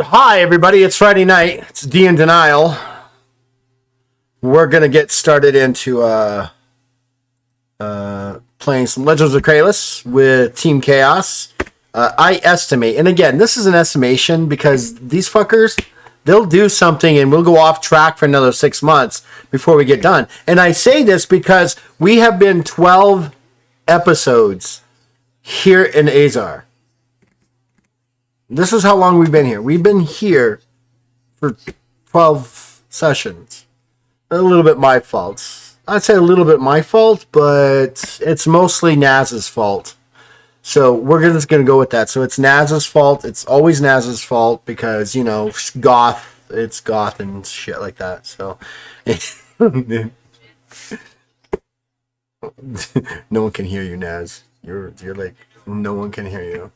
Hi, everybody. It's Friday night. It's D in Denial. We're going to get started into playing some Legends of Kralis with Team Chaos. I estimate, and again, this is an estimation because these fuckers, they'll do something and we'll go off track for another 6 months before we get done. And I say this because we have been 12 episodes here in Azar. This is how long we've been here. We've been here for 12 sessions. A little bit my fault. I'd say a little bit my fault, but it's mostly Naz's fault. So we're just going to go with that. So it's Naz's fault. It's always Naz's fault because, you know, goth. It's goth and shit like that. So no one can hear you, Naz. You're like, no one can hear you.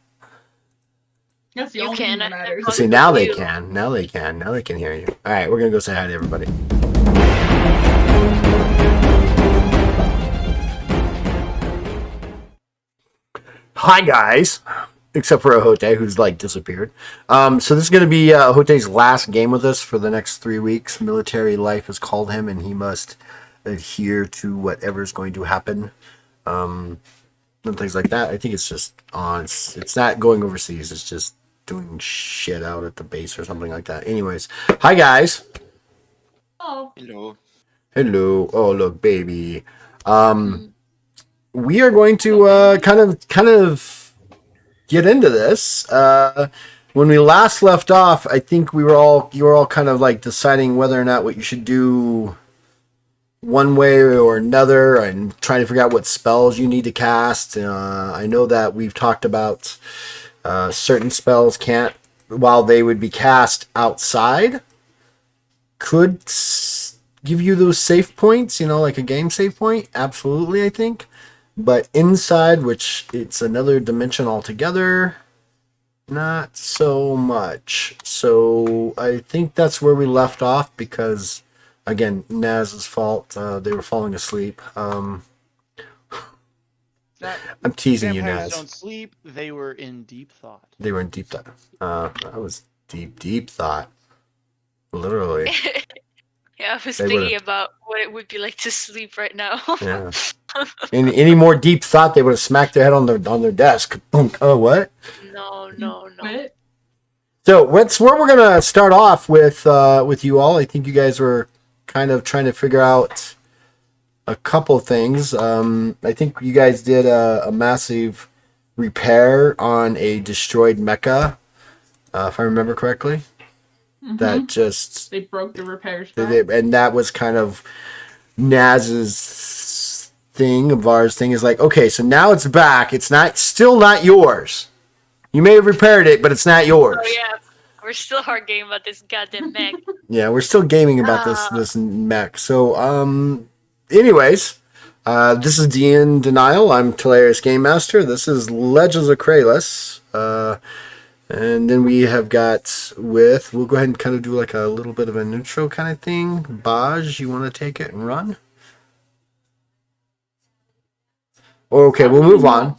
That's the only thing that matters. See, now they can. Now they can. Now they can hear you. All right, we're going to go say hi to everybody. Hi, guys. Except for Ahote, who's, like, disappeared. So this is going to be Ahote's last game with us for the next 3 weeks. Military life has called him, and he must adhere to whatever's going to happen. And things like that. I think it's just on. It's not going overseas. It's just doing shit out at the base or something like that. Anyways, hi guys. Oh, Hello. Oh look, baby. We are going to kind of get into this. When we last left off, I think you were all kind of like deciding whether or not what you should do one way or another and trying to figure out what spells you need to cast. I know that we've talked about certain spells can't, while they would be cast outside, could give you those save points, you know, like a game save point. Absolutely, I think. But inside, which it's another dimension altogether, not so much. So I think that's where we left off because, again, Naz's fault. They were falling asleep. I'm teasing you, Naz. Don't sleep. They were in deep thought. They were in deep thought. That was deep thought. Literally. Yeah, I was thinking about what it would be like to sleep right now. Yeah. Any more deep thought, they would have smacked their head on their desk. Oh, what? No. what? So that's where we're gonna start off with you all. I think you guys were kind of trying to figure out a couple things. I think you guys did a massive repair on a destroyed mecha, if I remember correctly. Mm-hmm. That just they broke the repair strap. and that was kind of Naz's thing. Var's thing is like, okay, so now it's back. It's still not yours. You may have repaired it, but it's not yours. Oh yeah, we're still hard game about this goddamn mech. Yeah, we're still gaming about this mech. So, anyways, this is D in Denial. I'm Talarius Game Master. This is Legends of Kralis. And then we have got we'll go ahead and kind of do like a little bit of an intro kind of thing. Baj, you want to take it and run? Okay, we'll move on.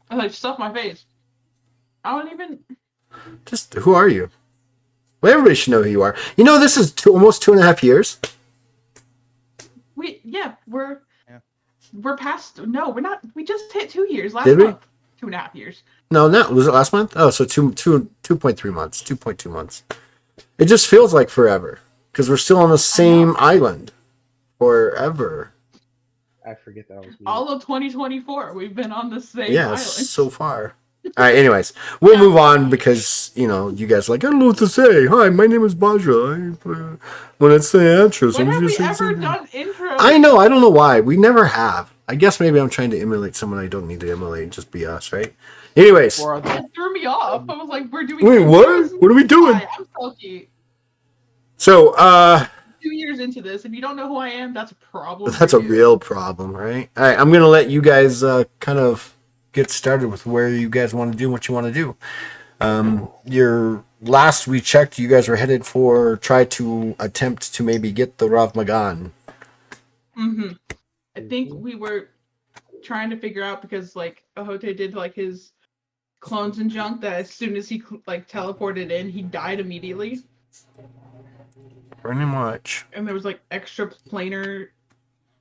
I like stuff my face. I don't even. Just who are you? Well, everybody should know who you are. You know, this is almost 2.5 years. We're past. No, we're not. We just hit 2 years last Did we? month. 2.5 years. No, was it last month? Oh, so 2.3 months, 2.2 months. It just feels like forever because we're still on the same island forever. I forget that was me. All of 2024, we've been on the same Yeah, island. so far. All right, anyways, we'll move on because, you know, you guys are like, I don't know what to say. Hi, my name is Baja. When it's the intros, When have we ever done intros? I know, I don't know why. We never have. I guess maybe I'm trying to emulate someone I don't need to emulate. Just be us, right? Anyways. It threw me off. I was like, we're doing. Wait, what? What are we doing? Hi, I'm Selkie. So, 2 years into this, if you don't know who I am, that's a problem. That's a real problem, right? All right, I'm going to let you guys kind of get started with where you guys want to do what you want to do. Your last we checked, you guys were headed for try to attempt to maybe get the Rav Magan. Mm-hmm. I think we were trying to figure out because like Ahote did like his clones and junk that as soon as he like teleported in, he died immediately, Pretty much. and there was like extra planar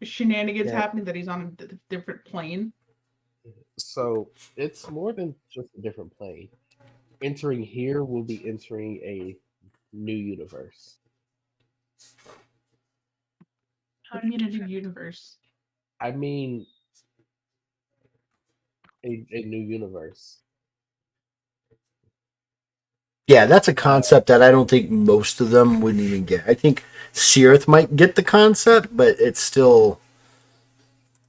shenanigans Yeah. happening that he's on a different plane. So it's more than just a different plane. Entering here will be entering a new universe. What do you mean a new universe? I mean, a new universe. Yeah, that's a concept that I don't think most of them wouldn't even get. I think Searth might get the concept, but it's still.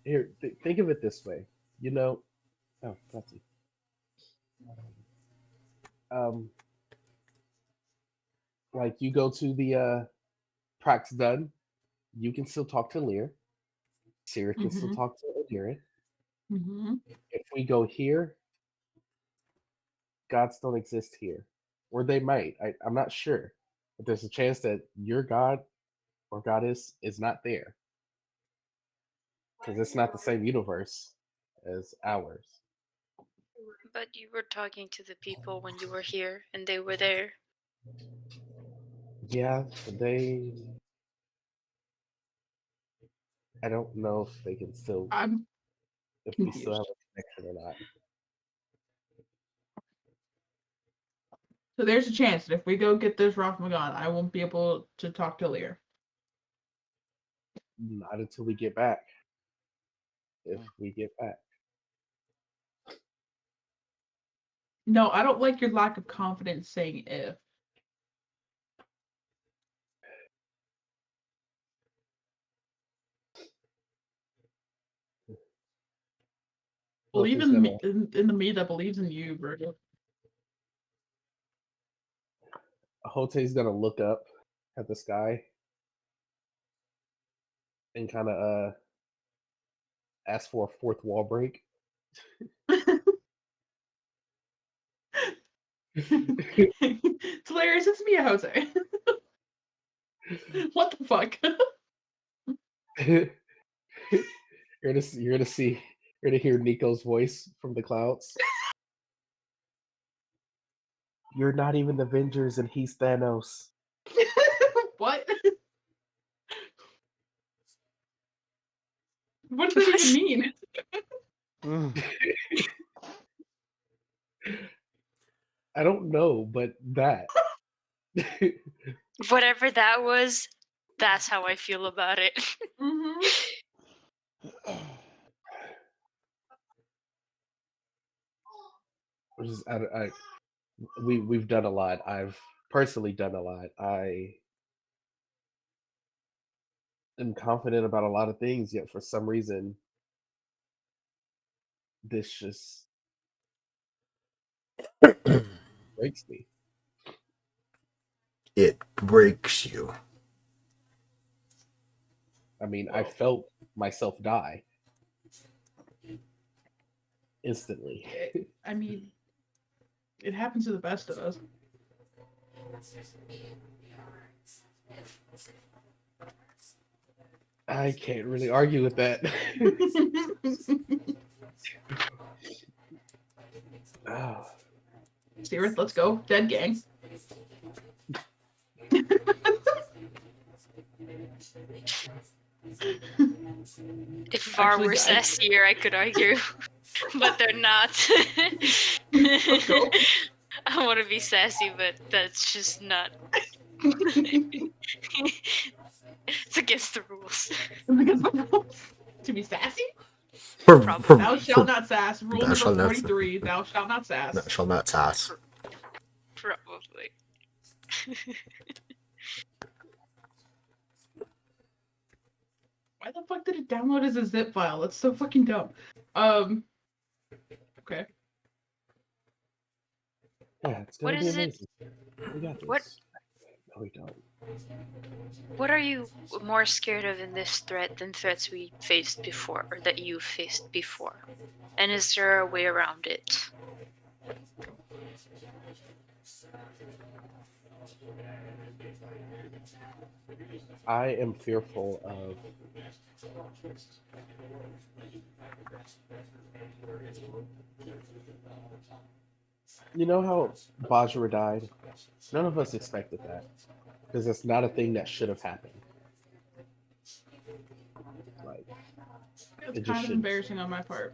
Here, think of it this way. You know, oh, that's it. Like you go to the Prax Dun, you can still talk to Lear. Sirith can still Mhm. talk to Adira. Mm-hmm. If we go here, gods don't exist here. Or they might. I'm not sure. But there's a chance that your god or goddess is not there. Because it's not the same universe as ours. But you were talking to the people when you were here, and they were there. Yeah, they. I don't know if they can still. I'm If we still have confused. a connection or not. So there's a chance that if we go get this Roth Magan, I won't be able to talk to Lear. Not until we get back. If we get back. No, I don't like your lack of confidence saying if. Believe Hote's in gonna, me, in the me that believes in you, bro. Hote's gonna look up at the sky and kind of ask for a fourth wall break. It's hilarious. It's me, Jose. What the fuck? You're gonna hear Nico's voice from the clouds. You're not even the Avengers, and he's Thanos. What? What does that even mean? I don't know, but that. Whatever that was, that's how I feel about it. Mm-hmm. Which is, we've done a lot. I've personally done a lot. I am confident about a lot of things, yet for some reason, this just breaks me. It breaks you. I mean, I felt myself die instantly. I mean, it happens to the best of us. I can't really argue with that. Oh. Sirith, let's go. Dead gang. If Var Actually were died. sassier, I could argue. But they're not. Let's go. I want to be sassy, but that's just not. It's against the rules. To be sassy? Probably. Thou shalt not sass. Rule Thou number shalt not- 43. Thou shalt not sass. That shall not sass. Probably. Why the fuck did it download as a zip file? That's so fucking dumb. Okay. Yeah, it's What gonna be is it? amazing. We got this. What? No, we don't. What are you more scared of in this threat than threats we faced before, or that you faced before? And is there a way around it? I am fearful of You know how Bajra died? None of us expected that. Because it's not a thing that should have happened. Like, It's it just kind of shouldn't. embarrassing on my part.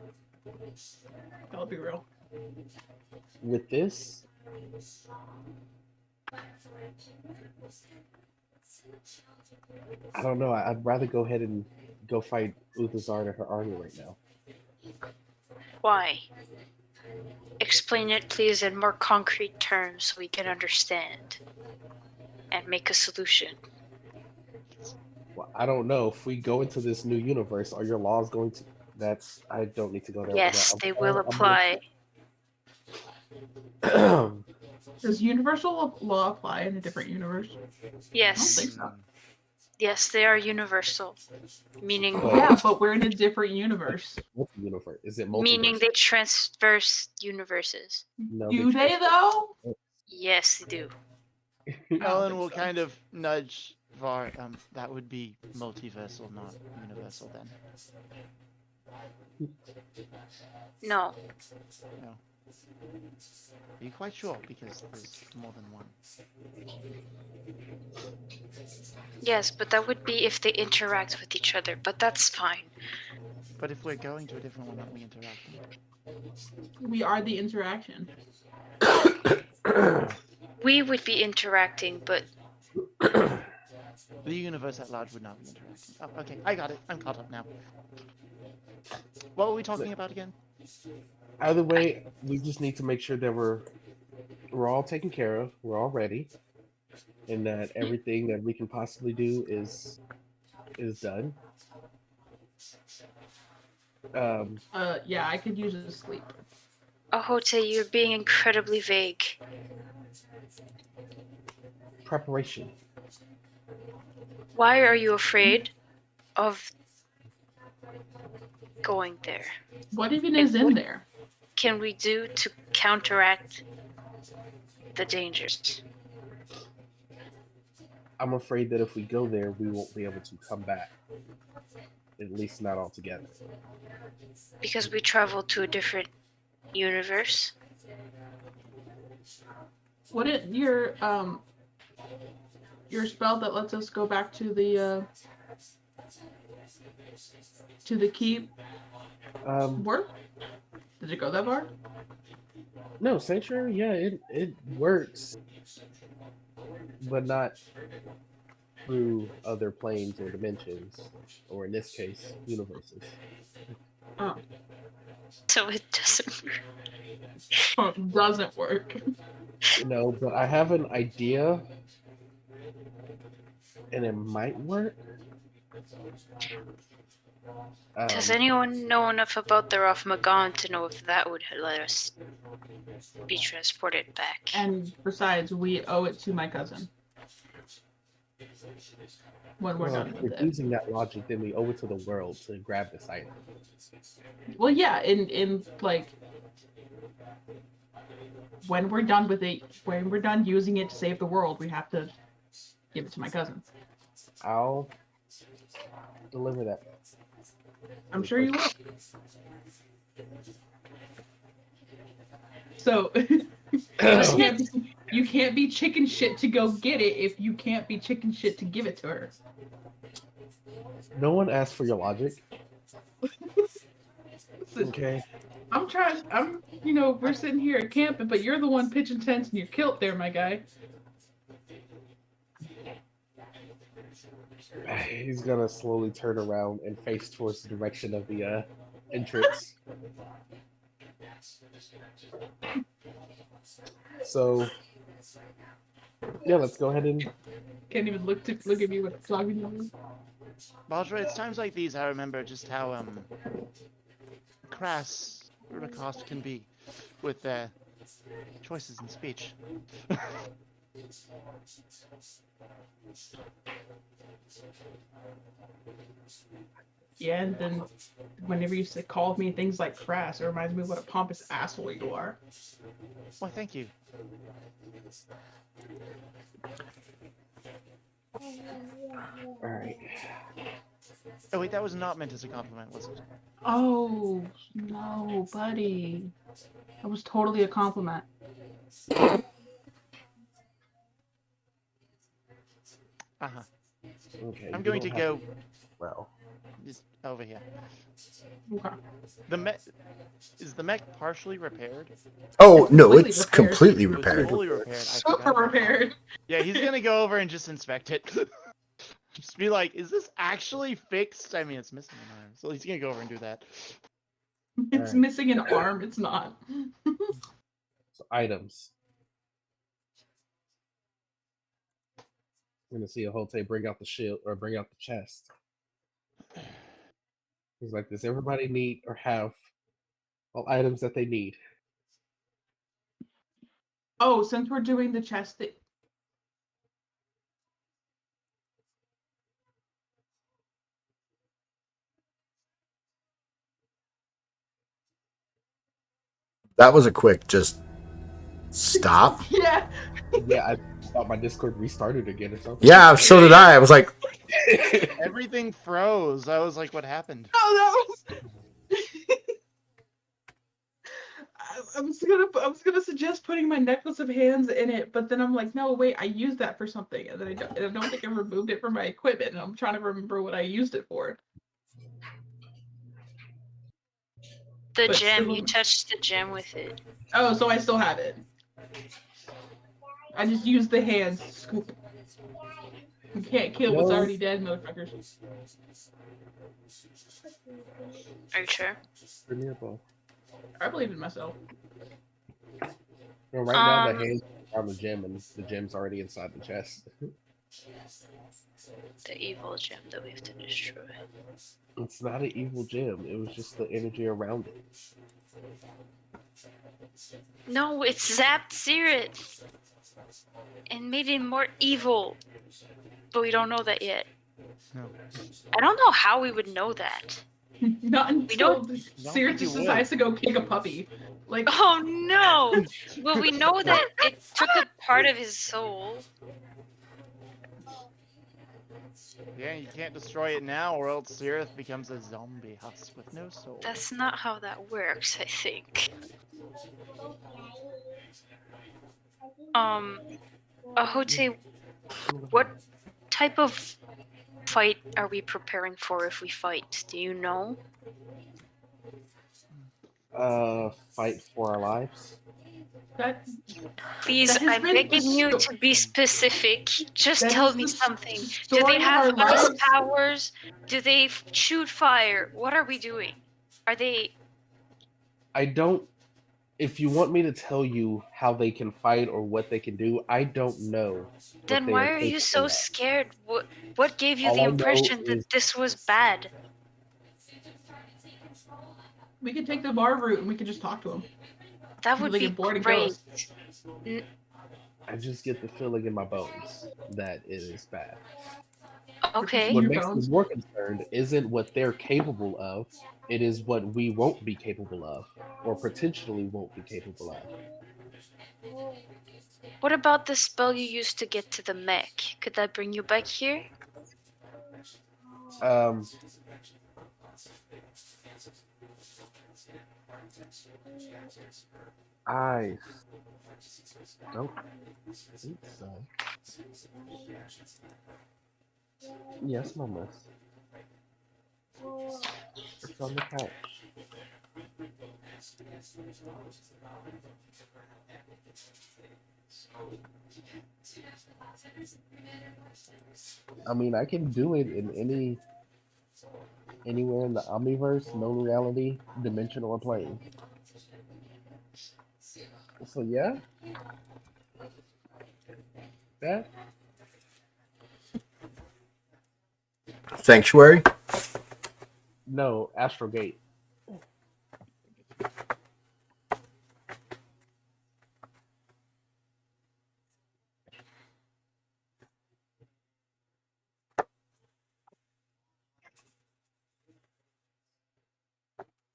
I'll be real. With this, I don't know. I'd rather go ahead and go fight Uthazard and her army right now. Why? Explain it, please, in more concrete terms so we can understand and make a solution. Well, I don't know. If we go into this new universe, are your laws going to? I don't need to go there. Yes, I'm they fine. will apply. Does universal law apply in a different universe? I don't Yes, think so. yes, they are universal, meaning But- Yeah, but we're in a different universe. What's the universe? Is it multiverse? meaning they transverse universes. No, Do they though? Yes, they do. Ellen think will so. kind of nudge Var. That would be multiversal, not universal. Then. No, Are you quite sure? Because there's more than one. yes, but that would be if they interact with each other, but that's fine. But if we're going to a different one, aren't we interacting? We are the interaction. We would be interacting, but The universe at large would not be interacting. Oh, okay, I got it. I'm caught up now. What were we talking about again? Either way, we just need to make sure that we're all taken care of, we're all ready, and that everything that we can possibly do is done. Yeah, I could use a sleep. Ahote, you're being incredibly vague. Preparation. Why are you afraid of going there? What even is in there? Can we do to counteract the dangers? I'm afraid that if we go there, we won't be able to come back. At least not all together. Because we travel to a different universe? Wouldn't your spell that lets us go back to the keep work? Did it go that far? No, Sanctuary, yeah, it works. But not through other planes or dimensions, or in this case, universes. Oh, So it doesn't work. it doesn't work. No, but I have an idea, and it might work. Does anyone know enough about the Roth Magan to know if that would let us be transported back? And besides, we owe it to my cousin. When we're Well, done if with we're it. using that logic, then we owe it to the world to grab this item. Well, yeah, in like when we're done with it, when we're done using it to save the world, we have to give it to my cousin. I'll deliver that. I'm sure you will. So you can't be chicken shit to go get it if you can't be chicken shit to give it to her. No one asked for your logic. Listen, Okay. we're sitting here at camping, but you're the one pitching tents in your kilt there, my guy. He's gonna slowly turn around and face towards the direction of the entrance. So, yeah, let's go ahead and. Can't even look at me with a flogging nose. Bajra, it's times like these I remember just how crass Ricost can be with their choices in speech. Yeah, and then whenever you call me things like crass, it reminds me of what a pompous asshole you are. Why, thank you. All right. Oh wait, that was not meant as a compliment, was it? Oh no, buddy. That was totally a compliment. Uh-huh. Okay. I'm you going don't to have go Well, just over here. Okay. The mech is the mech partially repaired? Oh no, Completely it's repaired. completely It was repaired. fully repaired. I Super forgot about that. repaired. Yeah, he's gonna go over and just inspect it. Just be like, is this actually fixed? I mean, it's missing an arm, so he's gonna go over and do that. It's Alright. missing an arm. It's not. so items. I'm gonna see a Hote bring out the shield or bring out the chest. He's like, does everybody need or have all items that they need? Oh, since we're doing the chest thing. That was a quick just stop. Yeah. Yeah, I thought my Discord restarted again or something. Yeah, so did I. I was like, Everything froze. I was like, what happened? Oh, that was. I was gonna suggest putting my necklace of hands in it, but then I'm like, no, wait, I used that for something, and then I don't think I removed it from my equipment, and I'm trying to remember what I used it for. The But gem, still- you touched the gem with it. Oh, so I still have it. I just used the hands. Scoop. You can't kill what's No. already dead, motherfuckers. Are you sure? Premier bow. I believe in myself. No, right now Um, the hands are on the gem and the gem's already inside the chest. The evil gem that we have to destroy. It's not an evil gem. It was just the energy around it. No, it zapped Xerath and made him more evil. But we don't know that yet. No. I don't know how we would know that. Not until don't Sirius think just you decides to go kick a puppy. Like, Oh no! Well, we know that it took a part of his soul. Yeah, you can't destroy it now, or else Xerath becomes a zombie husk with no soul. That's not how that works, I think. Ahote, what type of fight are we preparing for if we fight? Do you know? Fight for our lives. that, Please, That has I'm been the begging you sto- to be specific. Just that tell is me the something. Do story they of have our ice lives. powers? Do they shoot fire? What are we doing? Are they... I don't. If you want me to tell you how they can fight or what they can do, I don't know. what Then they why are you so capable of. scared? What gave you All the I know impression is- that this was bad? we could take the bar route and we could just talk to him. That would They be get bored and kill great. us. I just get the feeling in my bones that it is bad. Okay. What Your makes me bones? more concerned isn't what they're capable of, it is what we won't be capable of, or potentially won't be capable of. What about the spell you used to get to the mech? Could that bring you back here? I don't think so. Yes, Mama. It's on the couch. I mean, I can do it in anywhere in the Omniverse, known reality, dimension, or plane. So yeah, that Sanctuary? no Astral Gate.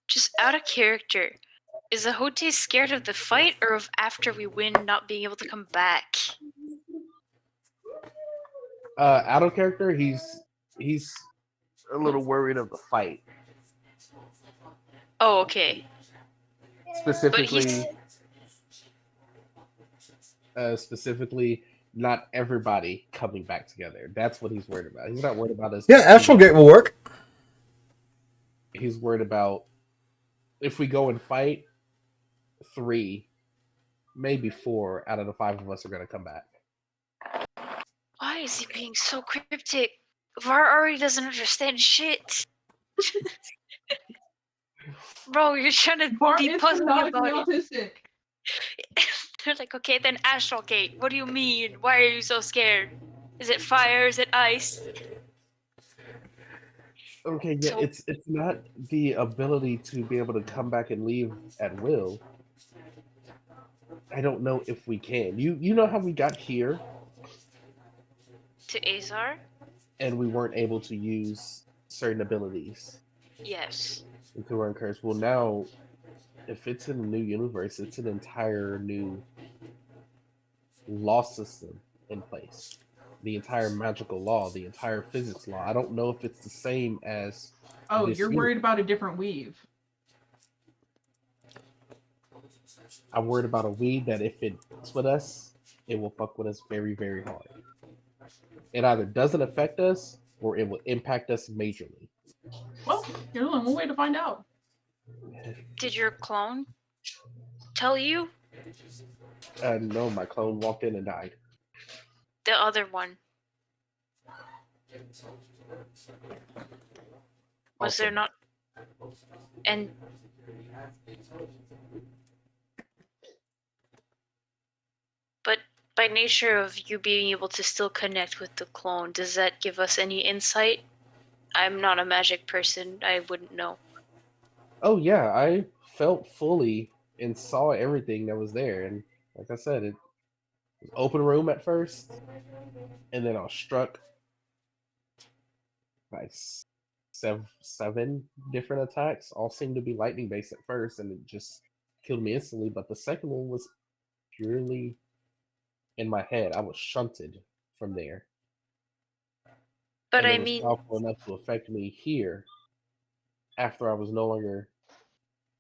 Just out of character. Is Ahote scared of the fight or of after we win not being able to come back? Out of character, he's a little worried of the fight. Oh, okay. Specifically, not everybody coming back together. That's what he's worried about. He's not worried about us. Yeah, Astral Gate will work. He's worried about if we go and fight, 3, maybe 4 out of the 5 of us are going to come back. Why is he being so cryptic? Var already doesn't understand shit. Bro, you're trying to Bart be is puzzling canonically about it. autistic. They're like, okay, then Astral Gate. What do you mean? Why are you so scared? Is it fire? Is it ice? Okay, yeah, So- it's not the ability to be able to come back and leave at will. I don't know if we can. You know how we got here To Azar? and we weren't able to use certain abilities Yes. until we're encouraged. Well, now, if it's in a new universe, it's an entire new law system in place. The entire magical law, the entire physics law. I don't know if it's the same as. Oh, this you're universe. worried about a different weave. I'm worried about a weed that if it fucks with us, it will fuck with us very, very hard. It either doesn't affect us or it will impact us majorly. Well, there's only one way to find out. Did your clone tell you? No, my clone walked in and died. The other one. Was Also, there not? And but by nature of you being able to still connect with the clone, does that give us any insight? I'm not a magic person. I wouldn't know. Oh yeah, I felt fully and saw everything that was there, and like I said, it was open room at first, and then I was struck by 7 different attacks. All seemed to be lightning based at first, and it just killed me instantly. But the second one was purely in my head. I was shunted from there. But and I it was mean, powerful enough to affect me here after I was no longer,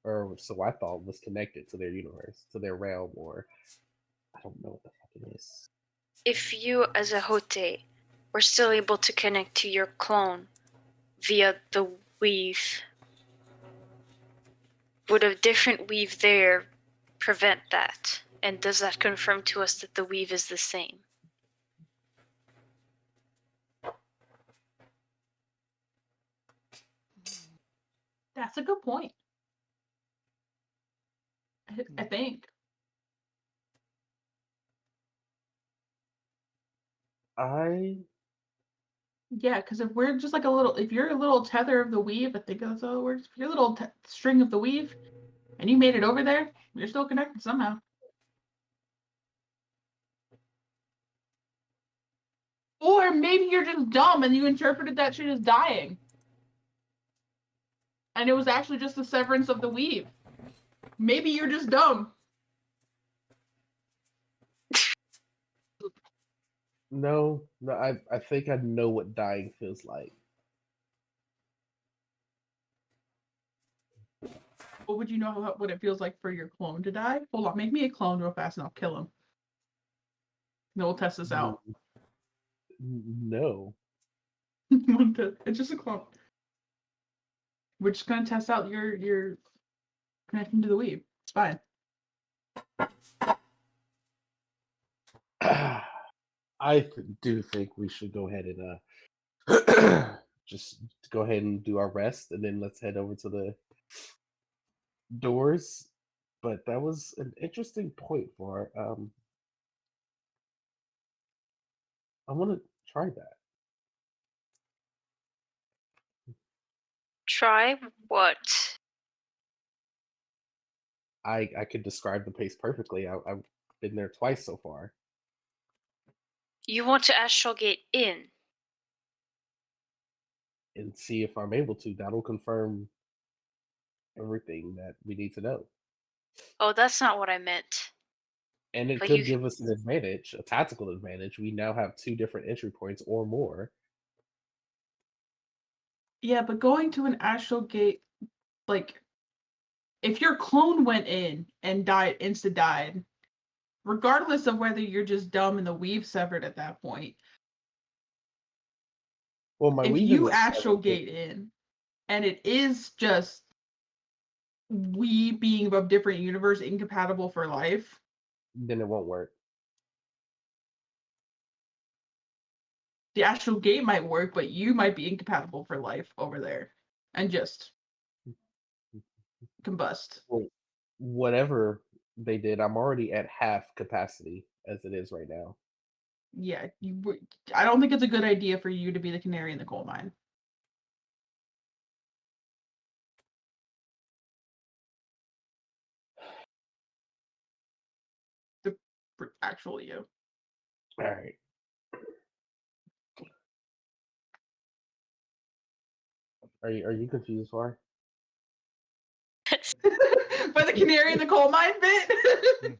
or so I thought, was connected to their universe, to their realm, or I don't know what the fuck it is. if you as a Hote were still able to connect to your clone via the weave, would a different weave there prevent that? And does that confirm to us that the weave is the same? That's a good point. I think. Yeah, because if we're just like if you're a little tether of the weave, I think that's how it works. If you're a little string of the weave, and you made it over there, you're still connected somehow. Or maybe you're just dumb and you interpreted that shit as dying. And it was actually just the severance of the weave. Maybe you're just dumb. No, I think I know what dying feels like. What would you know what it feels like for your clone to die? Hold on, make me a clone real fast and I'll kill him. Then we'll test this out. No. It's just a clone. We're just gonna test out your connection to the weave. It's fine. I do think we should go ahead and just go ahead and do our rest, and then let's head over to the doors. But that was an interesting point for. I want to try that. Try what? I could describe the place perfectly. I've been there twice so far. You want to Astral Gate in? And see if I'm able to. That'll confirm everything that we need to know. Oh, that's not what I meant. And it But could you- give us an advantage, a tactical advantage. We now have 2 different entry points or more. Yeah, but going to an astral gate, like, if your clone went in and died, died, regardless of whether you're just dumb and the weave severed at that point, Well, my if weave you isn't astral severed, gate in and it is just we being of different universe incompatible for life, then it won't work. the astral gate might work, but you might be incompatible for life over there and just combust. Well, whatever they did, I'm already at half capacity as it is right now. Yeah, I don't think it's a good idea for you to be the canary in the coal mine. The actual you. All right. Are you confused, why? By the canary in the coal mine bit.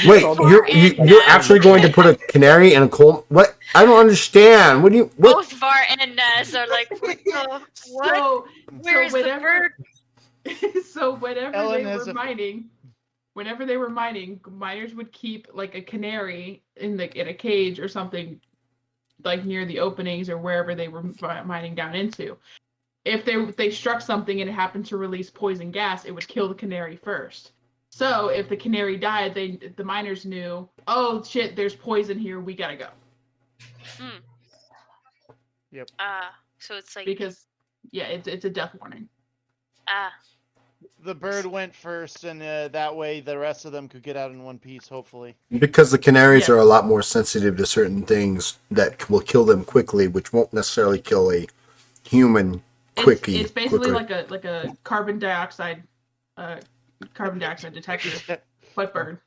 Wait, you're actually going to put a canary in a coal? What? I don't understand. What do you? What? Both Var and Naz are like, what the what? So, Where's the bird? So whenever Ellen they has were a- mining, miners would keep like a canary in a cage or something, like near the openings or wherever they were mining down into. If they struck something and it happened to release poison gas, it would kill the canary first. So if the canary died, the miners knew, oh shit, there's poison here, we gotta go. Yep. So it's like Because yeah, it's a death warning. The bird went first, and that way the rest of them could get out in one piece, hopefully. Because the canaries Yeah. are a lot more sensitive to certain things that will kill them quickly, which won't necessarily kill a human quickie. It's basically quickly. like a carbon dioxide detector, but bird.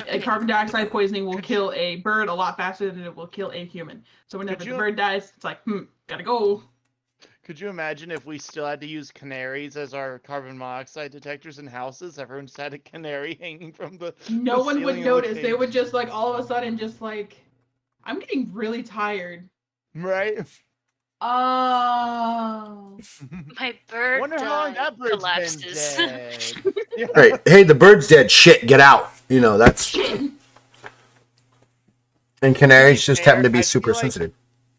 A carbon dioxide poisoning will kill a bird a lot faster than it will kill a human. So whenever the bird dies, it's like, gotta go. Could you imagine if we still had to use canaries as our carbon monoxide detectors in houses? Everyone just had a canary hanging from the No one would ceiling of the notice. They cage. would just like all of a sudden just like, I'm getting really tired. Right? Oh. my bird Wonder how long that bird's collapses. been dead. Yeah. Right. Hey, the bird's dead. Shit, get out. You know, that's. And canaries just happen to be super sensitive.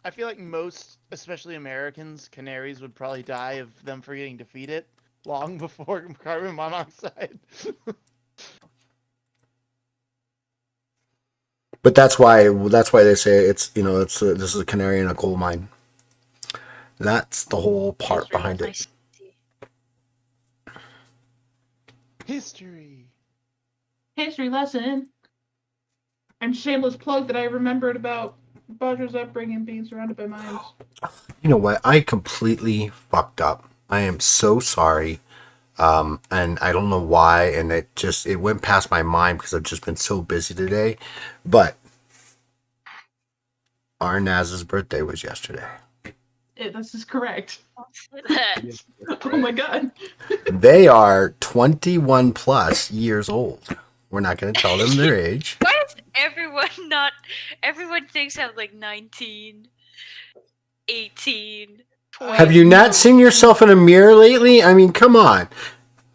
I feel like most, especially Americans, canaries would probably die of them forgetting to feed it long before carbon monoxide. But that's why they say it's this is a canary in a coal mine. That's the whole part behind it. History lesson. And shameless plug that I remembered about Badra's upbringing being surrounded by mines. You know what? I completely fucked up. I am so sorry. And I don't know why, and it went past my mind because I've just been so busy today. But our Naz's birthday was yesterday. This is correct. Yes, Oh my god. They are 21 plus years old. We're not going to tell them their age. Why is everyone thinks I'm like 19, 18, 20. Have you not seen yourself in a mirror lately? I mean, come on.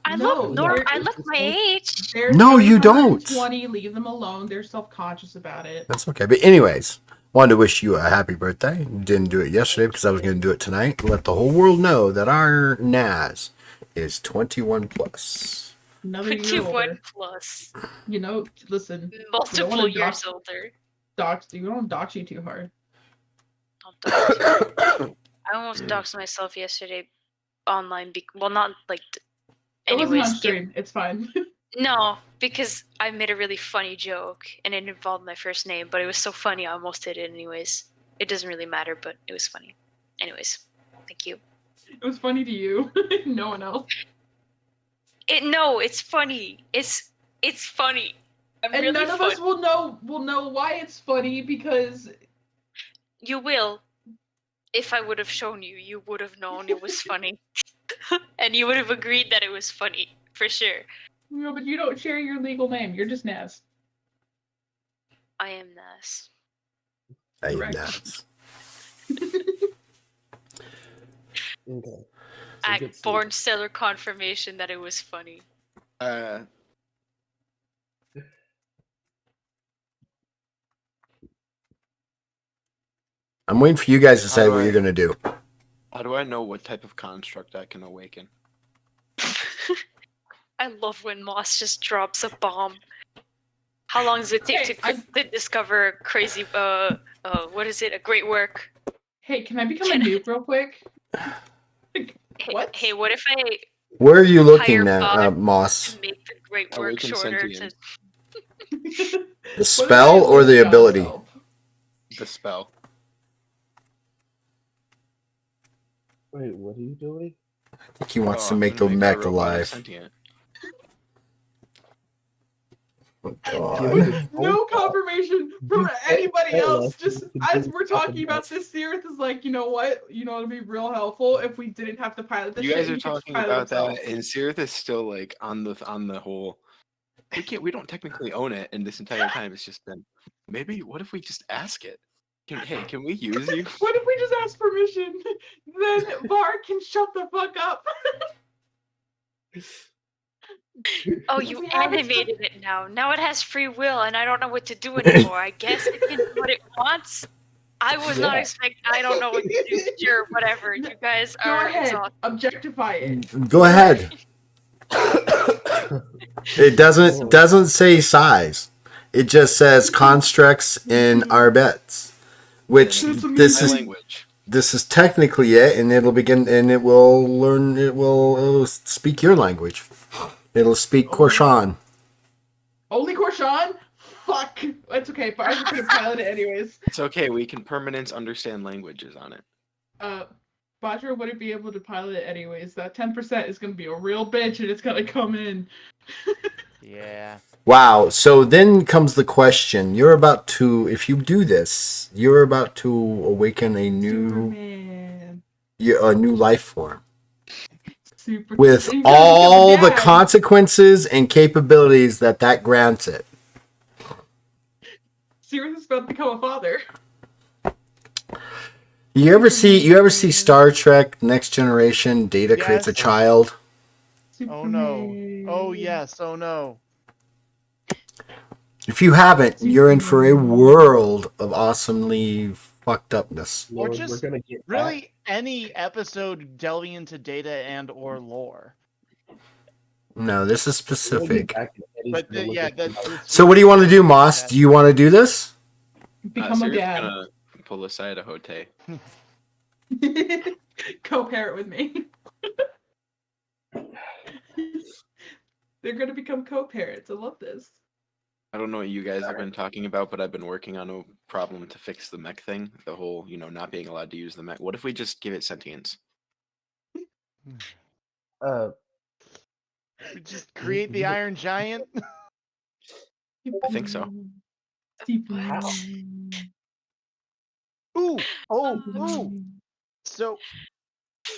I No, look my age. They're No, you don't. 20, leave them alone. They're self-conscious about it. That's okay. But anyways, wanted to wish you a happy birthday. Didn't do it yesterday because I was going to do it tonight. Let the whole world know that our Naz is 21 plus. Another year 21 older. Listen. plus. We don't Multiple wanna years older. We don't dox you too hard. I almost doxed myself yesterday online. Well, not like. It wasn't on Anyways, stream. It's fine. no, because I made a really funny joke and it involved my first name, but it was so funny I almost did it anyways. It doesn't really matter, but it was funny. Anyways, thank you. It was funny to you. No one else. No, it's funny. It's funny. I'm And really none of us will know why it's funny because You will. If I would have shown you, you would have known it was funny. And you would have agreed that it was funny, for sure. but you don't share your legal name. You're just Naz. I am Naz. I am Correct. Naz. Okay. So I good sleep. born stellar confirmation that it was funny. I'm waiting for you guys to How decide do what I- you're gonna do. How do I know what type of construct I can awaken? I love when Moss just drops a bomb. How long does it take Hey, to discover a crazy what is it? A great work. Hey, can I become a noob real quick? Hey, What? Hey, what if I Where are you looking hire now, God Moss? to make the great work Awaken shorter to sentience. The What if spell I or was the God's ability? help? The spell. Wait, what are you doing? I think he wants to I'm make the gonna mech our robot alive. sentient. Oh, Give me God. the No phone call. confirmation from You anybody can't tell else. us Just what to as do we're talking about podcast. this, Seerith is like, you know what? You know, it'd be real helpful if we didn't have to pilot this You shit. guys and are he could just talking pilot about himself. that, and Sirith is still like on the whole. We don't technically own it, and this entire time it's just been. Maybe what if we just ask it? Can we use you? What if we just ask permission? Then Var can shut the fuck up. Oh, If you we have it- animated it now. Now it has free will, and I don't know what to do anymore. I guess it can do what it wants. I was not Yeah. expecting. I don't know what to do. Sure, whatever. You guys Go are ahead, exhausted. objectify it. Go ahead. It doesn't say size. It just says constructs in our bets, which Then this my is language. this is technically it, and it'll begin and it will speak your language. It'll speak Korshan. Only Korshan? Fuck. It's okay. Var's gonna pilot it anyways. It's okay. We can permanence understand languages on it. Bajra wouldn't be able to pilot it anyways. That 10% is gonna be a real bitch and it's gonna come in. Yeah. Wow. So then comes the question. You're about to, if you do this, you're about to awaken a Superman. new life form Super. with And he's gonna all become a the dad. consequences and capabilities that grants it. Sirius is about to become a father. You ever see Star Trek Next Generation? Data creates a Yes. child. Oh no. Oh Superman. yes. Oh no. If you haven't, you're in for a world of awesomely fucked upness. Or Lord, just we're gonna get back. Really, any episode delving into data and or lore. No, this is We're gonna get specific. back and Eddie's But gonna look yeah, at that's you. So what do you want to do, Moss? Do you want to do this? Become a Sirith's dad. gonna pull aside a Hote. Co-parent with me. They're gonna become co-parents. I love this. I don't know what you guys have been talking about, but I've been working on a problem to fix the mech thing. The whole, not being allowed to use the mech. What if we just give it sentience? We just create the Iron Giant. I think so. How? Ooh, ooh. So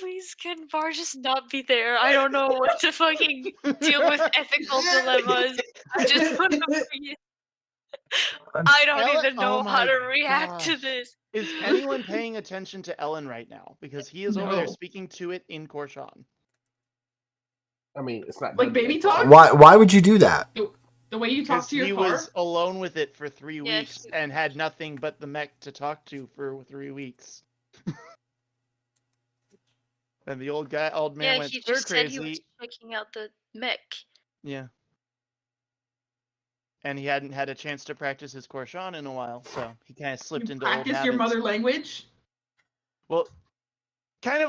Please, can Var just not be there? I don't know what to fucking deal with ethical dilemmas. I just want to be. I don't Ellen- even know oh how my to react to gosh. this. Is anyone paying attention to Ellen right now? Because he is over there No. speaking to it in Korshan. I mean, it's not Like done baby yet. talk? Why would you do that? The way you talk Because to your he car? was alone with it for 3 Yeah, weeks and had nothing but the mech to talk to for 3 weeks. And the old man Yeah, went he stir just said he was crazy. checking out the mech. Yeah. And he hadn't had a chance to practice his Korshan in a while, so he kind of slipped You into old practice habits. your mother language? Well, kind of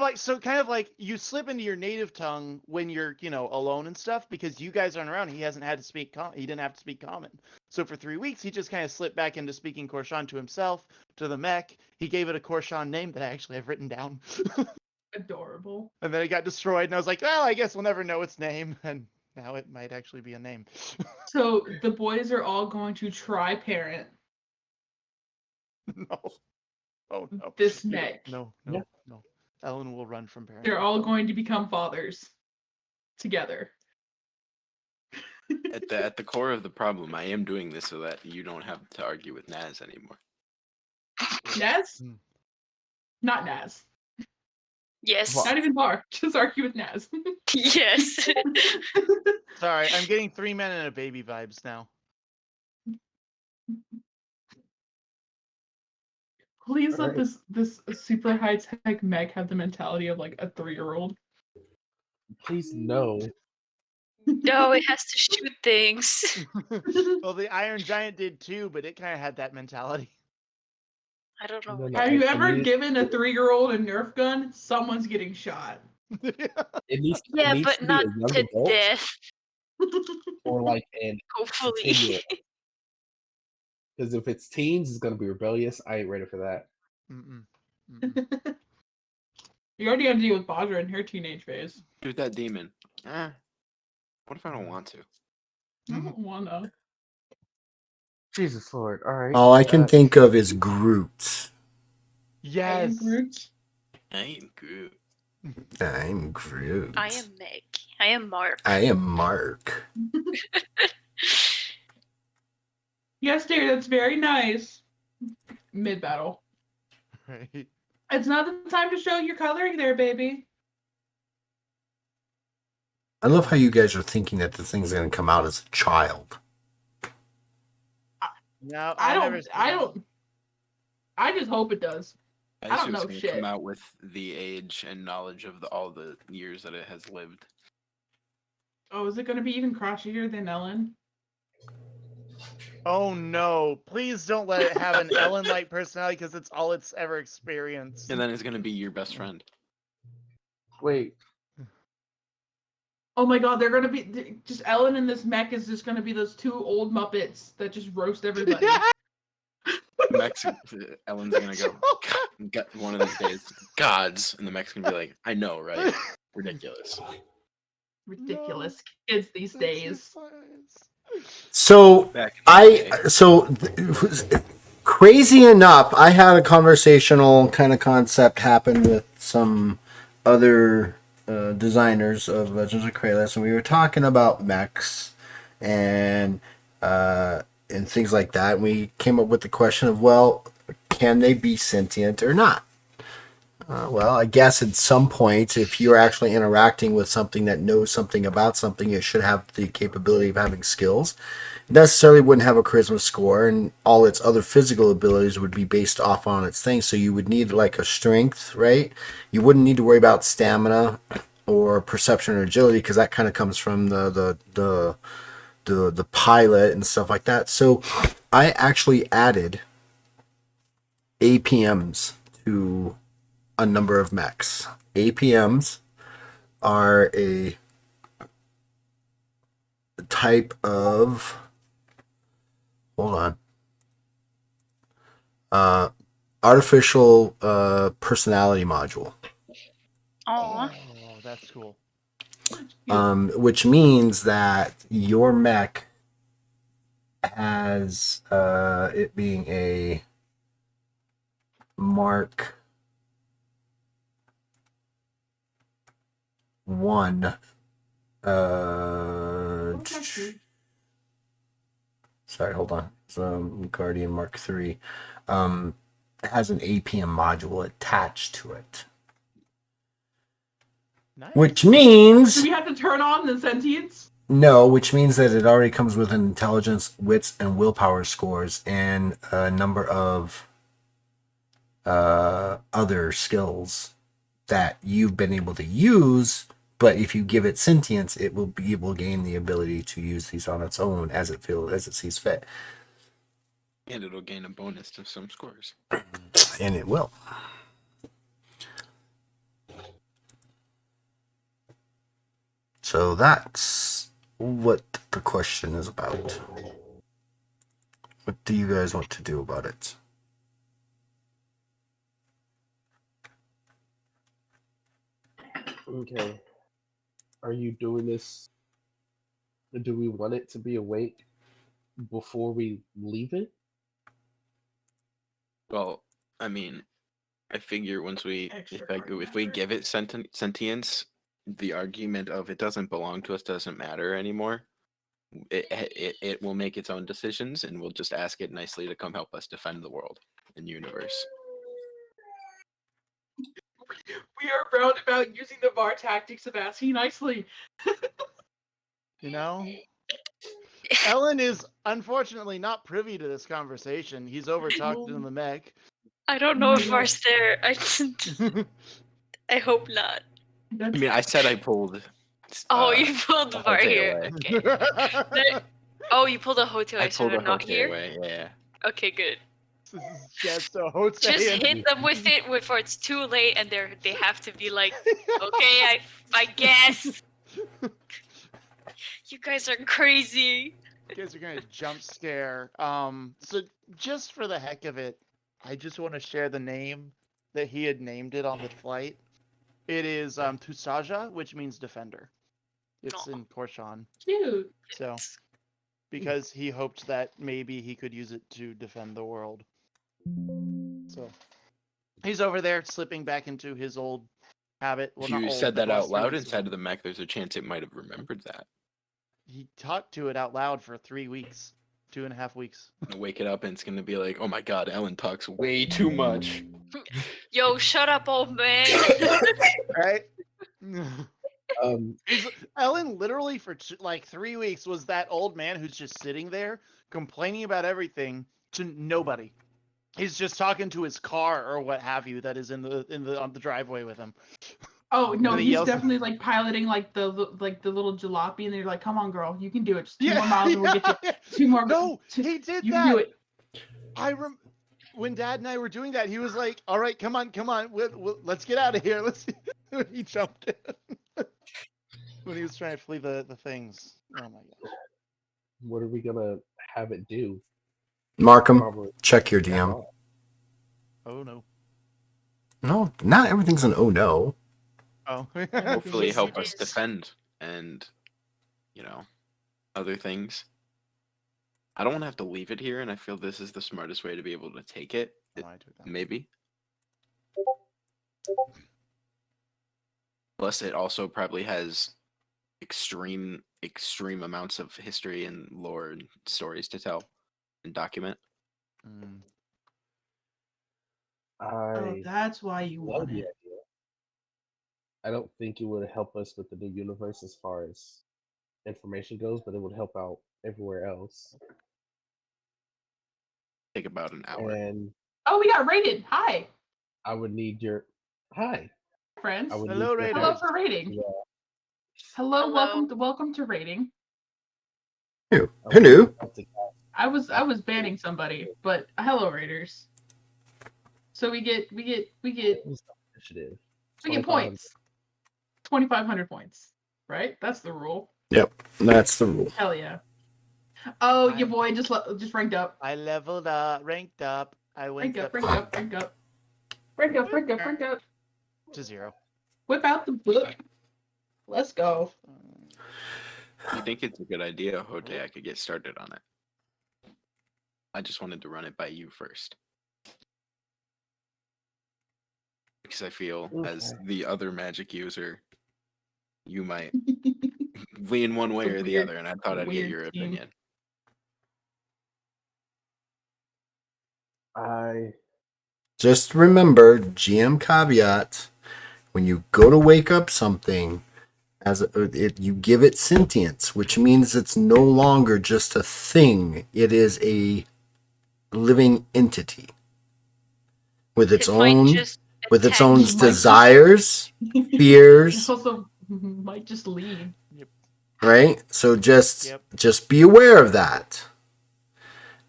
like you slip into your native tongue when you're, alone and stuff because you guys aren't around. He hasn't had to speak he didn't have to speak common. So for 3 weeks, he just kind of slipped back into speaking Korshan to himself, to the mech. He gave it a Korshan name that I actually have written down. Adorable. And then it got destroyed, and I was like, well, I guess we'll never know its name. And now it might actually be a name. So the boys are all going to try parent No. Oh, no. this You don't- mech. No. Yeah. Ellen will run from parents. They're all going to become fathers together. At the core of the problem, I am doing this so that you don't have to argue with Naz anymore. Yes? Not Naz. Yes. Not even Bar. Just argue with Naz. Yes. Sorry, I'm getting 3 men and a baby vibes now. Please let Alright. this super high tech mech have the mentality of like a 3-year-old. Please no. No, it has to shoot things. Well, the Iron Giant did too, but it kind of had that mentality. I don't know. No, what no, Have you I ever need- given a 3-year-old a Nerf gun? Someone's getting shot. It needs Yeah, it needs but to be not a young to adult death. or like an Hopefully. 10-year-old. Because if it's teens, it's gonna be rebellious. I ain't ready for that. Mm-mm. Mm-mm. You already had to deal with Badra in her teenage phase. Shoot that demon. What if I don't want to? I don't wanna. Jesus Lord. All right. All I can think of is Groot. I am Yes. Groot. I ain't Groot. I'm Groot. I am Meg. I am Mark. I am Mark. Yes, dear, that's very nice. Mid battle. Right. It's not the time to show your coloring there, baby. I love how you guys are thinking that the thing's going to come out as a child. No, I I've never don't. seen I it. don't. I just hope it does. I don't assume know it's gonna shit. come out with the age and knowledge of all the years that it has lived. Oh, is it going to be even crotchier than Ellen? Oh no! Please don't let it have an Ellen-like personality because it's all it's ever experienced. And then it's gonna be your best friend. Wait. Oh my God, they're going to be just Ellen and this mech is just going to be those 2 old Muppets that just roast everybody. Ellen's gonna go, "God," one of these days, gods, and the mech's gonna be like, I know, right? Ridiculous. Ridiculous kids these That's days. just So Back in the day. Crazy enough, I had a conversational kind of concept happen with some other designers of Legends of Kralis, and we were talking about mechs and things like that. And we came up with the question of, well, can they be sentient or not? Well, I guess at some point, if you're actually interacting with something that knows something about something, it should have the capability of having skills. It necessarily wouldn't have a charisma score, and all its other physical abilities would be based off on its thing. So you would need like a strength, right? You wouldn't need to worry about stamina or perception or agility because that kind of comes from the pilot and stuff like that. So I actually added APMs to a number of mechs. APMs are a type of, hold on, artificial personality module, Aw. Oh, that's cool. which means that your mech has it being a Mark 1 sorry, hold on. Guardian Mark 3 has an APM module attached to it, Nice. which means Do we have to turn on the sentience? no, which means that it already comes with an intelligence, wits, and willpower scores and a number of other skills that you've been able to use. But if you give it sentience, it will gain the ability to use these on its own as it sees fit, And it'll gain a bonus to some scores. and it will. So that's what the question is about. What do you guys want to do about it? Okay. Are you doing this? Do we want it to be awake before we leave it? Well, I mean, I figure once we Extra if we give it sentience, the argument of it doesn't belong to us doesn't matter anymore. It will make its own decisions, and we'll just ask it nicely to come help us defend the world and universe. we are roundabout using the VAR tactics of asking nicely. You know, Ellen is unfortunately not privy to this conversation. He's overtalked in the mech. I don't know if Var's there. I hope not. I mean, I said I pulled. Oh, you pulled the Var Hote here. away. Okay. Oh, you pulled a hotel. I So pulled they're a not Hote here. away. Yeah. Okay, good. This is just a Hote. Just hit them with it before it's too late, and they have to be like, okay, I guess. You guys are crazy. You guys are gonna jump scare. So just for the heck of it, I just want to share the name that he had named it on the flight. It is Tusaja, which means defender. It's Aw. in Korshan. Cute. So because he hoped that maybe he could use it to defend the world. So he's over there slipping back into his old habit. Well, If not you old, said but that last out 3 loud weeks inside ago. of the mech, there's a chance it might have remembered that. He talked to it out loud for 3 weeks, 2.5 weeks. Gonna wake it up and it's gonna be like, oh my god, Ellen talks way too much. Yo, shut up, old man. Right? Um, Ellen literally for like 3 weeks was that old man who's just sitting there complaining about everything to nobody. He's just talking to his car or what have you that is on the driveway with him. Oh no, And he he's yells- definitely like piloting like the little jalopy, and they're like, "Come on, girl, you can do it. Just 2 more miles, and we'll get you 2 more." No, two- he did you that. can do it. When Dad and I were doing that, he was like, "All right, come on, let's get out of here." He jumped in when he was trying to flee the things. Oh my god! what are we gonna have it do? Markham, Probably. check your DM. Oh no! No, not everything's an oh no. Oh, Hopefully Yes, help it us is. defend and, you know, other things. I don't want to have to leave it here, and I feel this is the smartest way to be able to take it. Maybe. Plus, it also probably has extreme amounts of history and lore and stories to tell and document. Mm. Oh, I that's why you love want the it. idea. I don't think it would help us with the new universe as far as information goes, but it would help out everywhere else. Take about an hour. And Oh, we got rated. Hi, I would need your hi. friends. I would Hello, need your Raiders. Hello help. for rating. Yeah, Hello, Hello. welcome to rating. Who? I would Who need knew? your help to cast I was banning somebody, but hello, Raiders. So we get initiative. we get 2,500. points. 2,500 points, right? That's the rule. That's the rule. Hell yeah. Oh, your boy just ranked up. I leveled up, ranked up. I went Rank up to 0. Whip out the book. Let's go. You think it's a good idea, Hote? I could get started on it. I just wanted to run it by you first. Because I feel, as Okay. the other magic user, you might lean one way It's a or the weird- other, and I thought I'd get weird your team. opinion. I Just remember, GM caveat: when you go to wake up something, you give it sentience, which means it's no longer just a thing; it is a living entity with its It might own just with its attack own you. Might just- desires, It fears, also might just leave. right? So just Yep. be aware of that.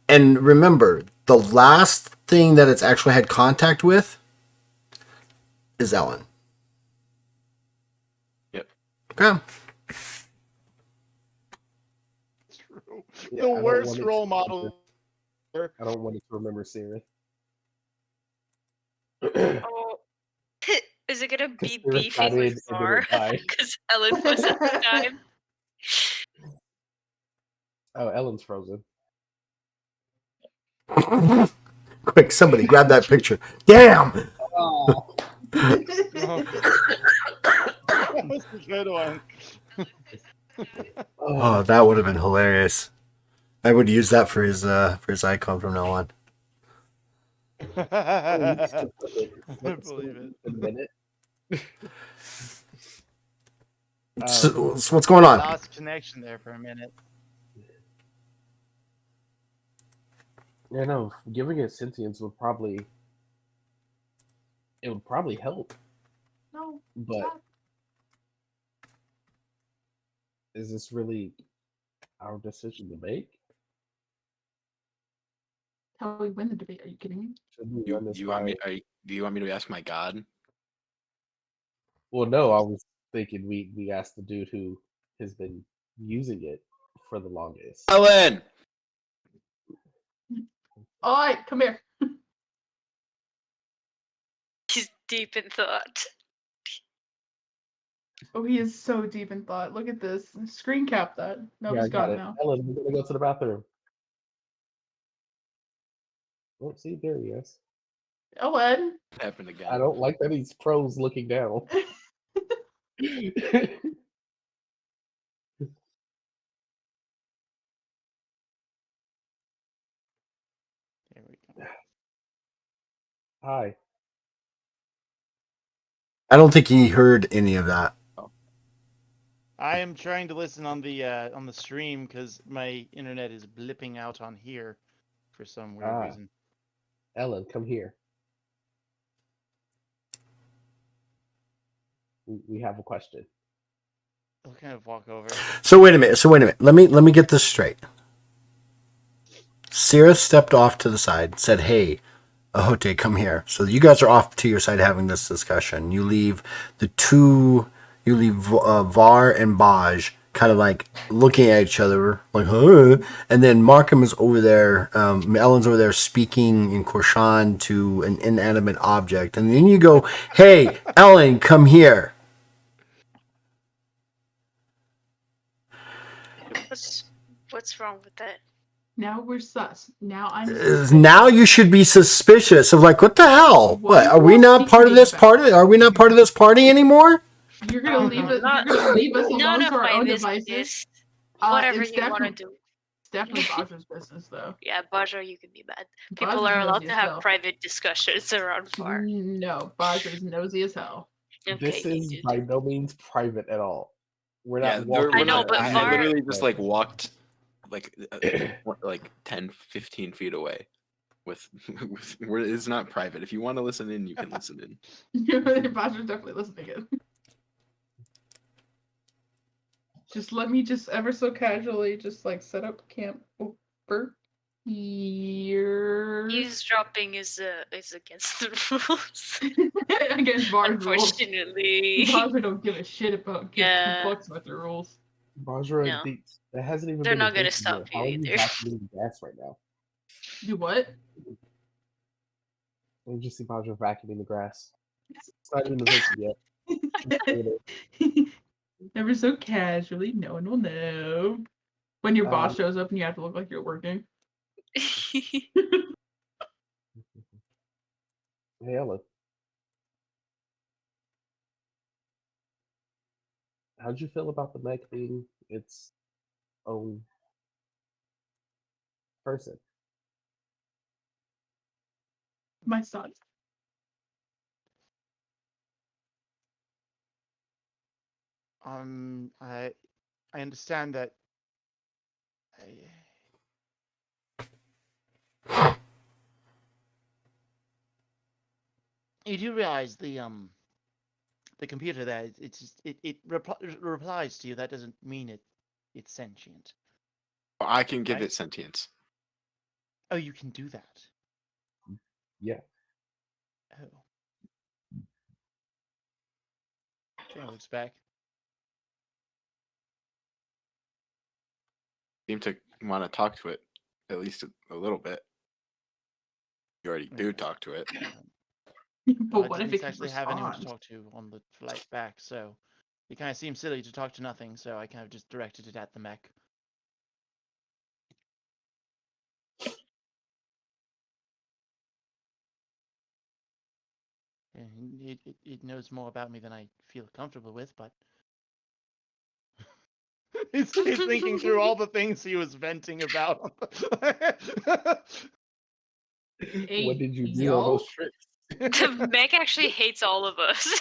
And remember, the last thing that it's actually had contact with is Ellen. Yep. Okay. True. yeah, The I don't worst want it role to model. remember- I don't want it to remember Sirith. Oh, is it gonna be Sirith beefing got in with and then Var? it died. Because Ellen was at the time. Oh, Ellen's frozen. Quick, somebody grab that picture. Damn! Oh, That was a good one. Oh, that would have been hilarious. I would use that for his icon from now on. I used to put it. I believe it. A minute. So what's going on? Lost connection there for a minute. Yeah, no, giving it sentience would probably help, No, but stop. is this really our decision to make? How we win the debate? Are you kidding me? Should we You, run this you want by? me? Do you want me to ask my god? Well, no, I was thinking we asked the dude who has been using it for the longest. Ellen. All right, come here. He's deep in thought. Oh, he is so deep in thought. Look at this. Screen cap that. No, Yeah, I he's got gone it. now. Ellen, we're gonna go to the bathroom. Oh, see, there he is. Ellen. What happened again? I don't like that he's pros looking down. There we go. Hi. I don't think he heard any of that. I am trying to listen on the stream because my internet is blipping out on here for some weird Ah. reason. Ellen, come here. We have a question. I'll kind of walk over. So wait a minute. Let me get this straight. Sierra stepped off to the side, said, "Hey, Ahote, come here." So you guys are off to your side having this discussion. You leave Var and Baj kind of like looking at each other, like, huh? And then Markham is over there, Ellen's over there speaking in Korshan to an inanimate object. And then you go, "Hey, Ellen, come here." What's wrong with that? Now we're sus. Now I'm suspicious. Now you should be suspicious of like, what the hell? What, are we not part of this party? Are we not part of this party anymore? You're gonna leave us. You're gonna leave us alone None of to our my own business. devices. Whatever It's you want to definitely- do. It's definitely Bajra's business, though. Yeah, Baja, you can be mad. People Bajra's are allowed nosy to as have hell. private discussions around far. No, Bajra's nosy as hell. Okay, This is dude. by no means private at all. We're Yeah, not we're walking. I know, not- but I Var- literally just like walked like 10, 15 feet away. It's not private. If you want to listen in, you can listen in. Bajra's definitely listening in. Just let me just ever so casually just like set up camp over here. Eavesdropping is against the rules. Against Var's rules. Unfortunately. Bajra don't give a shit about Yeah. fucks about the rules. Bajra, No. that hasn't even They're been not gonna invented stop yet. you How are you either. vacuuming gas right now? You what? Let me just see Bajra vacuuming the grass. It's not even invented yet. Ever so casually, no one will know. When your boss Um, shows up and you have to look like you're working. Hey, Ellen. How'd you feel about the mech being its own person? My son. I understand that. You do realize the computer there. It's just it replies to you. That doesn't mean it's sentient. I can give Right. it sentience. Oh, you can do that. Yeah. Oh. Trina looks back. Seem to want to talk to it at least a little bit. You already do talk to it. But what I if didn't it can actually have anyone to respond? talk to on the flight back, so it kind of seemed silly to talk to nothing. So I kind of just directed it at the mech. And it knows more about me than I feel comfortable with, but he's thinking through all the things he was venting about. Hey, What did you do yo. on those trips? The mech actually hates all of us.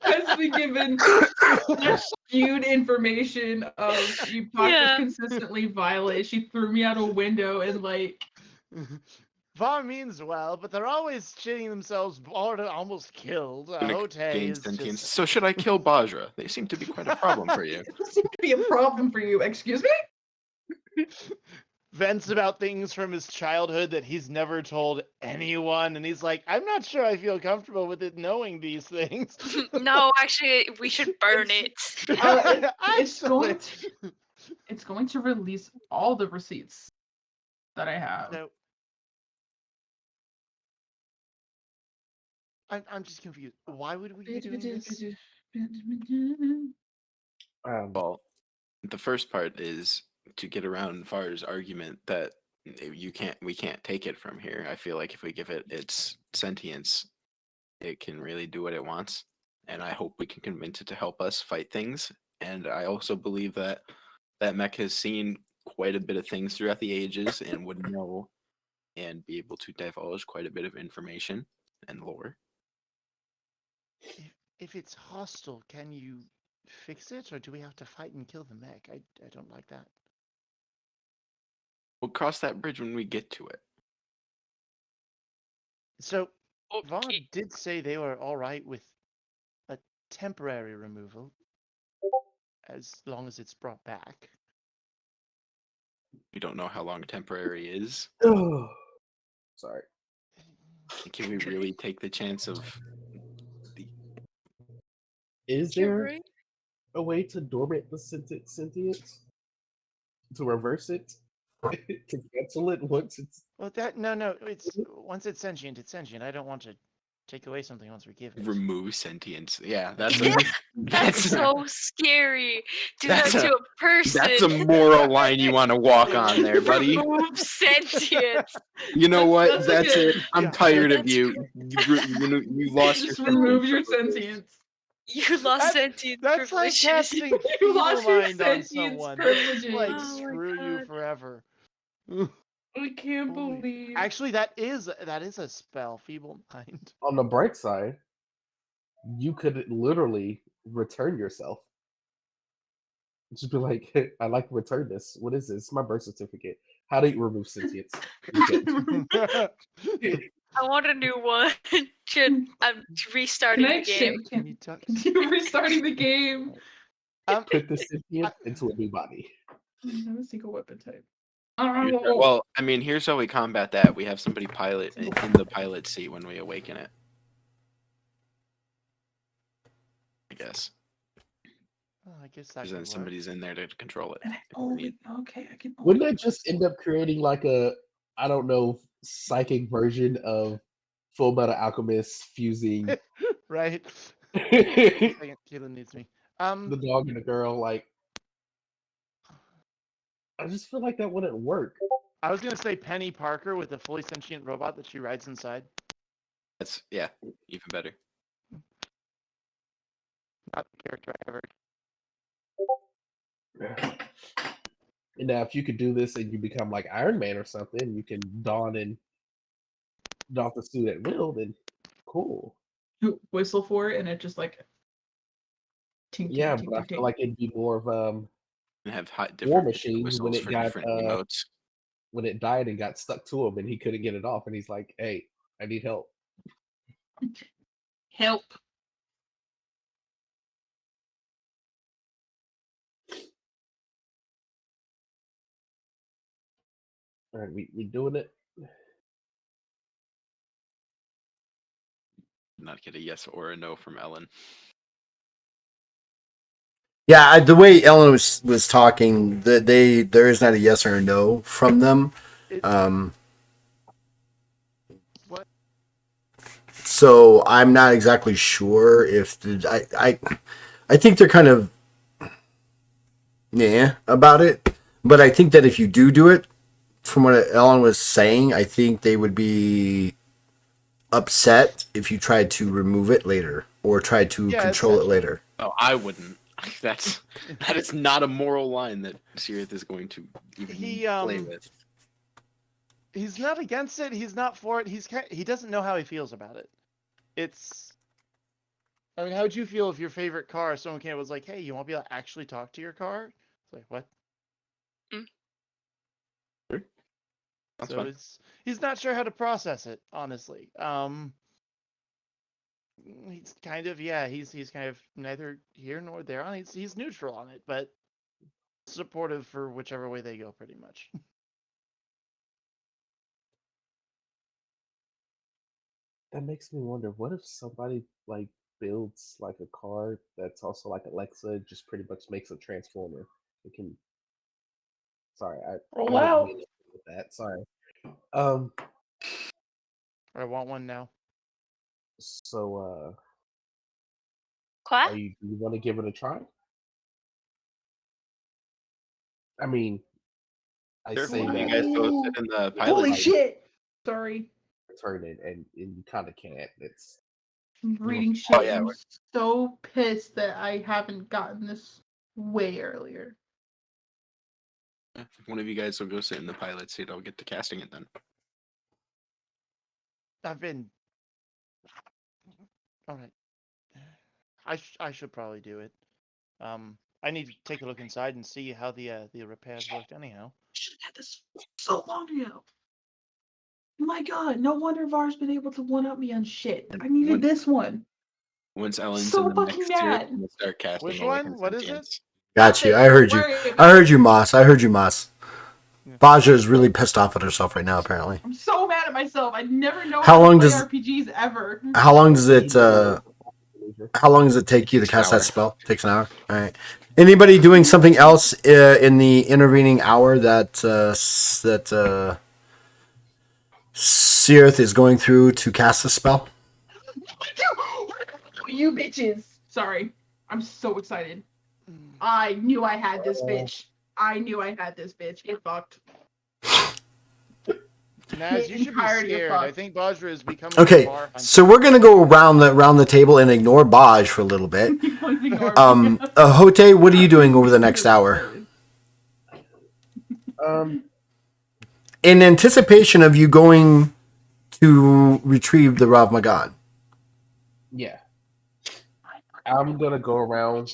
Because obviously given such skewed information of you talk Yeah. consistently violent. She threw me out a window and like Va means well, but they're always shitting themselves almost killed. Gonna Hote gain is sentience. just... So should I kill Bajra? They seem to be quite a problem for you. it doesn't seem to be a problem for you. Excuse me? vents about things from his childhood that he's never told anyone, and he's like, I'm not sure I feel comfortable with it knowing these things. No, actually, we should burn it. It's going Actually. to it's going to release all the receipts that I have. So, I'm just confused. Why would we be doing this? Well, the first part is to get around Far's argument that we can't take it from here. I feel like if we give it its sentience, it can really do what it wants, and I hope we can convince it to help us fight things. And I also believe that that mech has seen quite a bit of things throughout the ages and would know and be able to divulge quite a bit of information and lore. If it's hostile, can you fix it, or do we have to fight and kill the mech? I don't like that. We'll cross that bridge when we get to it. So, Vaughn Okay. did say they were all right with a temporary removal, as long as it's brought back. We don't know how long temporary is. Sorry. Can we really take the chance of the Is there a way to dormant the sentience? To reverse it? To cancel it once it's Well, no, it's once it's sentient, it's sentient. I don't want to take away something once we give it. remove sentience? Yeah, that's Yeah, a That's that's so scary. Do that that's to a- a person. that's a moral line you want to walk on there, buddy. Remove sentience. You know what? That's That's okay. it. I'm Yeah, tired of that's you. You lost your Just remove your sentience. sentience. You lost sentience That's like privileges. casting You feeble lost your mind on sentience someone. privileges. Like, Oh my screw you God. forever. I can't Holy- believe. Actually, that is a spell, feeble mind. on the bright side, you could literally return yourself. Just be like, hey, I'd like to return this. What is this? It's my birth certificate. How do you remove sentience? You can't. I want a new one. I'm restarting Can I the game. Can you touch? You're restarting the game. Put the sentience into a new body. Have a single weapon type. Well, I mean, here's how we combat that. We have somebody pilot in the pilot seat when we awaken it. I guess. Oh, I guess that Because then could work. somebody's in there to control it. And I only okay. I can. Wouldn't that just end up creating like a, I don't know, psychic version of Full Metal Alchemist fusing Right. the Second, Keelan needs me. dog and the girl? Like, I just feel like that wouldn't work. I was gonna say Penny Parker with a fully sentient robot that she rides inside. That's even better. Not the character I ever. And now, if you could do this and you become like Iron Man or something, you can doff the suit at will. Then cool. Whistle for it, and it just like. Tink, Yeah, tink, but I tink, feel tink. like it'd be more of And have War different Machine whistles when it for got different emotes. when it died and got stuck to him and he couldn't get it off, and he's like, "Hey, I need help." Help. All right, we doing it. Not get a yes or a no from Ellen. Yeah, the way Ellen was talking, there is not a yes or a no from them. It- What? So I'm not exactly sure if I think they're kind of about it, but I think that if you do it, from what Ellen was saying, I think they would be upset if you tried to remove it later or tried to Yeah, control it essentially. later. Oh, I wouldn't. That is not a moral line that Sirith is going to even He, play with. He's not against it. He's not for it. He doesn't know how he feels about it. It's I mean, how'd you feel if your favorite car, someone came and was like, "Hey, you want to be able to actually talk to your car?" It's like, what? That's So fun. he's not sure how to process it, honestly. He's kind of he's kind of neither here nor there on. He's neutral on it, but supportive for whichever way they go, pretty much. That makes me wonder, what if somebody like builds like a car that's also like Alexa, just pretty much makes a transformer. It can. Sorry, I didn't Wow. mean to with that. Sorry. Um. I want one now. So, Quoi? do you want to give it a try? I mean, I Sure. say You that guys go Ooh. sit in the pilot Holy seat. shit! Sorry. turn it, and you kind of can't. It's I'm reading shit. Oh, yeah, I'm we're- so pissed that I haven't gotten this way earlier. If one of you guys will go sit in the pilot seat, I'll get to casting it then. I've been. All right. I should probably do it. I need to take a look inside and see how the repairs worked. Anyhow. Should have had this so long ago. My God, no wonder Var's been able to one up me on shit. I needed When- this one. Once Ellen's So in the fucking next series, mad. we'll start casting Which Awaken one? What is it? Sentience. Got you. Nothing, I heard don't you. worry. I heard you, Moss. I heard you, Moss. Yeah. Baja is really pissed off at herself right now. Apparently. I'm so mad at myself. I never know How how long to play does- RPGs ever. How long does it? believer. How long does it take you to Takes an cast that hour. spell? Takes an hour. All right. Anybody doing something else in the intervening hour that Searth is going through to cast the spell? You bitches. Sorry. I'm so excited. I knew I had this bitch. I knew I had this bitch. Get fucked. Naz, you should be Entirety of scared. I fuck. think Bajra is becoming Okay, a bar hunter. so we're gonna go around the table and ignore Baj for a little bit. Hote, what are you doing over the next hour? In anticipation of you going to retrieve the Rav Magan. Yeah, I'm gonna go around,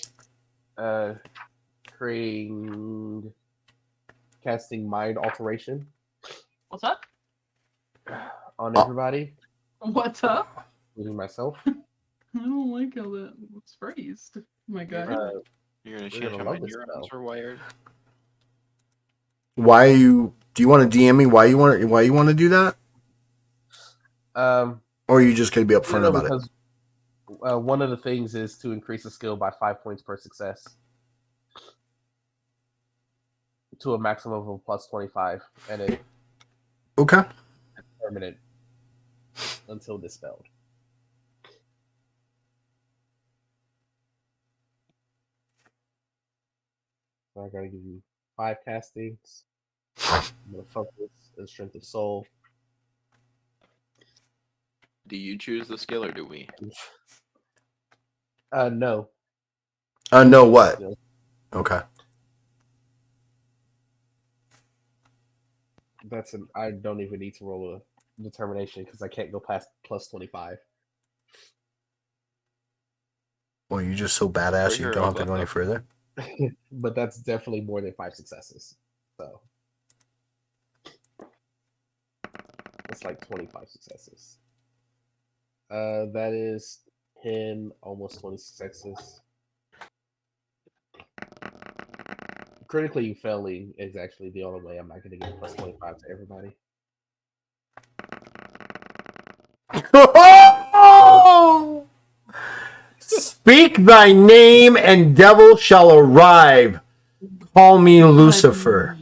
casting mind alteration What's up? on Oh. everybody, What's up? including myself. I don't like how that was phrased. Oh my God. You're gonna We're change gonna how love my this neurons spell. are wired. Why you? Do you want to DM me why you want to do that, Um, or are you just gonna be upfront no, about it? because one of the things is to increase the skill by 5 points per success to a maximum of plus 25, and it's Okay. permanent until dispelled. So I gotta give you 5 castings. I'm gonna focus and strength of soul. Do you choose the skill or do we? No. No, what? Okay. I don't even need to roll a determination because I can't go past plus 25. Well, you're just so badass you Hero don't have to buff go any up. further. But that's definitely more than 5 successes. So it's like 25 successes. That is 10, almost 20 successes. Critically failing is actually the only way I'm not going to get plus 25 to everybody. Speak thy name, and devil shall arrive. Call me Lucifer.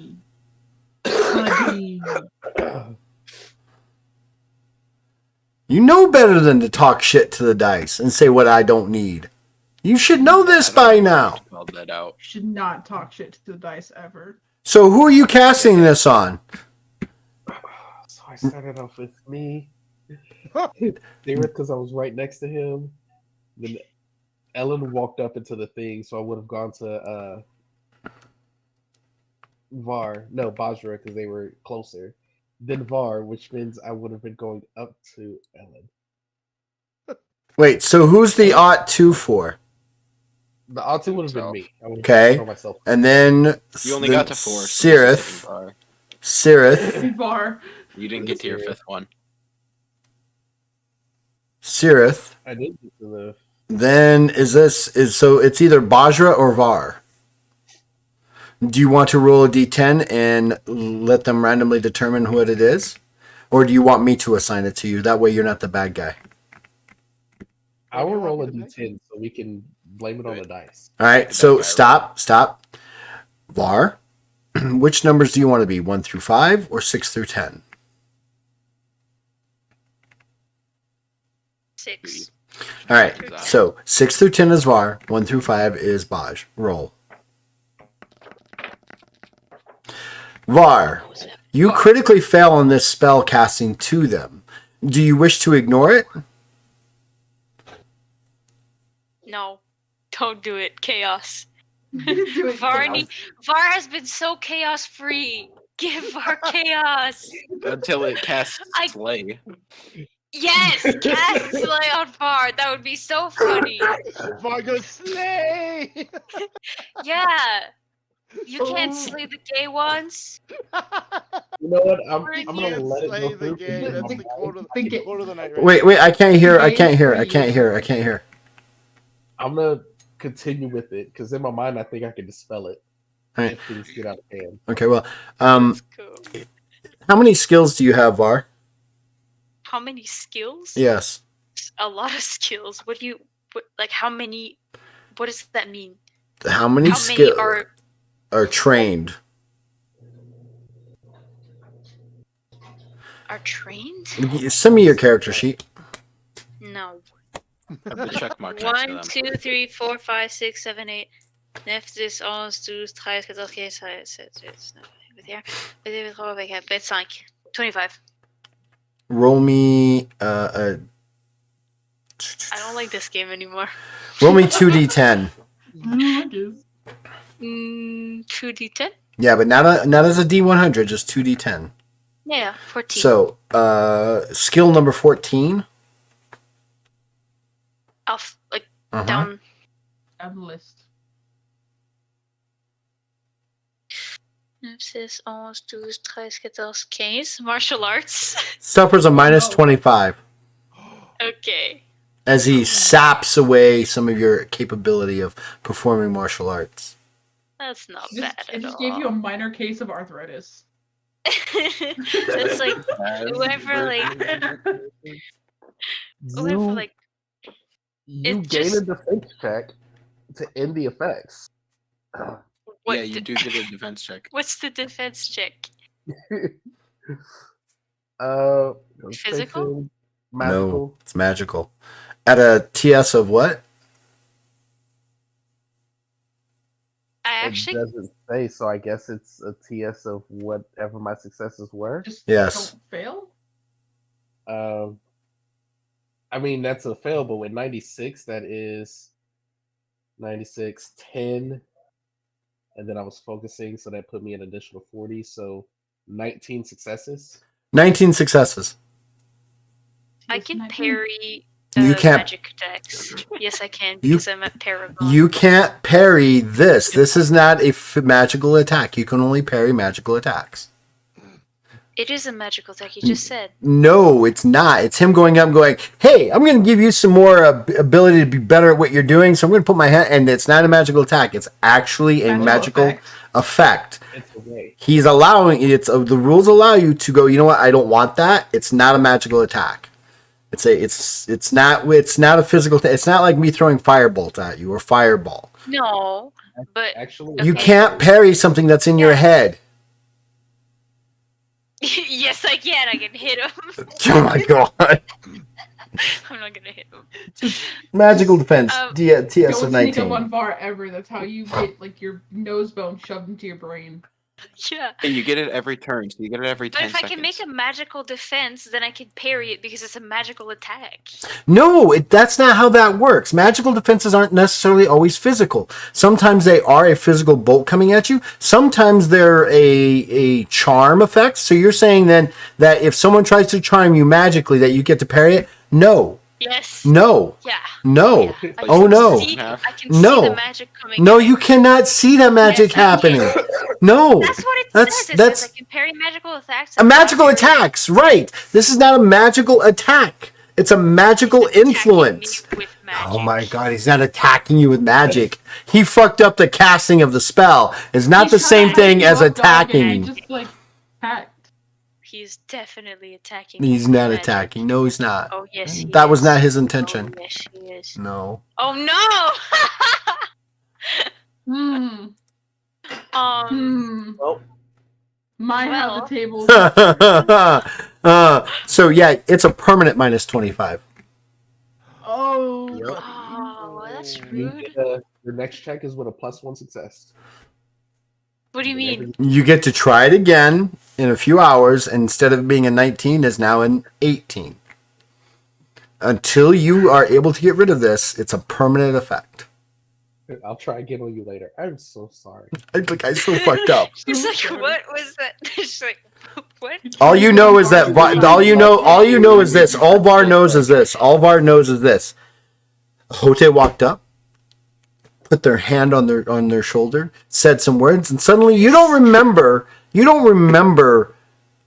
Buddy. You know better than to talk shit to the dice and say what I don't need. You should know this I don't by know now. if you spelled that out. Should not talk shit to the dice ever. So who are you casting this on? So I started off with me. They were because I was right next to him. Then Ellen walked up into the thing, so I would have gone to Bajra, because they were closer. Then Var, which means I would have been going up to Ellen. Wait, so who's the ought two for? The Altu would have been So- me. I would Okay. throw myself. And then You only then got to 4. so you're Sirith. saving Var. Sirith. Bar. You didn't get to your 5th one. Sirith. I did get to the. Then so it's either Bajra or Var. Do you want to roll a d10 and let them randomly determine what it is? Or do you want me to assign it to you? That way you're not the bad guy. I will Okay, roll a okay. d10 so we can blame it on the dice. All right, The so bad guy. stop. Var, which numbers do you want to be? 1 through 5 or 6 through 10? 6. All right, so 6 through 10 is Var, 1 through 5 is Baj. Roll. Var, you critically fail on this spell casting to them. Do you wish to ignore it? No, don't do it. Chaos. Do it, Var has been so chaos free. Give Var chaos. Until it casts I- Slay. Yes, cast Slay on Var. That would be so funny. Vargo slay. Yeah. You can't slay the gay ones. You know what? I'm You gonna can't let it slay go the through. gay. because That's in the my quote mind, of, the quote of the night. Right Wait, I can't hear. I can't hear. I'm gonna continue with it because in my mind I think I can dispel it All right. if things get out of hand. Okay, well, That's cool. how many skills do you have, Var? How many skills? Yes. A lot of skills. What do you like? How many? What does that mean? How many How many skills are trained? are trained? Send me your character sheet. No. Have the check mark next to 1, them. 2, 3, 4, 5, 6, 7, 8. 9, 10, 11, 12, 13, 14, 15, 16, 17, 18, 19, 20, 25. 25. Roll me I don't like this game anymore. roll me 2d10. I guess. 2d10? Yeah, but not as a d100, just 2d10. Yeah, 14. So, skill number 14. Off, like, Uh-huh. down. Have the list. 9, 6, 11, 12, 13, 14, 15. Martial arts. Suffers a minus 25 Okay. as he saps away some of your capability of performing martial arts. That's not It bad just, it at just all. gave you a minor case of arthritis. That's like, whoever, like, whoever, like, You it gain just- a defense check to end the effects. what Yeah, you do get a defense check. what's the defense check? Concentration, magical. No, it's magical. At a TS of what? I It actually, doesn't say, so I guess it's a TS of whatever my successes were. Just Yes. don't fail. I mean, that's a fail, but with 96, that is 96, 10. And then I was focusing, so that put me an additional 40. So 19 successes. 19 successes. I Just can 19. parry You can't- magic attacks. Yes, I can You- because I'm at Paragon. You can't parry this. This is not a magical attack. You can only parry magical attacks. It is a magical attack. You just said. No, it's not. It's him going up and going, hey, I'm going to give you some more ability to be better at what you're doing. So I'm going to put my hand, and it's not a magical attack. It's actually a magical effect. It's a way. He's allowing the rules allow you to go, you know what? I don't want that. It's not a magical attack. It's not a physical it's not like me throwing firebolt at you or fireball. No, but Actually, You Okay. can't parry something that's in your head. yes, I can. I can hit him. Oh my god. I'm not gonna hit him. Magical defense. TS Don't of sneak up 19. on bar ever. That's how you get like your nose bone shoved into your brain. Yeah. And you get it every turn, so you get it every But 10 if I seconds. can make a magical defense, then I can parry it because it's a magical attack. No, that's not how that works. Magical defenses aren't necessarily always physical. Sometimes they are a physical bolt coming at you. Sometimes they're a charm effect. So you're saying then that if someone tries to charm you magically that you get to parry it? No. Yes. No. Yeah. No. Yeah. I Oh, can no. See, Half. I can see No. the magic coming. No, in. you cannot see that magic Yes, I can. happening. No. That's what it That's- says. It that's- says I can parry magical attacks. A and magical block your- attacks, right. This is not a magical attack. It's a magical He's attacking influence. me with magic. Oh my god, he's not attacking you with magic. He fucked up the casting of the spell. It's not the He's same trying to thing hype as you up, dog, and I attacking. just like attacked. He's definitely attacking. me He's with not magic. attacking. No, he's not. Oh yes, he That was is. not his Oh intention. yes, he is. No. Oh no. Hmm. um. Hmm. Well, My how Well. the tables. So yeah, it's a permanent minus 25. Oh. Yep. Oh, well, that's you rude. get your next check is with a +1 success. What do you Whenever mean? You get to try it again in a few hours. Instead of being a 19, is now an 18. Until you are able to get rid of this, it's a permanent effect. I'll try again on you later. I'm so sorry. I'm so fucked up. She's like, what was that? She's like, what? All you know is that all you know is this. All Var knows is this. All Var knows is this. Hote walked up, put their hand on their shoulder, said some words, and suddenly you don't remember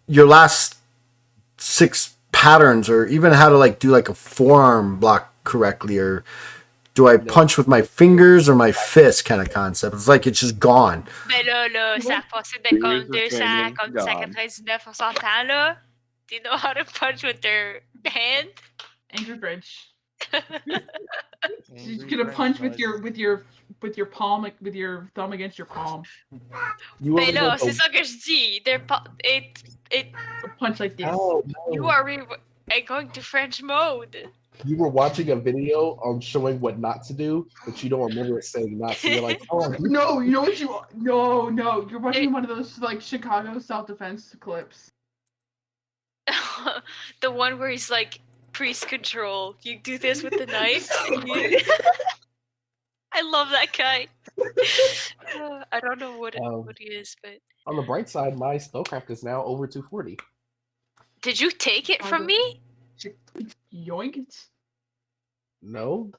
your last 6 patterns, or even how to do a forearm block correctly, or do I punch with my fingers or my fist kind of concept. It's like it's just gone. Mais là, ça a passé de comme Fingers are 200 comme gone. 99 on s'entend là. Do you know how to punch with their hand? Angry French. Angry She's gonna French punch bud. with your palm, like, with your thumb against your palm. You Mais wanna là, go- c'est ça que je dis. They're it. A punch like this. Oh, no. You are going to French mode. You were watching a video on showing what not to do, but you don't remember it saying not. So you're like, oh, No, you know what you? No, you're watching one of those like Chicago self-defense clips. The one where he's like priest control. You do this with the knife. I love that guy. I don't know what he is, but on the bright side, my spellcraft is now over 240. did you take it from me? Yoink it. No,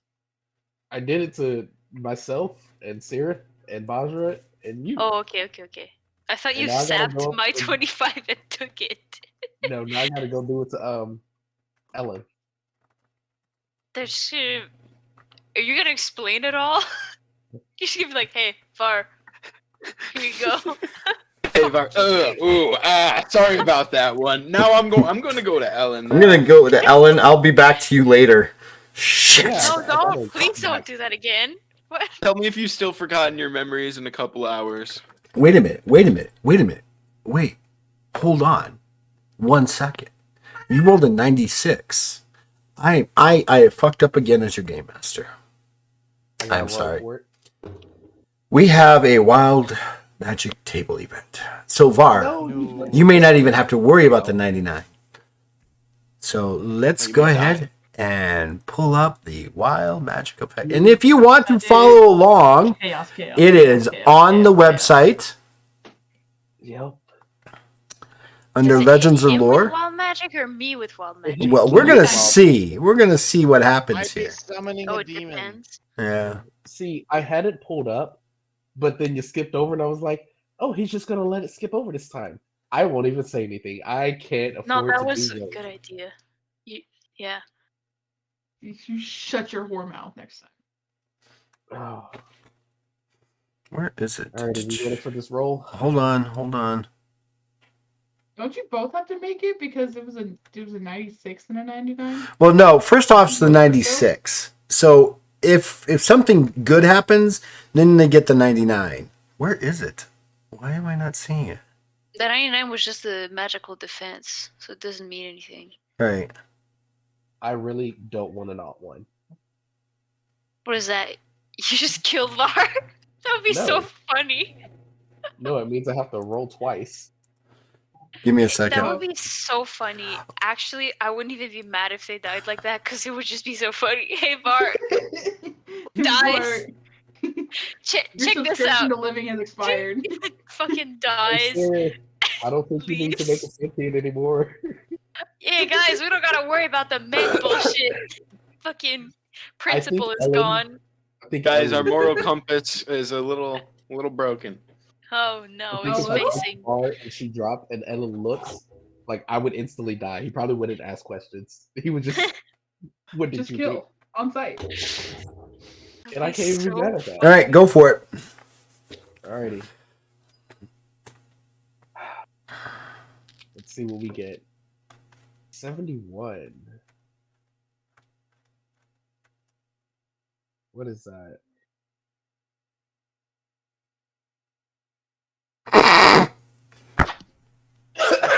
I did it to myself and Sirith and Bajra and you. Oh, okay. I thought you And I gotta sapped go up my and- 25 and took it. No, now I gotta go do it to Ellen. There's are you gonna explain it all? You should be like, hey, Var, here you go. Hey, Var. Sorry about that one. Now I'm going to go to Ellen. I'm gonna go to Ellen. I'll be back to you later. Shit. Yeah. No, I don't. gotta Please come don't back. do that again. What? Tell me if you've still forgotten your memories in a couple hours. Wait a minute. Wait. Hold on. 1 second. You rolled a 96. I fucked up again as your game master. I gotta I'm roll sorry. for it. We have a wild magic table event. So Var, No. you may not even have to worry about the 99. So let's You go may ahead and pull up the wild magic effect. And if you want to follow along, Chaos. it is on the website Yep. under Does it Legends hit or him Lore. with wild magic or me with wild magic? Well, we're gonna Wild. see. We're gonna see what happens Might be here. summoning Oh, a it demon. depends. Yeah. See, I had it pulled up, but then you skipped over, and I was like, "Oh, he's just gonna let it skip over this time." I won't even say anything. I can't afford No, that to was do a that. good idea. Yeah. You shut your whore mouth next time. Oh, Where is it? all right, are you ready for this roll? Hold on. Don't you both have to make it because it was a 96 and a 99? Well, no. First off, it's the 96. So if something good happens, then they get the 99. Where is it? Why am I not seeing it? The 99 was just a magical defense, so it doesn't mean anything. Right. I really don't want to not one. What is that? You just killed Var? That would be so No. funny. No, it means I have to roll twice. Give me a That second. would be so funny. Actually, I wouldn't even be mad if they died like that because it would just be so funny. Hey, Var, Dies. check Your this subscription out. to living has expired. Fucking Hey, dies. Sarah, I don't think you need to make a 15 anymore. Yeah, guys, we don't gotta worry about the mint bullshit. fucking principle is Ellen- gone. I think Guys, our Ellen- moral compass is a little broken. Oh no, I think he's if I hit facing. bar and she dropped and Ellen looks, like I would instantly die. He probably wouldn't ask questions. He would just, what did Just you kill on site. do? And I can't even be mad at that. All right, go for it. Alrighty. Let's see what we get. 71. What is that? I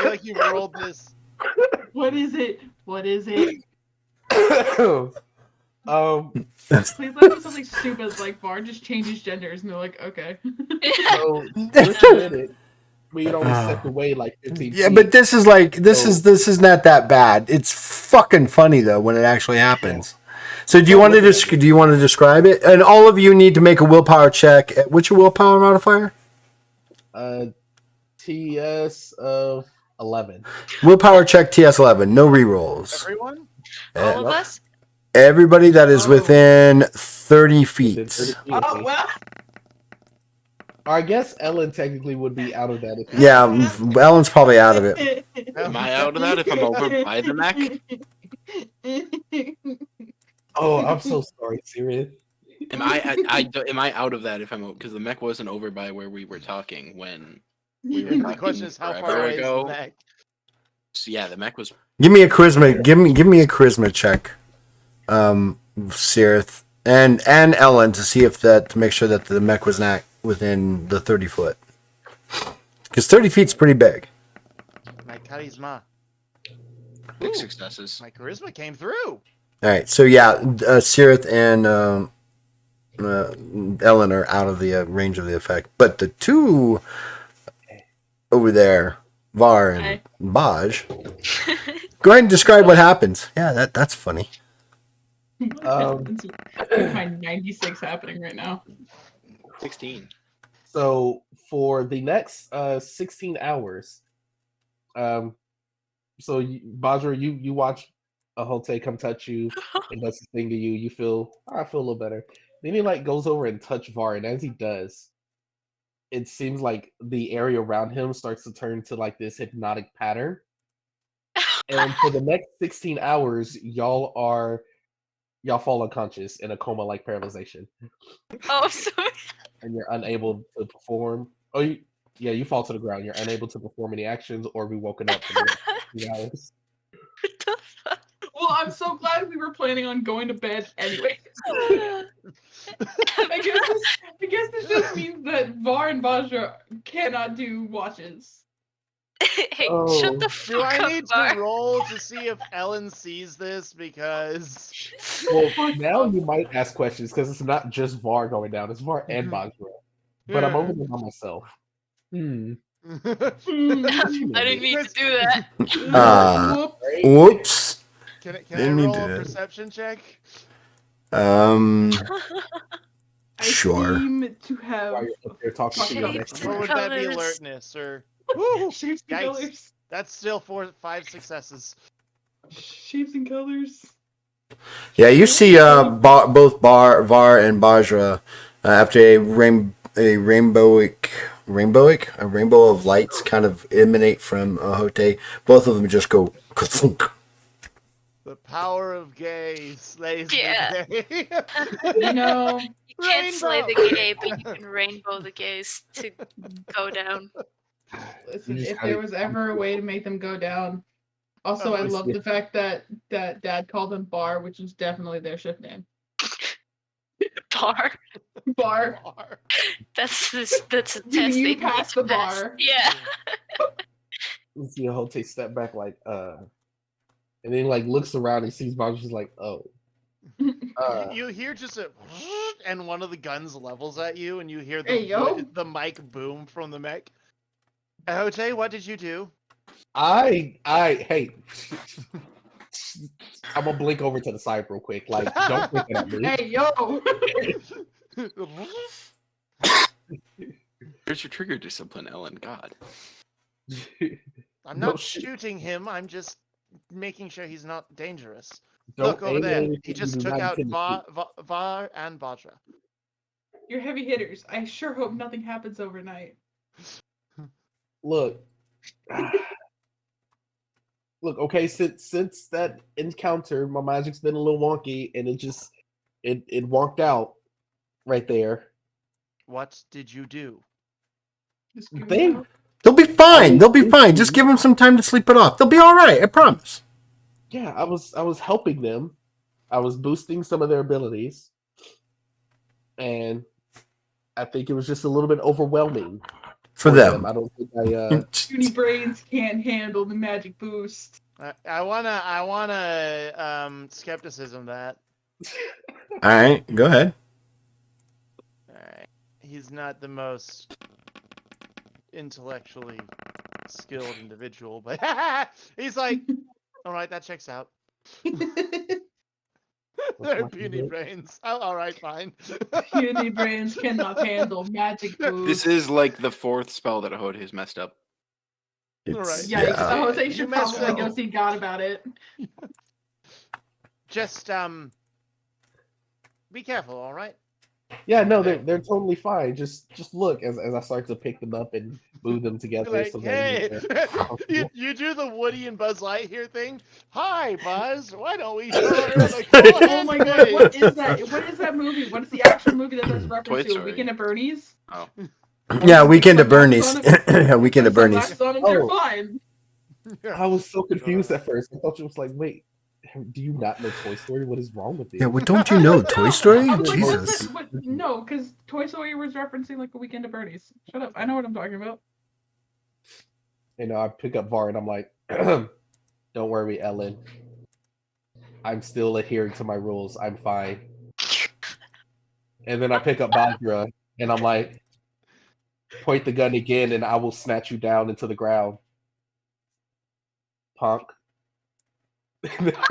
feel like you rolled this. What is it? What is it? Please let me something stupid like Var just changes genders and they're like, okay. So just a minute. We'd only stepped away like 15 Yeah, feet. but this is like this So- is not that bad. It's fucking funny though when it actually happens. So do you want to describe it? And all of you need to make a willpower check. What's your willpower modifier? TS of 11. Willpower check TS11. No rerolls. Everyone? All of us? Everybody that is Oh. within 30 feet. Within 30 feet of Oh me. well. I guess Ellen technically would be out of that. If Yeah, Ellen's probably out of it. Am I out of that if I'm over by the mech? Oh, I'm so sorry, Sirius. Am I am I out of that if I'm because the mech wasn't over by where we were talking when we were The talking question is how far forever away is ago. the mech? So yeah, the mech was Give me a charisma. Give me a charisma check, Sirith and Ellen to see if that to make sure that the mech was not within the 30 foot. Because 30 feet's pretty big. My charisma. big Ooh, successes. My charisma came through. All right, so yeah, Sirith and Ellen are out of the range of the effect, but the two over there, Var and Hi. Baj, go ahead and describe what happens. Yeah, that's funny. My 96 happening right now. 16. So for the next 16 hours, so Bajra, you watch Ahote come touch you and does his thing to you. You feel I feel a little better. Then he like goes over and touch Var, and as he does, it seems like the area around him starts to turn to like this hypnotic pattern. And for the next 16 hours, y'all fall unconscious in a coma-like paralyzation, Oh, I'm sorry. and you're unable to perform. You fall to the ground. You're unable to perform any actions or be woken up for the next 3 hours. What the fuck? Well, I'm so glad we were planning on going to bed anyway. I guess this just means that Var and Bajra cannot do watches. Hey, Oh. shut the Do fuck I up, need Var. to roll to see if Ellen sees this? Because Well, now you might ask questions because it's not just Var going down; it's Var and Bajra. But I'm over there by myself. Hmm. I didn't mean to do that. Whoop. Whoops. Can I Didn't mean roll to a do that. perception check? I Sure. seem to have While you're up there talking to your Shapes next and What friend. would that be? Colours. Alertness or Woo! shapes and Yikes. colors. That's still 5 successes. Shapes and colors. Yeah, you see both Var and Bajra after a rainbow of lights kind of emanate from Ahote. Both of them just go ka-thunk. The power of gay slays Yeah. the gay. You know, You can't slay the Rainbow. gay, but you can rainbow the gays to go down. listen, You just if gotta- there was ever a way to make them go down. Also, I love the fact that Dad called them Bar, which is definitely their ship name. Bar. Bar. That's a test. You they need passed to the pass. bar. Yeah. You see Ahote step back like and then like looks around and sees Bajra. She's like, oh. You hear just a and one of the guns levels at you, and you hear Hey, yo. the mic boom from the mech. Ahote, what did you do? Hey, I'm gonna blink over to the side real quick. Like, don't blink at me. Hey, yo. Where's your trigger discipline, Ellen? God. I'm No not shit. shooting him. I'm just making sure he's not dangerous. Look over aim there. anything He you just do took not out intend to Va and Vajra. You're heavy hitters. I sure hope nothing happens overnight. shoot. Look, look. Okay, since that encounter, my magic's been a little wonky, and it wonked out right there. What did you do? Just give They it out. They'll be fine. was They'll be fine. Just busy. give them some time to sleep it off. They'll be all right. I promise. Yeah, I was helping them. I was boosting some of their abilities, and I think it was just a little bit overwhelming For them. I don't think I Puny brains can't handle the magic boost. I wanna skepticism that. All right, go ahead. Alright. He's not the most intellectually skilled individual, but he's like, alright, that checks out. They're my puny favorite? brains. Oh, alright, fine. Puny brains cannot handle magic boost. This is like the fourth spell that Ahod has messed up. Alright. Yikes! Yeah. Jose You should messed probably go up. see God about it. Just be careful, alright? Yeah, no, they're totally fine. Just look as I start to pick them up and move them together. Like, so hey, that you do the Woody and Buzz Lightyear thing. Hi, Buzz. Why don't we show her the Oh cool my god! What face?" is that? What is that movie? What is the actual movie that that's Toy reference to? A Story. Weekend at Bernie's. Oh, Yeah, Weekend at Sunglass Bernie's. on A Weekend at Put Bernie's. sunglasses on and Oh. you're fine. I was so confused at first. I thought you was like, wait, do you not know Toy Story? What is wrong with you? Yeah, well, don't you know Toy Story? I was like, what is Jesus. that? What? No, because Toy Story was referencing like A Weekend at Bernie's. Shut up! I know what I'm talking about. And I pick up Var and I'm like, don't worry, Ellen. I'm still adhering to my rules. I'm fine. And then I pick up Badra and I'm like, point the gun again and I will snatch you down into the ground. Punk.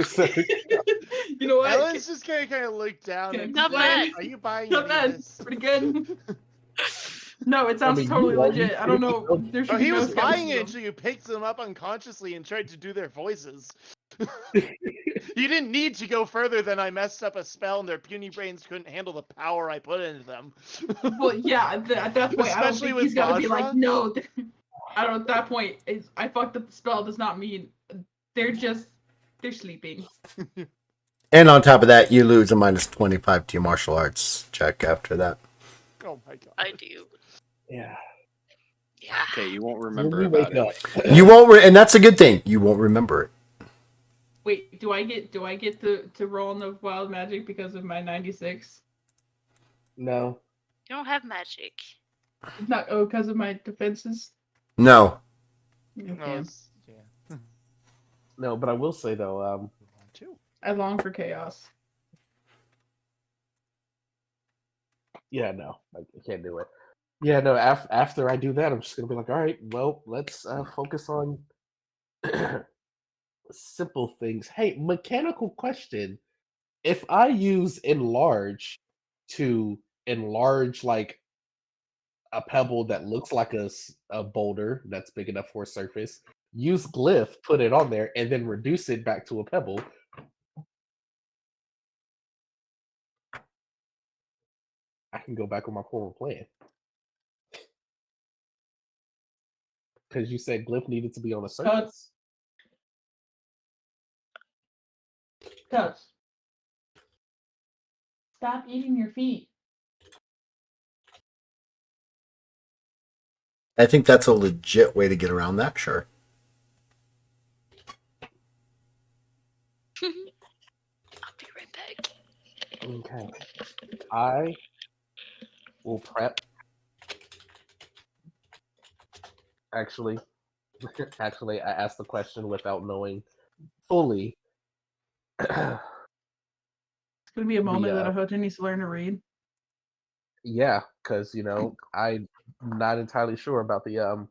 So- You know what? Ellen's just gonna kind of look down Can't and Not say, bad. "Are you buying Not any of bad. this?" Pretty good. No, it sounds mean, you totally are- legit. I don't know. There should Oh, be he no was buying it skepticism. until you picked them up unconsciously and tried to do their voices. You didn't need to go further than I messed up a spell and their puny brains couldn't handle the power I put into them. Well, yeah. At that point, I don't Especially think with he's gonna be like, Vajra? no. I don't. At that point, is I fucked up the spell does not mean they're sleeping. And on top of that, you lose a minus 25 to your martial arts check after that. Oh my god. I do. yeah. Yeah. okay. You won't When remember we about wake it. up. You won't, and that's a good thing. You won't remember it. Wait, do I get to roll on the wild magic because of my 96? No. You don't have magic. Not because of my defenses. No. No, Okay. it's, yeah. No, but I will say though, Two. I long for chaos. yeah, no, I can't do it. Yeah, no, after I do that, I'm just gonna be like, all right, well, let's focus on simple things. Hey, mechanical question. If I use enlarge to enlarge like a pebble that looks like a boulder that's big enough for a surface, use glyph, put it on there, and then reduce it back to a pebble, I can go back on my former plan. Because you said glyph needed to be on a surface. Toast. Stop eating your feet. I think that's a legit way to get around that, sure. I'll be right back. Okay. I will prep. Actually, actually, I asked the question without knowing fully. It's gonna be a moment that uh, Ahoja needs to learn to read. Yeah, because I'm not entirely sure about the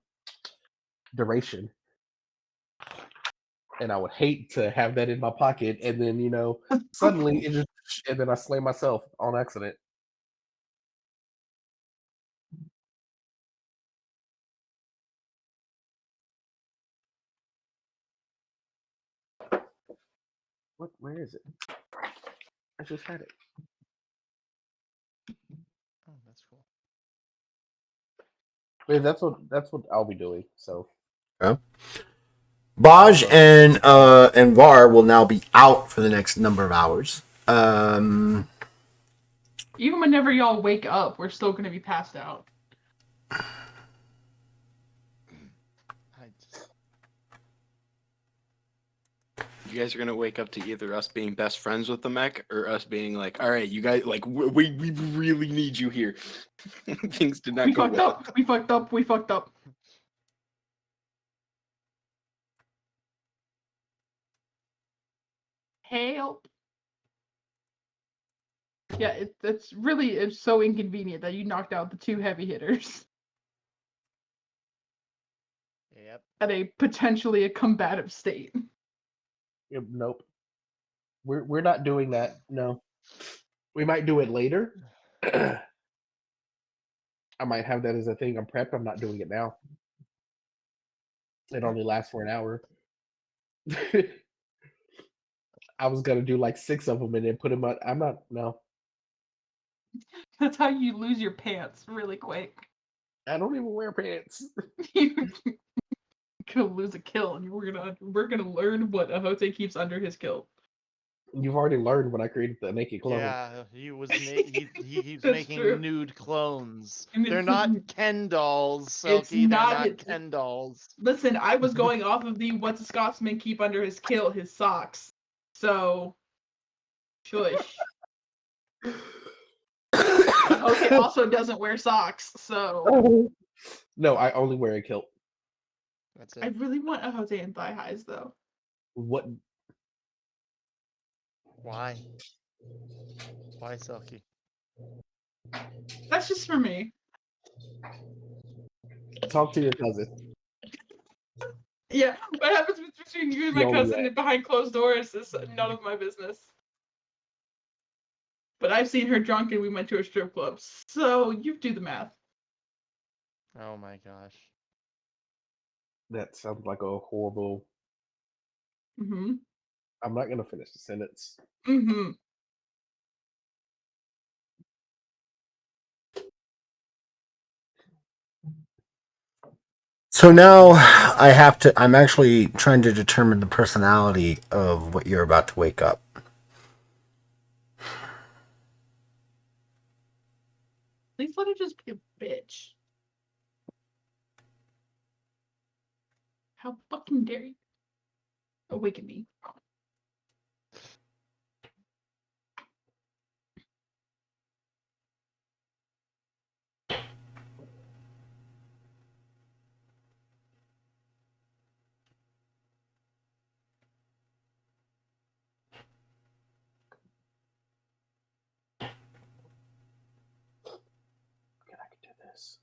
duration, and I would hate to have that in my pocket, and then suddenly it just, and then I slay myself on accident. What? Where is it? I just had it. Oh, that's cool. Wait, that's what I'll be doing. So Baj and Var will now be out for the next number of hours. Even whenever y'all wake up, we're still gonna be passed out. I just You guys are gonna wake up to either us being best friends with the mech or us being like, all right, you guys, like, we really need you here. Things did not We go fucked well. up. We fucked up. We fucked up. Help. Yeah, it's so inconvenient that you knocked out the 2 heavy hitters Yep. at a potentially a combative state. Yep, nope. We're not doing that. No. We might do it later. I might have that as a thing. I'm prepped. I'm not doing it now. It only lasts for an hour. I was gonna do like 6 of them and then put them on. I'm not. No, That's how you lose your pants really quick. I don't even wear pants. You're gonna lose a kill, and we're gonna learn what Ahote keeps under his kilt. You've already learned when I created the naked clone. Yeah, he keeps That's making true. nude clones. And They're it's- not Ken dolls, It's Selkie. They're not not it- Ken dolls. Listen, I was going off of the what's a Scotsman keep under his kilt, his socks. So, shush. Ahote also doesn't wear socks, so No, I only wear a kilt. That's I it. really want Ahote in thigh highs though. What? Why? Why, Selkie? That's just for me. Talk to your cousin. Yeah, what happens between you and my Yo, cousin yeah. behind closed doors is none of my business. But I've seen her drunk and we went to a strip club, so you do the math. Oh my gosh. That sounds like a horrible. Mm-hmm. I'm not gonna finish the sentence. Mm-hmm. So now I'm actually trying to determine the personality of what you're about to wake up. Please let it just be a bitch. How fucking dare you? Awaken me. I can do this.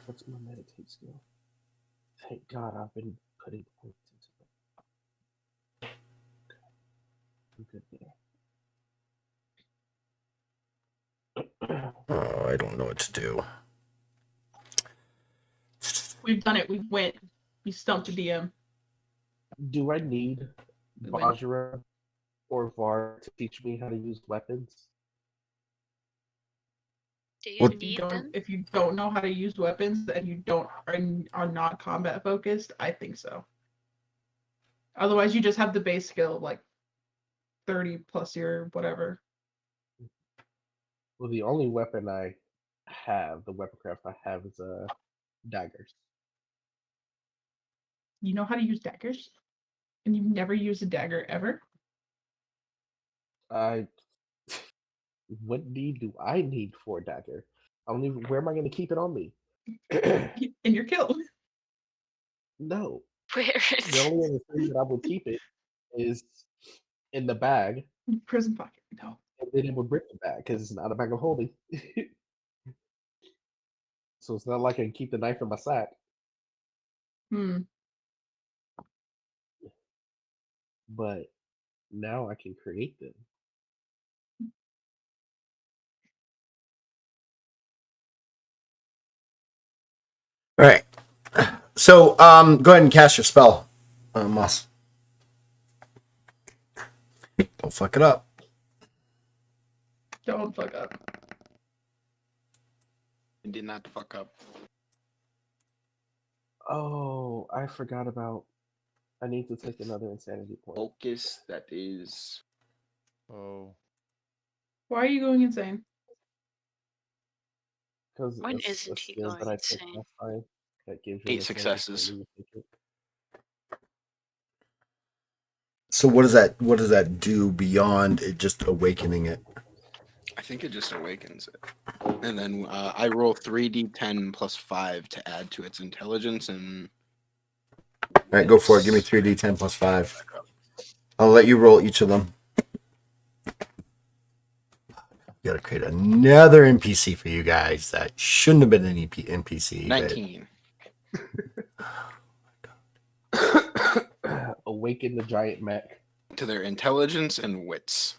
What's my meditate skill? Thank God I've been putting points into it. I'm good there. Oh, I don't know what to do. We've done it. We went. We stumped a DM. Do I need We went. Bajra or Var to teach me how to use weapons? Do you What- need them? If you don't know how to use weapons and you are not combat focused, I think so. Otherwise, you just have the base skill of like 30 plus your whatever. Well, the only weapon I have, the weaponcraft I have, is daggers. You know how to use daggers, and you've never used a dagger ever. What need do I need for a dagger? I don't even. Where am I going to keep it on me? And you're killed. No. Where The is only other thing that I would keep it is in the bag, Prison pocket. No. and then it would rip the bag because it's not a bag of holding. So it's not like I can keep the knife in my sack. Hmm. but now I can create them. All right. So go ahead and cast your spell, Moss. Don't fuck it up. Don't fuck up. I did not fuck up. Oh, I forgot about. I need to take another insanity point. Focus, that is. Oh. Why are you going insane? Because When a isn't he skill going that I took insane? last time that gives you 8 an insanity successes. point when you take it. So what does that do beyond it just awakening it? I think it just awakens it. And then I roll 3d10 plus 5 to add to its intelligence and. All right, go for it. Give me 3d10 plus 5. I'll let you roll each of them. Gotta create another NPC for you guys that shouldn't have been an NPC. but- 19. Awaken the giant mech. To their intelligence and wits.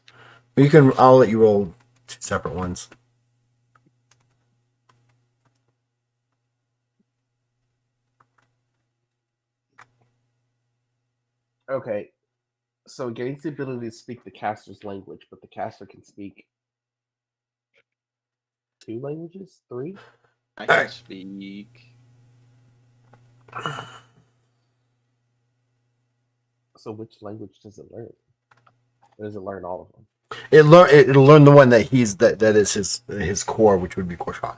I'll let you roll 2 separate ones. Okay, so it gains the ability to speak the caster's language, but the caster can speak 2 languages, 3. I can Alright. speak. So which language does it learn? Or does it learn all of them? It'll learn the one that that is his core, which would be Korshan.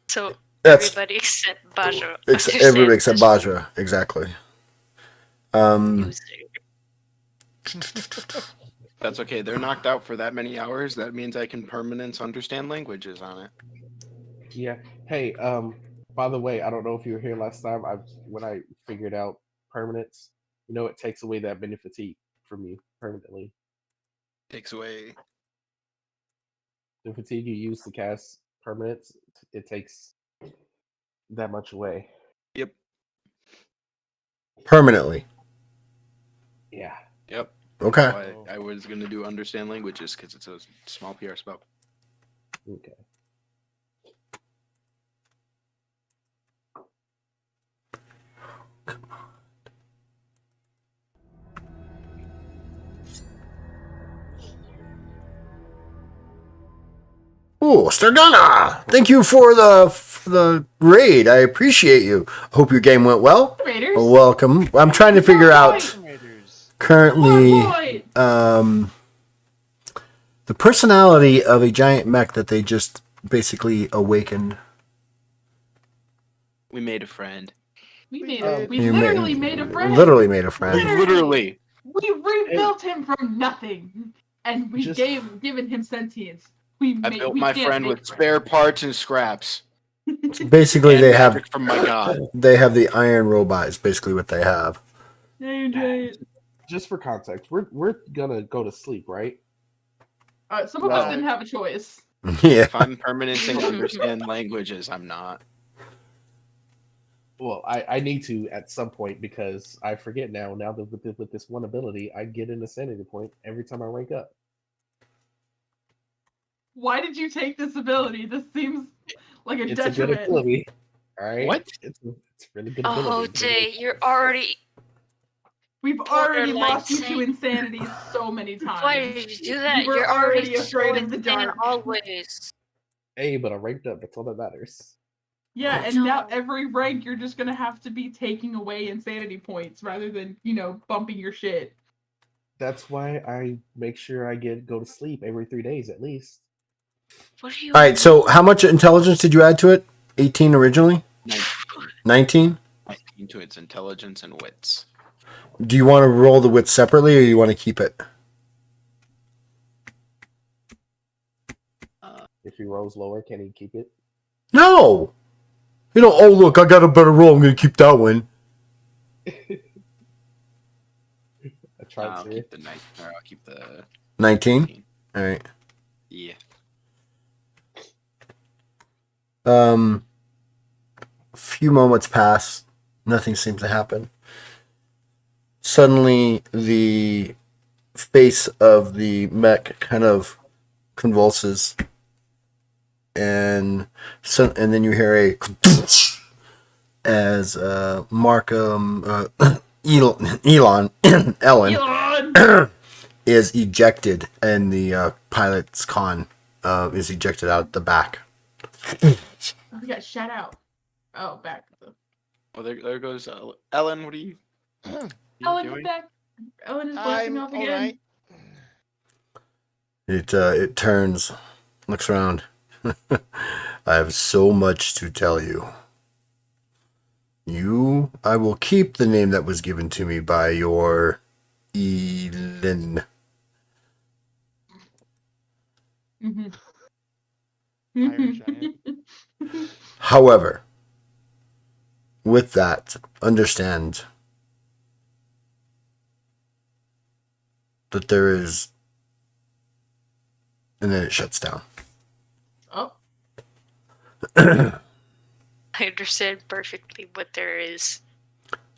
So That's everybody except Bajo. everybody except Bajra, exactly. That's okay. They're knocked out for that many hours. That means I can permanence understand languages on it. Yeah. Hey, by the way, I don't know if you were here last time. When I figured out permanence, it takes away that benefit fatigue from you permanently. Takes away. The fatigue you use to cast permanence, it takes that much away. Yep. Permanently. Yeah. Yep. Okay. That's why I was gonna do understand languages because it's a small PR spell. Okay. Ooh, Stargana! Thank you for the raid. I appreciate you. Hope your game went well. Raiders. Welcome. I'm trying to figure out Raiders. currently Boy. the personality of a giant mech that they just basically awakened. We made a friend. We made Oh, we You literally made a friend. Literally made a friend. Literally. We rebuilt him from nothing, and we Just- given him sentience. I built my friend with spare parts and scraps. Basically, and they have magic from my god. the iron robot. Is basically what they have. Just for context, we're gonna go to sleep, right? Some of us didn't have a choice. Yeah. If I'm permanenting understand languages, I'm not. Well, I need to at some point because I forget now. Now that with this one ability, I get an insanity point every time I rank up. Why did you take this ability? This seems like a It's a good detriment. ability. All right. What? It's really good Oh, ability. Jay, you're already. We've already Borderline lost you to sane. insanity so many times. Why did you do that? were You're already already afraid so of the insane dark. always. Hey, but I ranked up. That's all that matters. Yeah, and now No. every rank you're just gonna have to be taking away insanity points rather than, bumping your shit. That's why I make sure I go to sleep every 3 days at least. What do you? All right. So, how much intelligence did you add to it? 18 originally. 19. 19 to its intelligence and wits. Do you want to roll the wits separately, or you want to keep it? If he rolls lower, can he keep it? No. Oh look, I got a better roll. I'm gonna keep that one. I tried I'll to. keep the 9. Or I'll keep the 19. 19. All right. Yeah. A few moments pass. Nothing seems to happen. suddenly the face of the mech kind of convulses, and then you hear a as Markham Ellen Elon! is ejected, and the pilot's con is ejected out the back. Oh, he got shut out. Oh, back. Well, there goes Ellen. What are you Ellen is doing? back. Ellen is blasting I'm off all again. right. It turns, looks around. I have so much to tell you. I will keep the name that was given to me by your Elin. Mm-hmm. Iron Giant. However, with that, understand that there is, and then it shuts down. Oh, I understand perfectly what there is.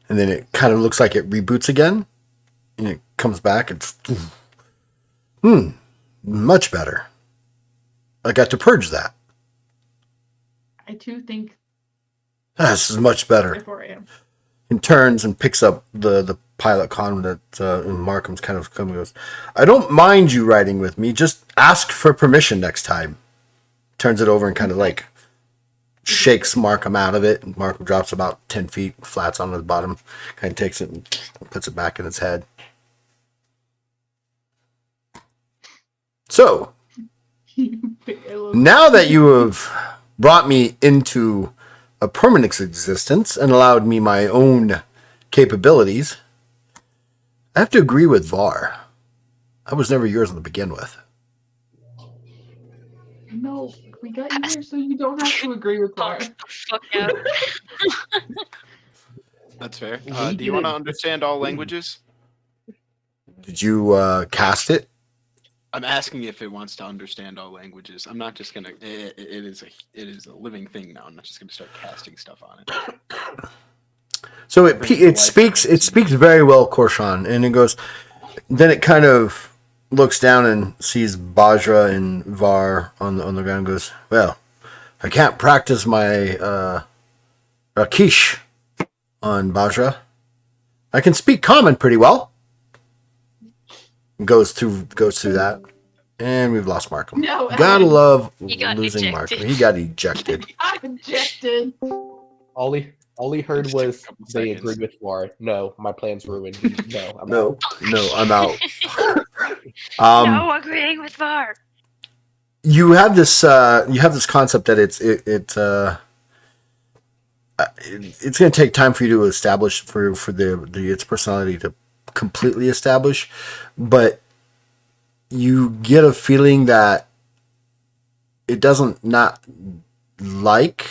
And then it kind of looks like it reboots again, and it comes back and much better. I got to purge that. I too think This is much better. therefore I am. And turns and picks up the pilot con that and Markham's kind of coming and goes, I don't mind you riding with me, just ask for permission next time. Turns it over and kind of like shakes Markham out of it, and Markham drops about 10 feet, flats onto the bottom, kind of takes it and puts it back in its head. So, now that you have brought me into a permanent existence and allowed me my own capabilities, I have to agree with Var. I was never yours to begin with. No, we got you here so you don't have to agree with Var. Punk the fuck out. That's fair. We Do you want to didn't- understand all languages? Did you cast it? I'm asking if it wants to understand all languages. I'm not just gonna. It is a living thing now. I'm not just gonna start casting stuff on it. So it speaks very well Korshan, and it goes. Then it kind of looks down and sees Bajra and Var on the ground. And goes, well, I can't practice my Rakish on Bajra. I can speak Common pretty well. Goes through that, and we've lost Markham. No, Gotta love He got losing ejected. Markham. He got ejected. I'm ejected. All he heard Just took a was couple they seconds. agreed with War. No, my plan's ruined. No, I'm No, out. no, I'm out. No agreeing with Var. You have this concept that it's going to take time for you to establish for its personality to completely establish, but you get a feeling that it doesn't not like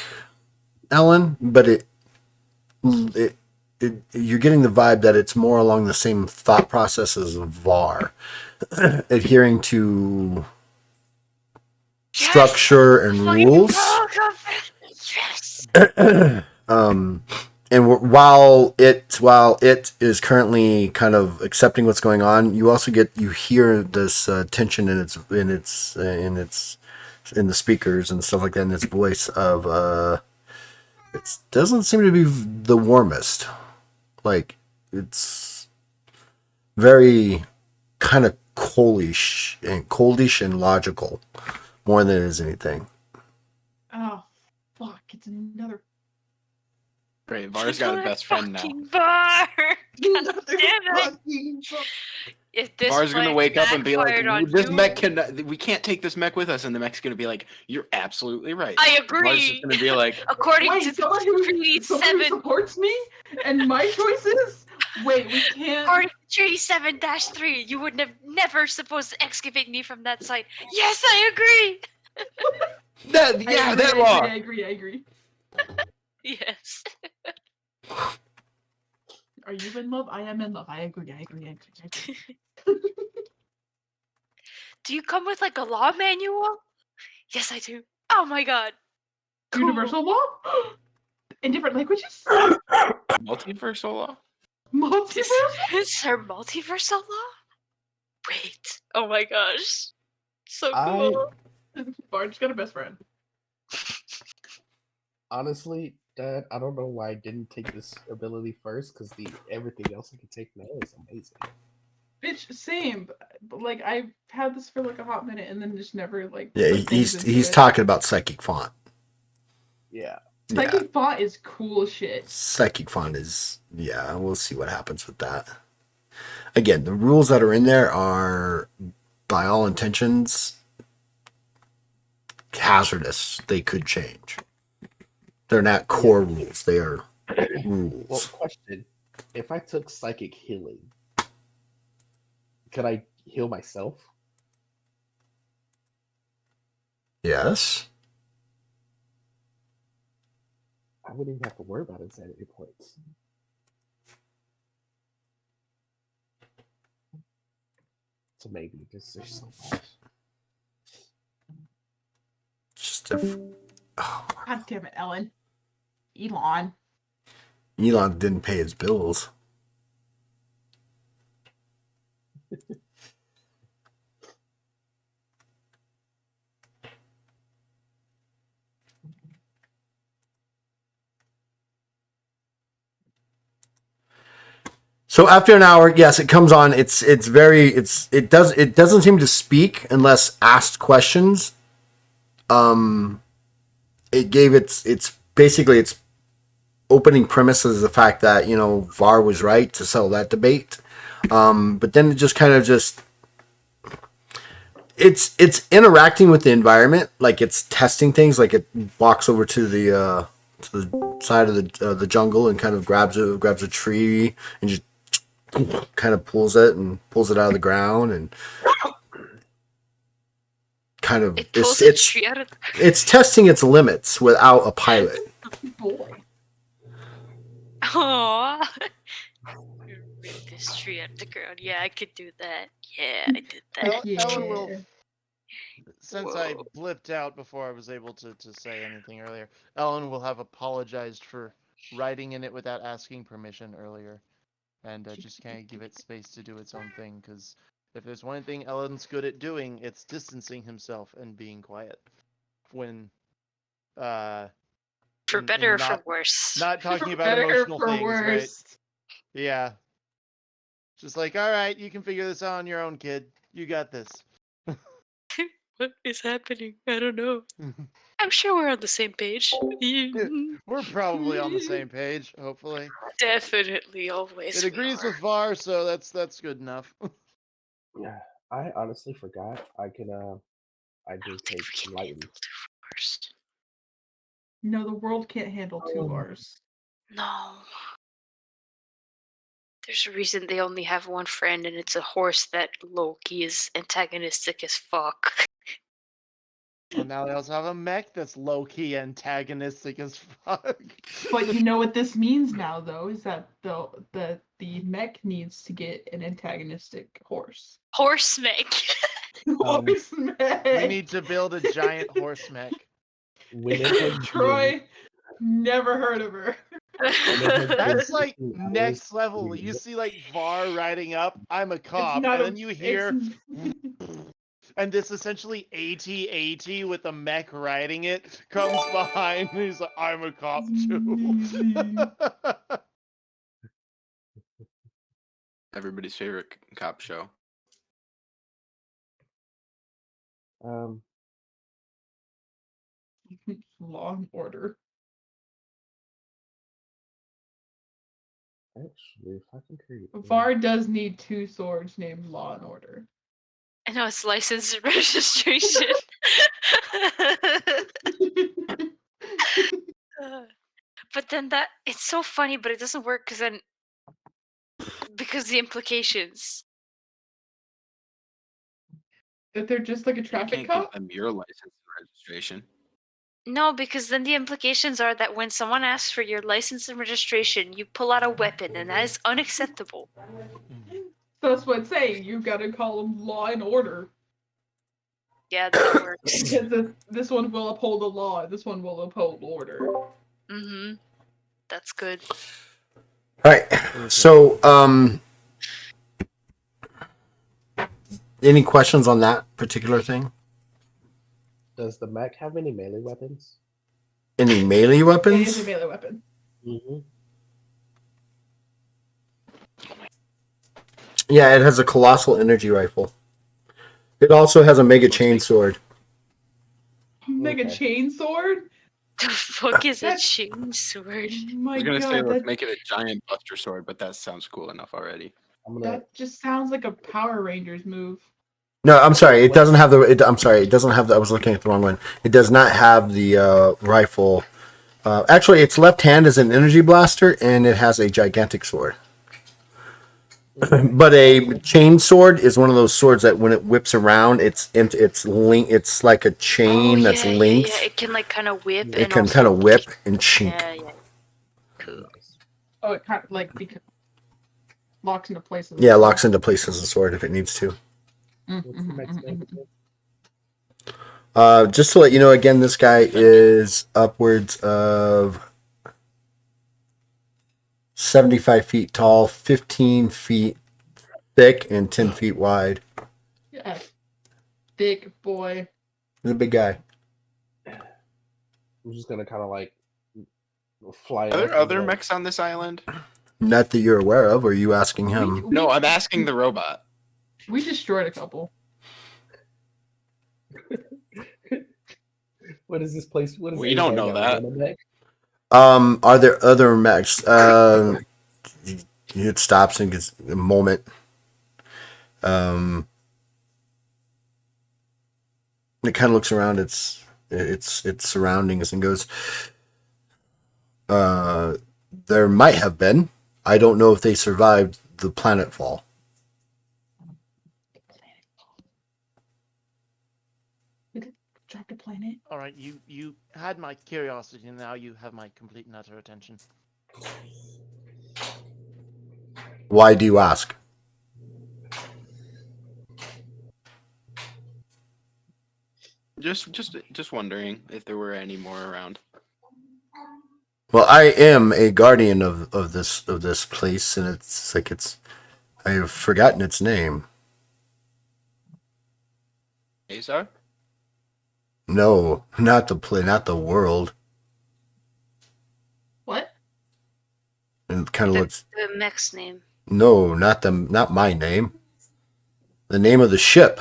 Ellen, but it you're getting the vibe that it's more along the same thought processes of Var, adhering to structure and rules. Yes. And while it is currently kind of accepting what's going on, you also hear this tension in the speakers and stuff like that, in its voice of it doesn't seem to be the warmest. Like, it's very kind of coldish and logical more than it is anything. Oh, fuck! It's another. Great. Var's got a best friend now. Fucking Var. Another damn it. fucking. If this Var's gonna plan wake up and be like, backfired on "This you, mech we can't take this mech with us," and the mech's gonna be like, "You're absolutely right." I Var's agree. just gonna be like, According Wait, to someone Treaty who 7, supports me and my choices. Wait, we can't. according to Treaty 7-3, you would never supposed to excavate me from that site. Yes, I agree. "That yeah, that law." I agree. Yes. Are you in love? I am in love. I agree. Do you come with like a law manual? Yes, I do. Oh my god. Cool. Universal law? In different languages? Multiversal law. Multiverse? Is her multiversal law? Wait. Oh my gosh. So I cool. Bard's got a best friend. honestly, Dad, I don't know why I didn't take this ability first, because the everything else I can take now is amazing. Bitch, same. But like I've had this for like a hot minute and then just never like Yeah, put things into he's it. talking about psychic font. Yeah. Yeah, Psychic font is cool shit. psychic font is, yeah, we'll see what happens with that. Again, the rules that are in there are, by all intentions, hazardous. They could change. They're not core rules. They are rules. Well, question: if I took psychic healing, could I heal myself? Yes. I wouldn't even have to worry about insanity points. So maybe because there's so much. Just if, oh, God damn it, Ellen. Elon. Elon didn't pay his bills. So after an hour, yes, it comes on. It doesn't seem to speak unless asked questions. It gave its basically its opening premise is the fact that, you know, VAR was right to settle that debate. But then it just kind of just it's interacting with the environment, like it's testing things, like it walks over to the side of the jungle and kind of grabs a tree and just kind of pulls it out of the ground and kind of It pulls a it's tree out of it's testing its limits without a pilot. Boy. Aww. Rip this tree out of the ground. Yeah, I could do that. Yeah, I did that. Ellen will, Yeah. since I Whoa. blipped out before I was able to say anything earlier, Ellen will have apologized for writing in it without asking permission earlier, and just kind of give it space to do its own thing. Because if there's one thing Ellen's good at doing, it's distancing himself and being quiet when For and better or not for worse. not talking For about better or emotional for things, right? worse. Yeah. Just like, all right, you can figure this out on your own, kid. You got this. What is happening? I don't know. I'm sure we're on the same page. We're probably on the same page, hopefully. Definitely, always. It we agrees are. with VAR, so that's good enough. Yeah, I honestly forgot. I can I I don't just think take we can lightning. handle two first. No, the world can't handle two bars. No. There's a reason they only have one friend, and it's a horse that Loki is antagonistic as fuck. Well, now they also have a mech that's low-key antagonistic as fuck. But you know what this means now, though, is that the mech needs to get an antagonistic horse. Horse mech. Horse mech. We need to build a giant horse mech. Whenever Troy, never heard of her. That's like Hours, next level. please. You see like VAR riding up, I'm a cop, not and a- then you hear it's- and this essentially AT-AT with the mech riding it comes behind and he's like, I'm a cop too. Everybody's favorite cop show. Law and Order. Actually, if I can create VAR does need two swords named Law and Order. I know it's license and registration. But then it's so funny, but it doesn't work because the implications. That they're just like a You traffic can't cop? give them your license and registration. No, because then the implications are that when someone asks for your license and registration, you pull out a weapon, and that is unacceptable. So that's what I'm saying. You gotta call them Law and Order. Yeah, that works. Because this one will uphold the law, this one will uphold order. Mm-hmm. That's good. All right. So, any questions on that particular thing? Does the mech have any melee weapons? Any melee It is a weapons? melee weapon. Mm-hmm. Yeah, it has a colossal energy rifle. It also has a mega Let's chain make- sword. Mega Okay. chain sword? The fuck is a That's- chain sword? Oh I my was gonna say god, let's that, make it a giant buster sword, but that sounds cool enough already. I'm gonna. that just sounds like a Power Rangers move. No, I'm sorry. It doesn't have the. I'm sorry. It doesn't have the. I was looking at the wrong one. It does not have the rifle. Actually, its left hand is an energy blaster, and it has a gigantic sword. But a chain sword is one of those swords that when it whips around, it's like a chain that's linked. Yeah. It can like kind of whip. It and can also kind of whip kick. and chink. Yeah. Cool. Nice. Oh, it kind of like locks into place. Yeah, it locks into place as a sword if it needs to. Mm, What's the mhm, next mhm, name mhm. again? Just to let you know, again, this guy is upwards of 75 feet tall, 15 feet thick, and 10 feet wide. Yeah. Thick boy. He's a big guy. I'm just gonna kind of like fly. Are up there and other like- mechs on this island? Not that you're aware of, or are you asking him? No, I'm asking the robot. We destroyed a couple. What is this place? What is We don't Azar know got, that. a mech? Are there other mechs? It stops and gets a moment. It kind of looks around its surroundings and goes, there might have been. I don't know if they survived the planet fall. Dropped a planet. All right, you had my curiosity, and now you have my complete and utter attention. Why do you ask? Just wondering if there were any more around. Well, I am a guardian of this place, and it's like I have forgotten its name. Azar? No, not the world. What? And it kind of looks. The mech's name. No, not my name. The name of the ship.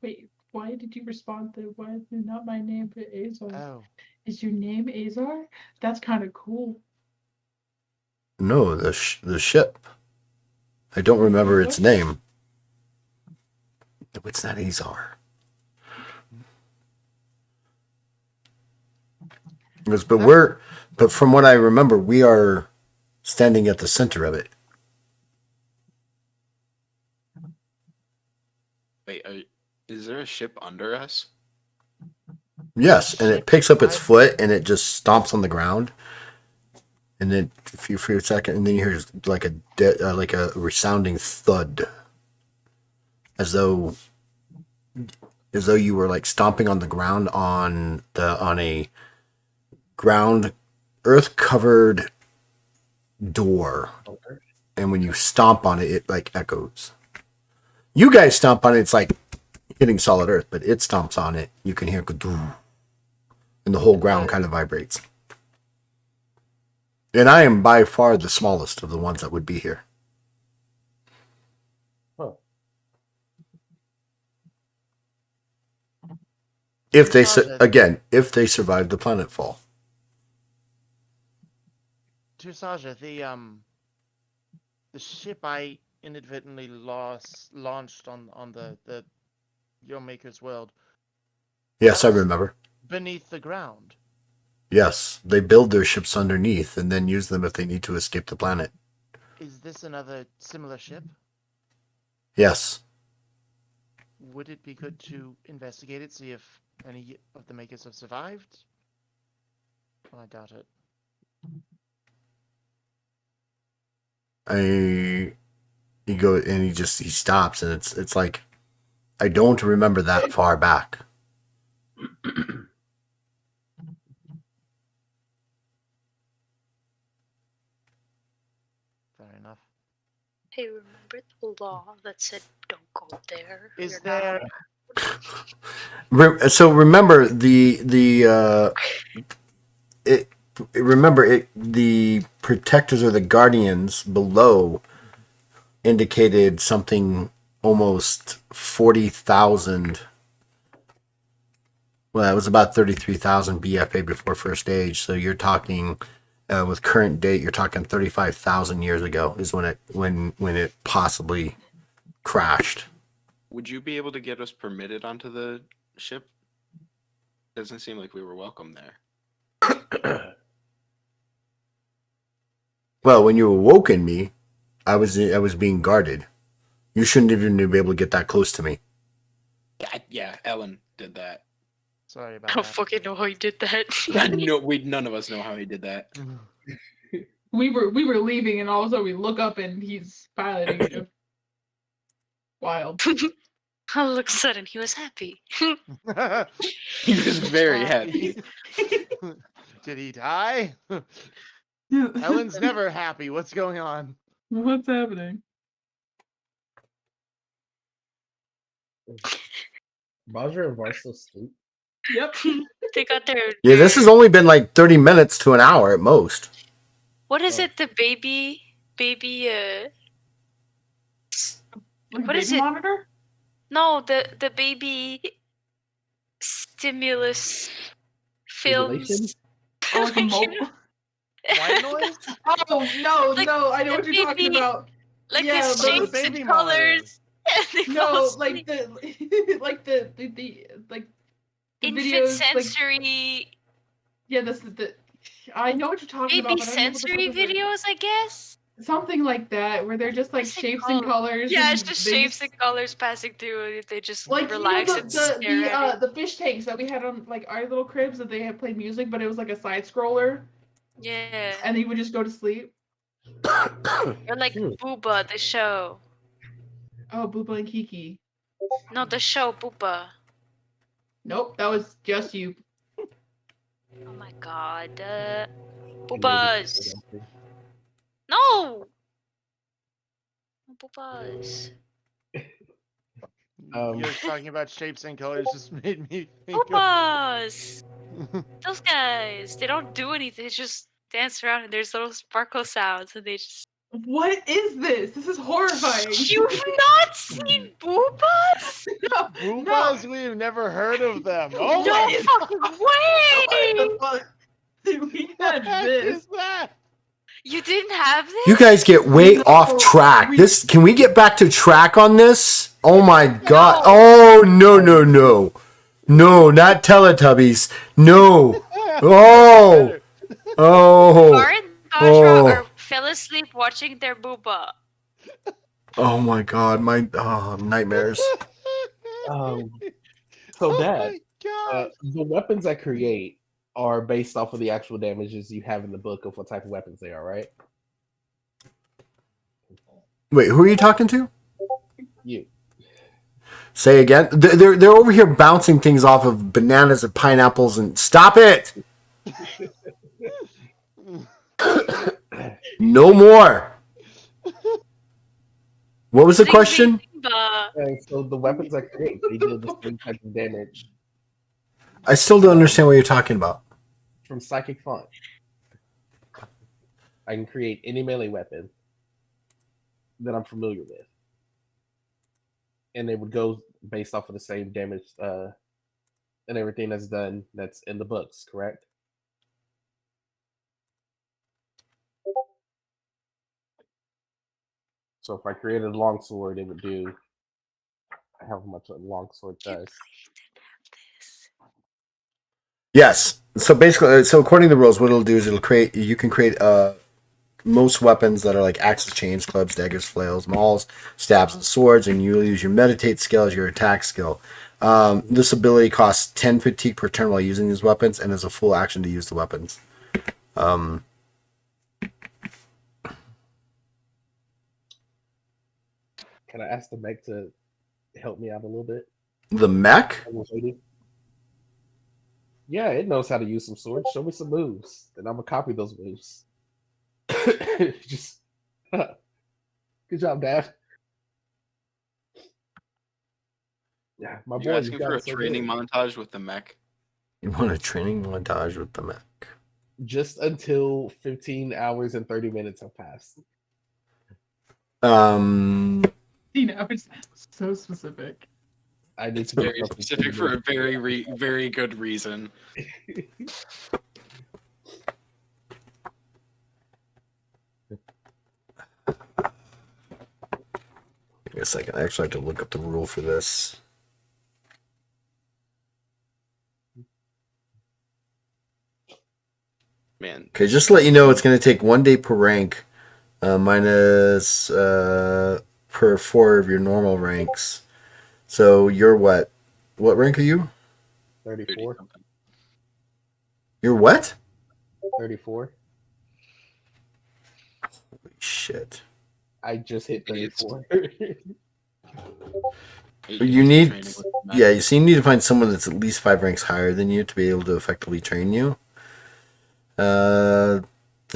Wait, why did you respond to why is it not my name but Azar? Oh, Is your name Azar? That's kind of cool. No, the ship. I don't remember its name. No, it's not Azar. But from what I remember, we are standing at the center of it. Wait, is there a ship under us? Yes, and it picks up its foot and it just stomps on the ground. And then for a second, and then you hear like a resounding thud, as though you were like stomping on the ground on a ground earth covered door, Okay. and when you stomp on it, it like echoes. You guys stomp on it, it's like hitting solid earth, but it stomps on it. You can hear "Ka-doo," and the whole ground kind of vibrates. And I am by far the smallest of the ones that would be here. Huh. If they if they survive the planet fall. Tursaja, the ship I inadvertently launched on the Your Maker's world Yes, I remember. beneath the ground. Yes, they build their ships underneath and then use them if they need to escape the planet. Is this another similar ship? Yes. Would it be good to investigate it, see if any of the makers have survived? Well, I doubt it. He stops and it's like I don't remember that far back. Hey, remember the law that said don't go there? Is You're there? So remember it. Remember it. The protectors or the guardians below indicated something almost 40,000. Well, it was about 33,000 BFA before first age. So you're talking, with current date, you're talking 35,000 years ago is when it possibly crashed. Would you be able to get us permitted onto the ship? Doesn't seem like we were welcome there. Well, when you awoken me, I was being guarded. You shouldn't even be able to get that close to me. Yeah, Ellen did that. Sorry I about don't that. fucking know how you did that. No, none of us know how he did that. We were leaving, and all of a sudden we look up, and he's piloting it. Wild. All of a sudden, he was happy. He was very happy. Did he die? Ellen's never happy. What's going on? What's happening? Roger and Var still sleep. Yep. They got their. Yeah, this has only been like 30 minutes to an hour at most. What is Oh. it? The baby. Like What is baby it? monitor? No, the baby stimulus films. Stimulation? Or like a Like, you mobile? know, White noise? Oh no, Like, no! I know the what you're talking baby- about. like Yeah, the those- shapes baby and monitor. colors. And they No, fall like asleep. the like the like the infant videos, like sensory yeah, the I know what you're talking baby about. But I don't know what the sensory fuck is it. videos, I guess. Something like that, where they're just like What's it shapes called? and colors. Yeah, and it's just they shapes and colors passing through. And they just like relax and stare at it. the fish tanks that we had on like our little cribs that they had played music, but it was like a side scroller, Yeah, and he would just go to sleep. or like Hmm. Booba, the show. Oh, Booba and Kiki. No, the show Booba. Nope, that was just you. Oh my god. Maybe Boobas. it's- No. No Boobas. Um, You guys talking about shapes and colors just made me think of. Boobas. Those guys. They don't do anything. They just dance around and there's little sparkle sounds and they just. What is this? This is horrifying. You've not seen Boobas? no, Boobas, we've never heard of them. Oh No my fucking way! What the fuck? We had heck this. is that? You didn't have this? You guys get way No, off track. we- This can we get back to track on this? Oh my god. No. Oh no, not Teletubbies. No. Oh. Oh. Bar and Dodra Oh. are fell asleep watching their booba. Oh my god, my nightmares. So, Dad, my God. the weapons I create are based off of the actual damages you have in the book of what type of weapons they are, right? Wait, who are you talking to? You. Say again. They're over here bouncing things off of bananas and pineapples and stop it. No more. What was the Zing, question? zing, ba. And so the weapons I create, they deal the same type of damage I still don't understand what you're talking about. from Psychic Font. I can create any melee weapon that I'm familiar with. And they would go based off of the same damage and everything that's done that's in the books, correct? So if I created a longsword, it would do however much a longsword does. Yes. So basically, so according to the rules, what it'll do is you can create most weapons that are like axes, chains, clubs, daggers, flails, mauls, stabs, and swords, and you'll use your meditate skill as your attack skill. This ability costs 10 fatigue per turn while using these weapons, and is a full action to use the weapons. Can I ask the mech to help me out a little bit? The mech? Yeah, it knows how to use some swords. Show me some moves, and I'm gonna copy those moves. Just, Good job, Dad. Yeah, my You boy. asking got for a it so training good. montage with the mech? You want a training montage with the mech? Just until 15 hours and 30 minutes have passed. You know, it's so specific. I need It's to get very something specific for a minutes. very good reason. Give me a second. I actually have to look up the rule for this. Man, Okay, just to let you know, it's going to take 1 day per rank, minus per 4 of your normal ranks. So you're what? What rank are you? 34. 30-something. You're what? 34. Holy shit. I just hit Idiots. 34. You need, Training with the mech. yeah, so you need to find someone that's at least 5 ranks higher than you to be able to effectively train you. The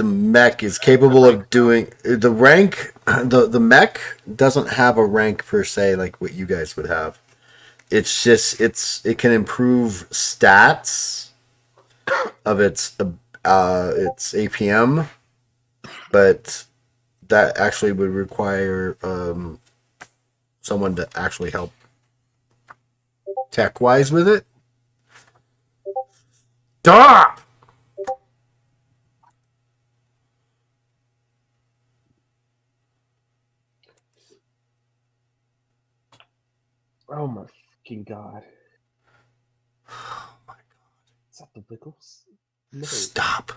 mech is capable of doing the rank. The mech doesn't have a rank per se like what you guys would have. It's just it can improve stats of its APM, but that actually would require someone to actually help tech wise with it. Stop! Oh my fucking god. Oh my god! Is that the Bickles? No. Stop!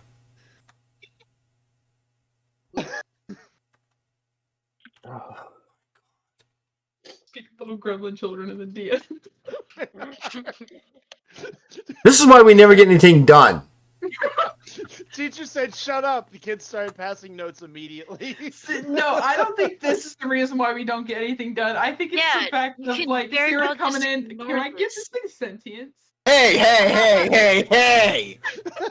Oh. Little gremlin children in the DS. This is why we never get anything done. Teacher said, "Shut up." The kids started passing notes immediately. No, I don't think this is the reason why we don't get anything done. I think it's Yeah, the fact you of could like very Sarah well coming just in. ignore Can I give this. this thing sentience? Hey!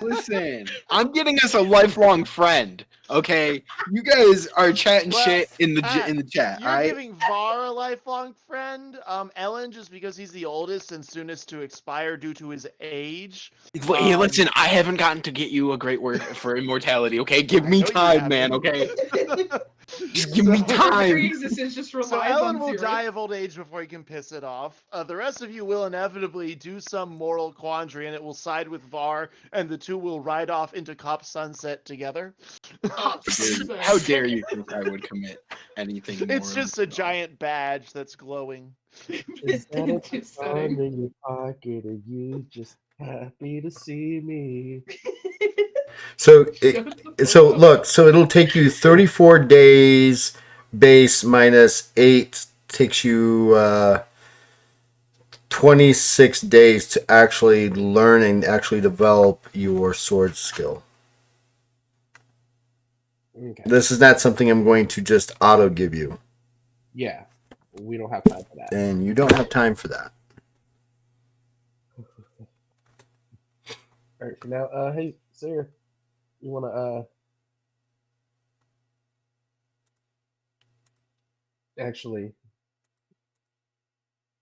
Listen, I'm getting us a lifelong friend. Okay, you guys are chatting Well, shit in the Pat, in the chat. You're All right. giving Var a lifelong friend. Ellen, just because he's the oldest and soonest to expire due to his age. Hey, listen, I haven't gotten to get you a great word for immortality. Okay, give I me know you time, man. haven't. Okay, just give me So- Her time. pre-existence just relies So Ellen on will zero. die of old age before he can piss it off. The rest of you will inevitably do some moral quandary, and it will side with Var, and the two will ride off into Cop Sunset together. Oh, How dare you think I would commit anything more? It's just a giant badge that's glowing. Is that a Too song setting. in your pocket? Are you just happy to see me? So look, so it'll take you 34 days base minus 8 takes you 26 days to actually learn and actually develop your sword skill. Okay. This is not something I'm going to just auto give you, Yeah. We don't have time for that. and you don't have time for that. All right, for now, hey, Sarah, you wanna actually,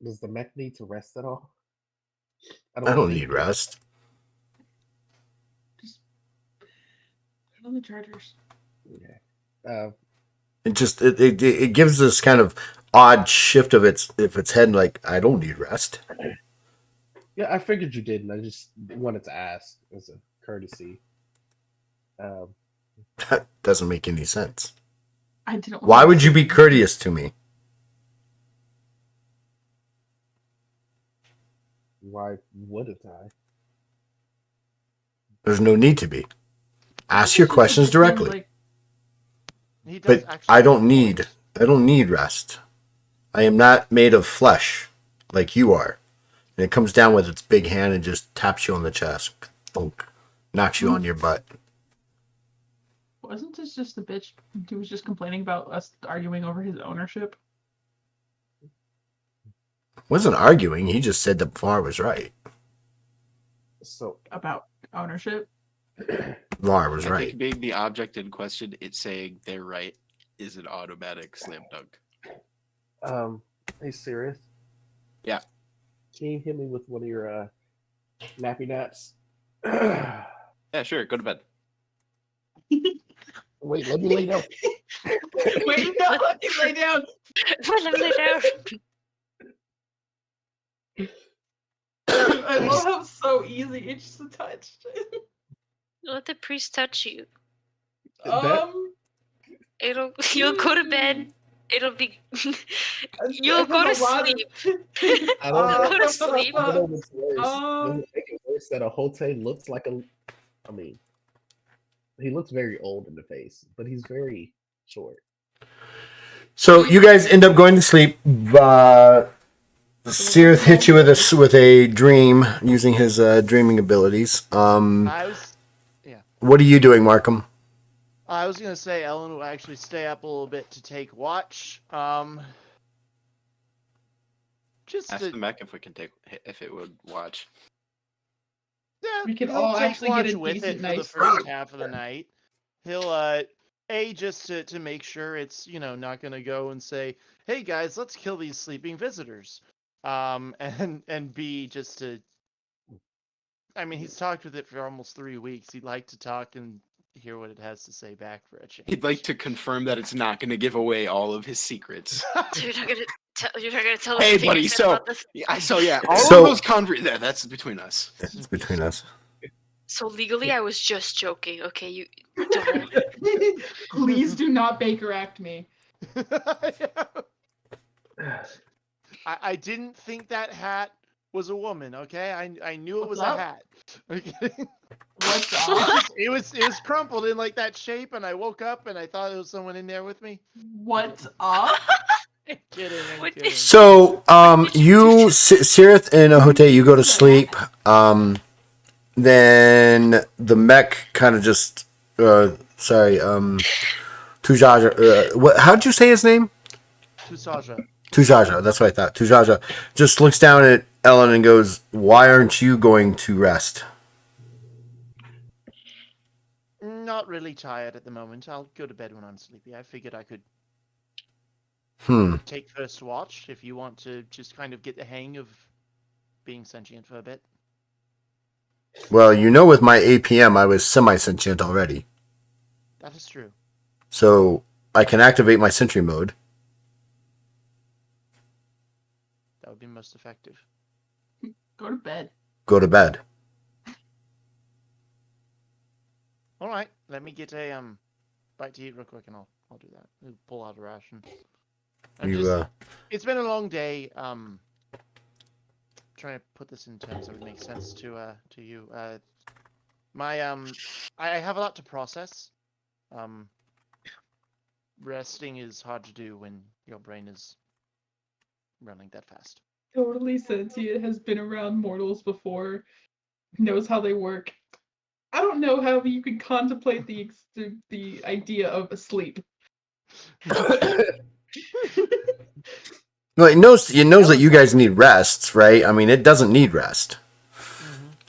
does the mech need to rest at all? I don't think need rest. On the chargers. Okay. It just it gives this kind of odd shift of its head. Like, I don't need rest. Yeah, I figured you did, and I just wanted to ask as a courtesy. That doesn't make any sense. I didn't. Why would you be courteous to me? Why wouldn't I? There's no need to be. Ask your questions directly. Like, He does But actually I have a don't point. need rest. I am not made of flesh like you are. And it comes down with its big hand and just taps you on the chest. Thunk. Knocks you on your butt. wasn't this just the bitch who was just complaining about us arguing over his ownership? Wasn't arguing, he just said that Var was right. So, About ownership? Var was I right. think being the object in question, it's saying they're right. is an automatic slam dunk. Hey, Sirius. Yeah. Can you hit me with one of your nappy naps? Yeah, sure. Go to bed. Wait, let me lay down. Wait, no, let me lay down. Let me lay down. I love how it's so easy. It's just a touch. Let the priest touch you. Um, You'll go to bed. It'll be. You'll go to sleep. I don't know. Go to sleep. I don't know what's worse. Um, Does it make it worse that a Hote looks like a? I mean, he looks very old in the face, but he's very short. So you guys end up going to sleep. Sirith hits you with a dream using his dreaming abilities. What are you doing, Markham? I was gonna say Ellen will actually stay up a little bit to take watch. Just Ask to, the mech if it would watch. yeah, We could he'll all take actually get watch a with decent it for the night's first sleep. half of the night. He'll just to make sure it's not gonna go and say, hey guys, let's kill these sleeping visitors. And B, just to. I mean, he's talked with it for almost 3 weeks. He'd like to talk and hear what it has to say back for a change. He'd like to confirm that it's not going to give away all of his secrets. So you're not gonna tell. Hey, anything buddy, you said so- about this? All So- of those that's between us. It's between us. So legally, I was just joking. Okay, you don't. Please do not Baker Act me. I didn't think that hat was a woman. Okay, I knew it was What's a up? hat. Okay? What's up? It was crumpled in like that shape, and I woke up and I thought there was someone in there with me. What's up? I'm kidding. I'm What kidding. is- So, you, Sirith and Ahote, you go to sleep. Then the mech kind of just, Tujaja, how'd you say his name? Tusaja. Tujaja, that's what I thought. Tujaja just looks down at Ellen and goes, why aren't you going to rest? Not really tired at the moment. I'll go to bed when I'm sleepy. I figured I could take first watch if you want to just kind of get the hang of being sentient for a bit. Well, with my APM, I was semi-sentient already. That is true. So I can activate my sentry mode. That would be most effective. Go to bed. Go to bed. All right, let me get a bite to eat real quick, and I'll do that. I'll pull out a ration. It's been a long day. Trying to put this in terms that would make sense to you. I have a lot to process. Resting is hard to do when your brain is running that fast. Totally sentient, has been around mortals before, knows how they work. I don't know how you could contemplate the idea of asleep. Well, it knows that you guys need rests, right? I mean, it doesn't need rest.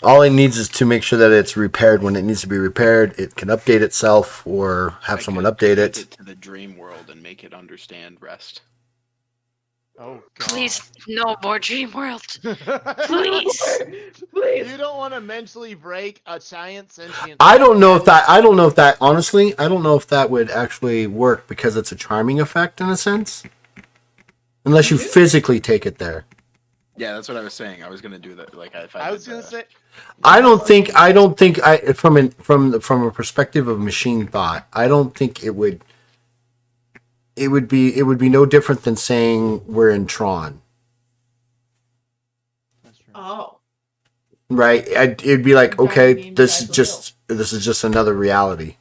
All it needs is to make sure that it's repaired when it needs to be repaired. It can update itself or have someone update take it. to the dream world and make it understand rest. Oh, God. Please, no more Dream World. Please. Please. You don't want to mentally break a giant sentient. I don't know if that honestly, I don't know if that would actually work because it's a charming effect in a sense. Unless you physically take it there. Yeah, that's what I was saying. I was gonna do that. Like if I was gonna say. I don't think from a perspective of machine thought, I don't think it would be no different than saying we're in Tron. That's true. Oh. Right? It'd be like, Exactly, okay, means this guys is just another reality.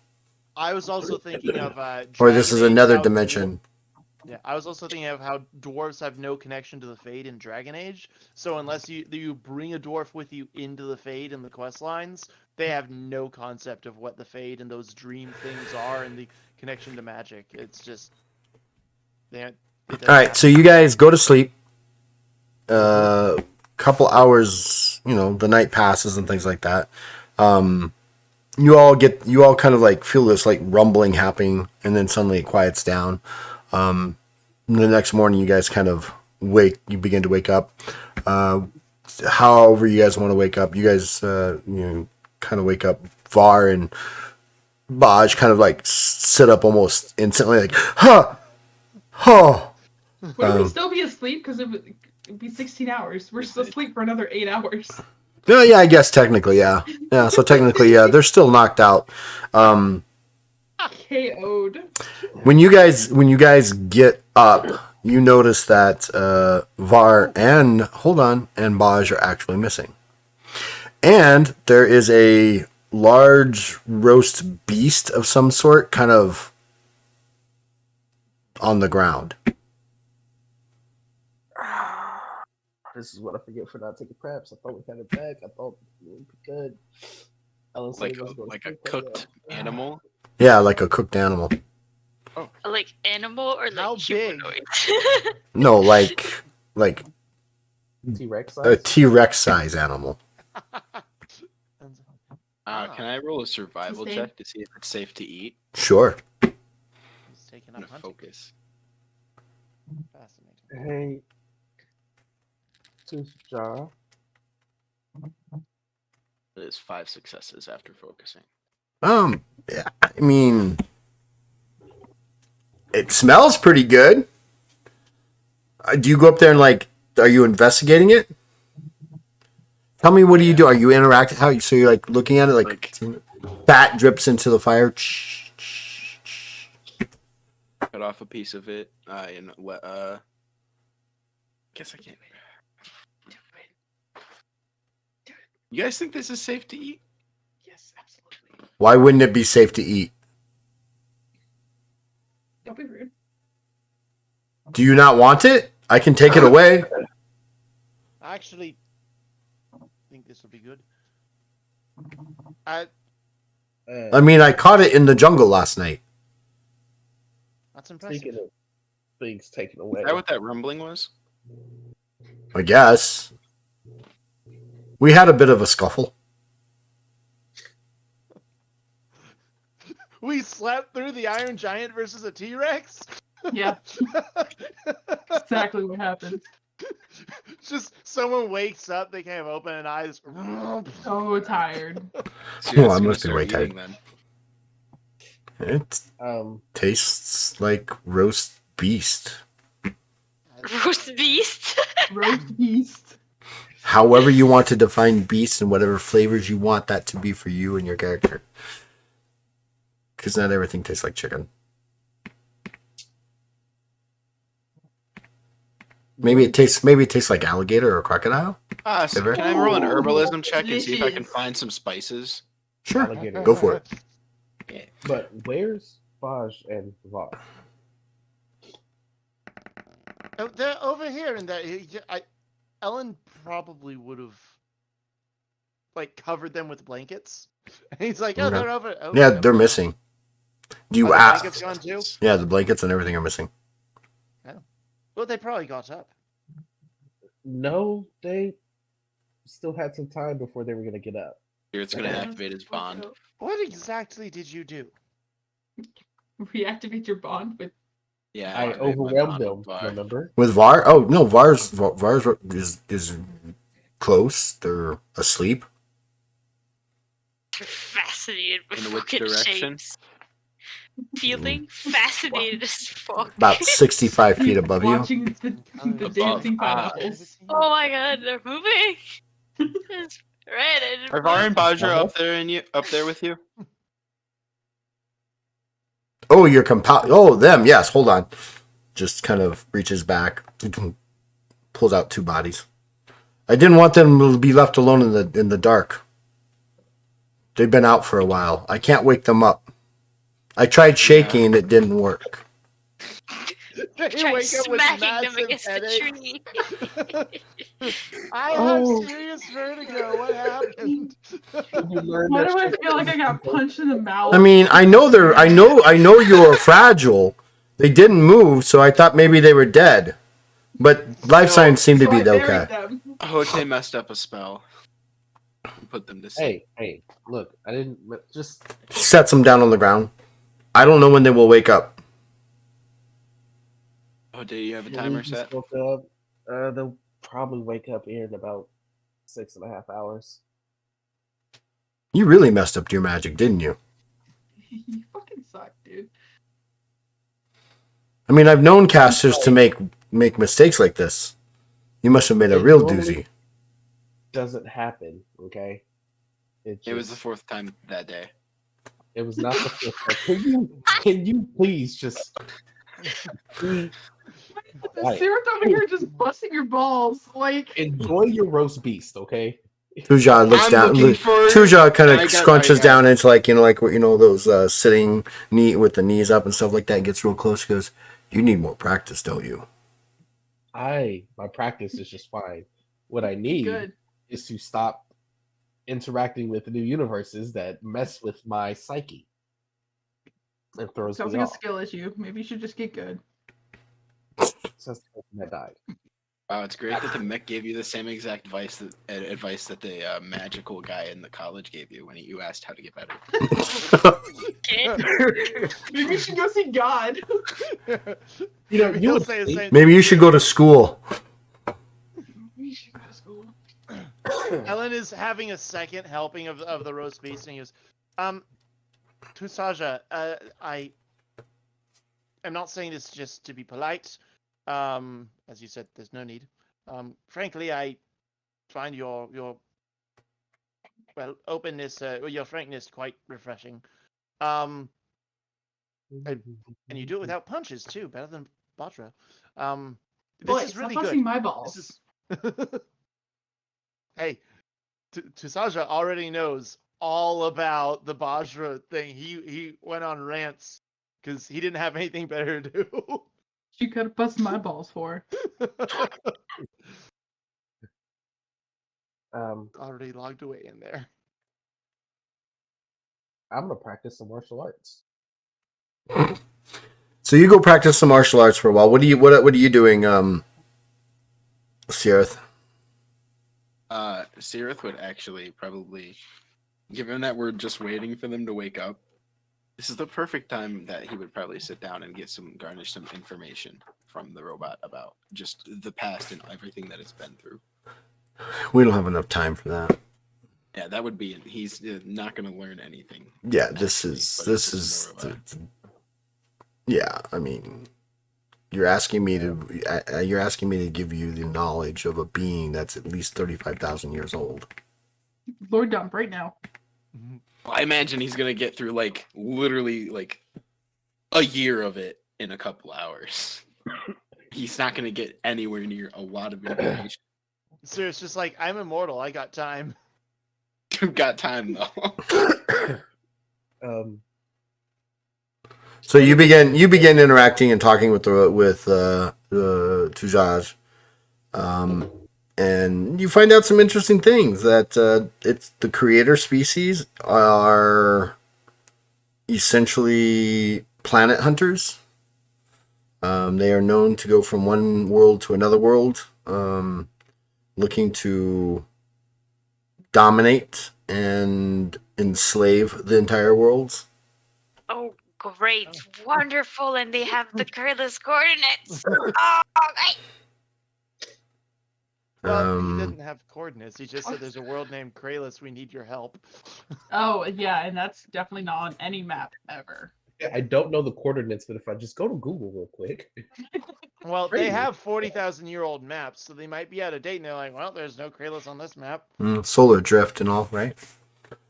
I was also thinking of. Or this is Dragon Age, another how dimension. Yeah, I was also thinking of how dwarves have no connection to the Fade in Dragon Age. So unless you bring a dwarf with you into the Fade in the quest lines, they have no concept of what the Fade and those dream things are and the connection to magic. It's just All right, so you guys go to sleep. Couple hours, the night passes and things like that. you all kind of like feel this like rumbling happening, and then suddenly it quiets down. The next morning, you guys kind of you begin to wake up. However you guys want to wake up, you guys kind of wake up. Var and Baj kind of like sit up almost instantly, like huh. Would we still be asleep? Because it'd be 16 hours. We're still asleep for another 8 hours. Yeah, I guess technically, yeah. So technically, yeah, they're still knocked out. KO'd. When you guys get up, you notice that Var and Baj are actually missing, and there is a large roast beast of some sort, kind of on the ground. This is what I forget for not taking preps. I thought we had it back. I thought it would be good. Ellen said Like he wasn't gonna like a take that cooked yet. animal. Yeah, like a cooked animal. Like animal or How like big? humanoid? No, like T-Rex a size. T-Rex size animal. Can I roll a survival Same. check to see if it's safe to eat? Sure. He's taking I'm up gonna hunting. focus. Fascinating. Hey, Tooth Jaw. It is 5 successes after focusing. Yeah, I mean, it smells pretty good. Do you go up there and like, are you investigating it? Tell me, what do you do? Are you interacting? So you're like looking at it, like fat drips into the fire. Cut off a piece of it. And guess I can't. You guys think this is safe to eat? Yes, absolutely. Why wouldn't it be safe to eat? Don't be rude. Do you not want it? I can take it away. I actually think this will be good. That's I mean, I caught it in the jungle last night. impressive. Speaking of things taken away, Is that what that rumbling was? I guess. We had a bit of a scuffle. We slept through the Iron Giant versus a T-Rex. Yeah, exactly what happened. Just someone wakes up, they can't open an eyes. So tired. So Oh, you're I just must be gonna way start tired. eating then. It tastes like roast beast. Roast beast. Roast beast. However you want to define beast and whatever flavors you want that to be for you and your character. Because not everything tastes like chicken. Maybe it tastes like alligator or crocodile. So Ever? can I roll an herbalism check and see if I can Delicious. find some spices? Sure. alligator. Go for it. But where's Baj and Var? Oh, they're over here, and Ellen probably would have like covered them with blankets. And he's like, "Oh, Okay. they're over." Oh, Yeah, okay. they're missing. Do you Are the ask? blankets gone too? Yeah, the blankets and everything are missing. Well, they probably got up. No, they still had some time before they were gonna get up. Here, it's gonna Okay. activate his bond. What exactly did you do? Reactivate your bond with. Yeah, I activate my overwhelmed bond them. with Var. Remember? With Var? Oh no, Var's is close. They're asleep. Fascinated with In which fucking direction? shapes. Feeling fascinated as fuck. About 65 feet above you. Watching the Above. dancing Ah. pineapples. Oh my god, they're moving. It's red. I didn't Are Var and realize- Bajra up there with you? Oh, you're Oh, them. Yes. Hold on. Just kind of reaches back, pulls out 2 bodies. I didn't want them to be left alone in the dark. They've been out for a while. I can't wake them up. I tried shaking and it didn't work. They Try wake up with smacking them massive against headaches. the tree. I Oh. have serious vertigo. What happened? Why do I feel like I got punched in the mouth? I mean, I know you're fragile. They didn't move, so I thought maybe they were dead. But life signs seem to So be I buried okay. them. Hote messed up a spell. Put them to sleep. Hey, look, I didn't just. Sets them down on the ground. I don't know when they will wake up. Oh, do you have a We timer just set? woke up. They'll probably wake up here in about 6.5 hours. You really messed up your magic, didn't you? You fucking suck, dude. I mean, I've known casters to make mistakes like this. You must have made a It real normally doozy. Doesn't happen, okay? It was the just- 4th time that day. It was not the first time. Can you please just be quiet. Sarah's over here just busting your balls. Like, Enjoy your roast beast, okay? Tuja looks I'm down. looking for- Tuja kind I of got- scrunches I got- down into like those sitting knee with the knees up and stuff like that. Gets real close. She goes, "You need more practice, don't you?" My practice is just fine. What I need good. is to stop interacting with new universes that mess with my psyche and throws Sounds me like a off. skill issue. Maybe you should just get good. Since the person that died. Wow, it's great that the mech gave you the same exact advice that the magical guy in the college gave you when you asked how to get better. Maybe you should go see God. You know, He'll would say the think- same Maybe you should go to school. We should go to school. Ellen is having a second helping of the roast beast, and he goes, Tusaja, I am not saying this just to be polite. As you said, there's no need. Frankly, I find your openness, or your frankness quite refreshing. And you do it without punches too, better than Batra. This Boy, is really stop busting good. my balls. This is... Hey, Tusaja already knows all about the Bajra thing. He went on rants because he didn't have anything better to do. You could have busted my balls for. Already logged away in there. I'm gonna practice some martial arts. So you go practice some martial arts for a while. What are you doing, Siereth? Sirith would actually probably, given that we're just waiting for them to wake up, this is the perfect time that he would probably sit down and garnish some information from the robot about just the past and everything that it's been through. We don't have enough time for that. Yeah, that would be. He's not going to learn anything. Yeah, this is But it's just more of yeah. I mean, you're asking me to give you the knowledge of a being that's at least 35,000 years old. Lord dump right now. I imagine he's going to get through literally a year of it in a couple hours. He's not going to get anywhere near a lot of information. So it's just like, I'm immortal. I got time. You've got time though. So you begin interacting and talking with Tujaj, and you find out some interesting things. That it's the creator species are essentially planet hunters. They are known to go from one world to another world, looking to dominate and enslave the entire world. Oh, great. Wonderful. And they have the careless coordinates. Oh, great. Well, he didn't have coordinates. He just said there's a world named Kralis. We need your help. Oh, yeah, and that's definitely not on any map ever. I don't know the coordinates, but if I just go to Google real quick. Well, they Crazy. have 40,000-year-old maps, so they might be out of date. And they're like, well, there's no Kralis on this map. Solar drift and all, right?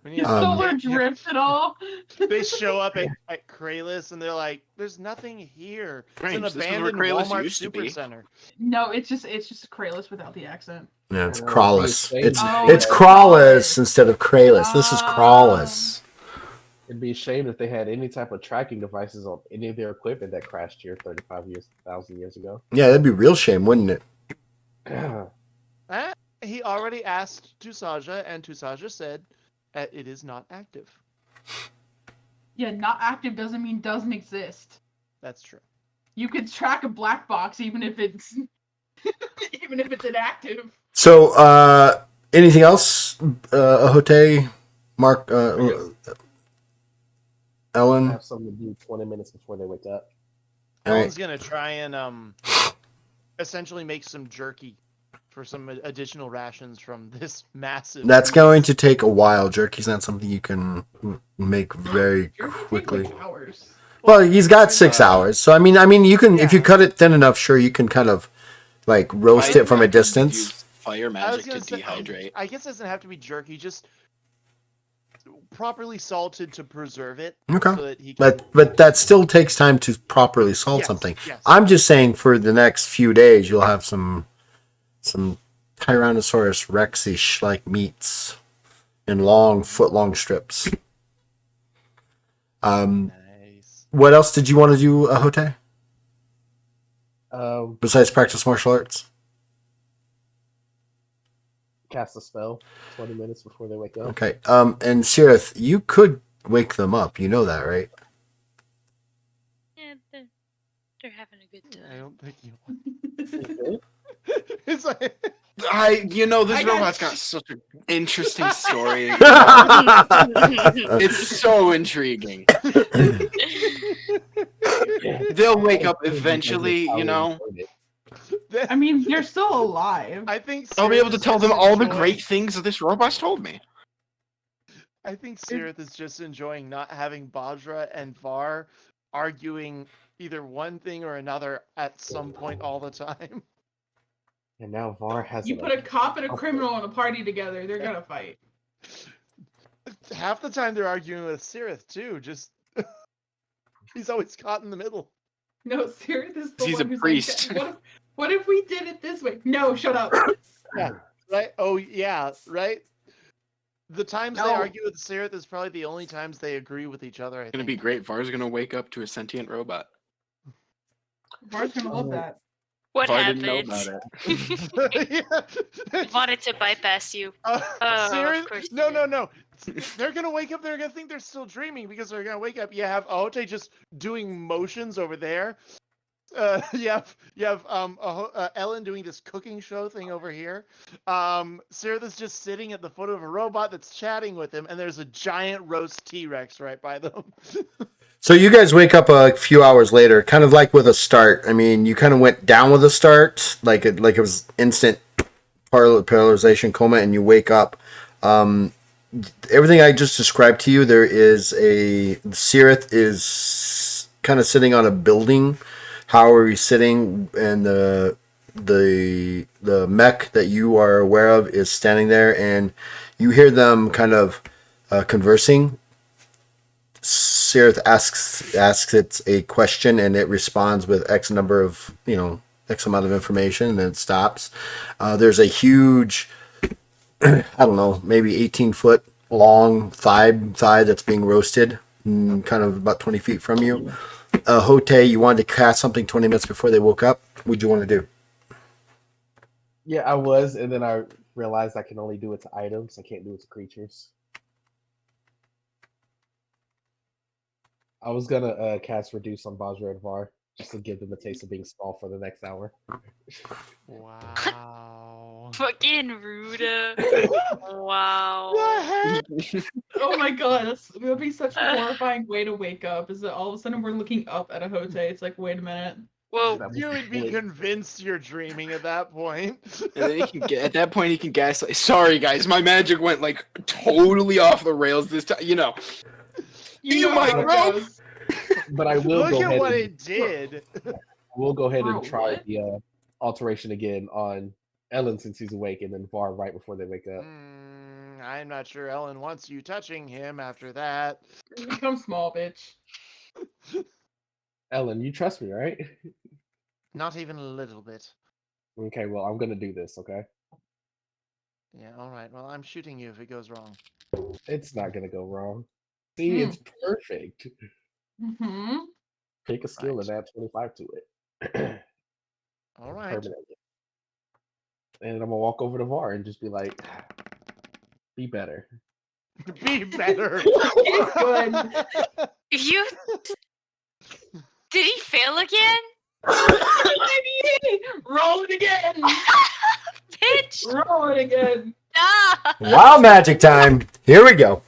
We need Solar yeah, drift and all. They show up at Kralis and they're like, there's nothing here. Strange, It's an this is where abandoned Kralis Walmart used to be. Supercenter. No, it's just a Kralis without the accent. Yeah, it's Oh, Crawlus. it'd be a It's shame. it's Crawlus instead of Kralis. This is Crawlus. It'd be a shame if they had any type of tracking devices on any of their equipment that crashed here 35,000 years ago. Yeah, that'd be a real shame, wouldn't it? He already asked Tusaja, and Tusaja said it is not active. Yeah, not active doesn't mean doesn't exist. That's true. You could track a black box even if it's even if it's inactive. So, anything else Ahote, Mark, I Ellen? have something to do 20 minutes before they wake up. All right. Ellen's gonna try and essentially make some jerky for some additional rations from this massive. That's feast. going to take a while. Jerky's not something you can make very Yours take, quickly. like, hours. Well, he's got 6 Uh, hours, so I mean, you can if you Yeah. cut it thin enough, sure, you can kind of like roast I it from a could distance. use fire I was magic to gonna say, dehydrate. I guess it doesn't have to be jerky, just properly salted to preserve it. Okay. So that he can... But that still takes time to properly salt Yes, something. yes. I'm just saying for the next few days, you'll have some Tyrannosaurus rexish like meats in long foot-long strips. Nice. What else did you want to do, Ahote? Um, Besides practice martial arts? cast a spell 20 minutes before they wake up. Okay. And Sirith, you could wake them up. You know that, right? Yeah, they're having a good I time. don't think you. It's like This I got robot's got such an interesting story. it's It's so intriguing. They'll wake up eventually, you know. I mean, they're still alive. I think I'll be able to Sirith tell is them just all the enjoying- great things that this robot's told me. I think Sirith is just enjoying not having Bajra and Var arguing either one thing or another at some point all the time. And now Var has You put a cop and a criminal in a party together, they're gonna fight. Half the time they're arguing with Sirith too. Just he's always caught in the middle. No, Sirith is the He's one a who's priest. like, what if we did it this way? No, shut up. Right? Oh yeah, right. The times they No. argue with Sirith is probably the only times they agree with each other. I It's gonna think. be great. Var's gonna wake up to a sentient robot. Var's gonna love that. What Var didn't know happened? about it. Yeah. Wanted to bypass you. Oh, of Sirith? course No, you no, no. They're gonna wake up. They're gonna think they're still dreaming because they're gonna wake up. You have Ahote just doing motions over there. You have Ellen doing this cooking show thing over here. Sirith is just sitting at the foot of a robot that's chatting with him, and there's a giant roast T-Rex right by them. So you guys wake up a few hours later, kind of like with a start. I mean, you kind of went down with a start, like it was instant paralyzation coma, and you wake up. Everything I just described to you, there is Sirith is kind of sitting on a building. However, he's sitting, and the mech that you are aware of is standing there, and you hear them kind of conversing. Sirith asks it a question, and it responds with X number of, X amount of information, and then it stops. There's a huge, I don't know, maybe 18-foot long thigh that's being roasted, kind of about 20 feet from you. Hote, you wanted to cast something 20 minutes before they woke up. What'd you want to do? Yeah, I was, and then I realized I can only do it to items. I can't do it to creatures. I was gonna cast Reduce on Bajra and Var just to give them a taste of being small for the next hour. Wow. Fucking Ruda. Wow. Oh my god, that would be such a horrifying way to wake up. Is that all of a sudden we're looking up at a Hote? It's like, wait a minute. Whoa. That was You would be really- convinced you're dreaming at that point. And then at that point, he can gaslight. Sorry, guys, my magic went like totally off the rails this time. You You know might how it grow. goes. But I will Look go at ahead what and, it did. we'll go ahead Bro, and try what? the alteration again on Ellen since he's awake, and then Var right before they wake up. I'm not sure Ellen wants you touching him after that. You become small, bitch. Ellen, you trust me, right? Not even a little bit. Okay, well, I'm gonna do this, okay? Yeah, alright. Well, I'm shooting you if it goes wrong. It's not gonna go wrong. See, it's perfect. Mm-hmm. Pick a skill Right. and add 25 to it. Alright. Permanently. And I'm gonna walk over to Var and just be like, be better. Be better. Good. You. Did he fail again? Roll it again! Bitch! Roll it again! Ah! Wild magic time. Here we go.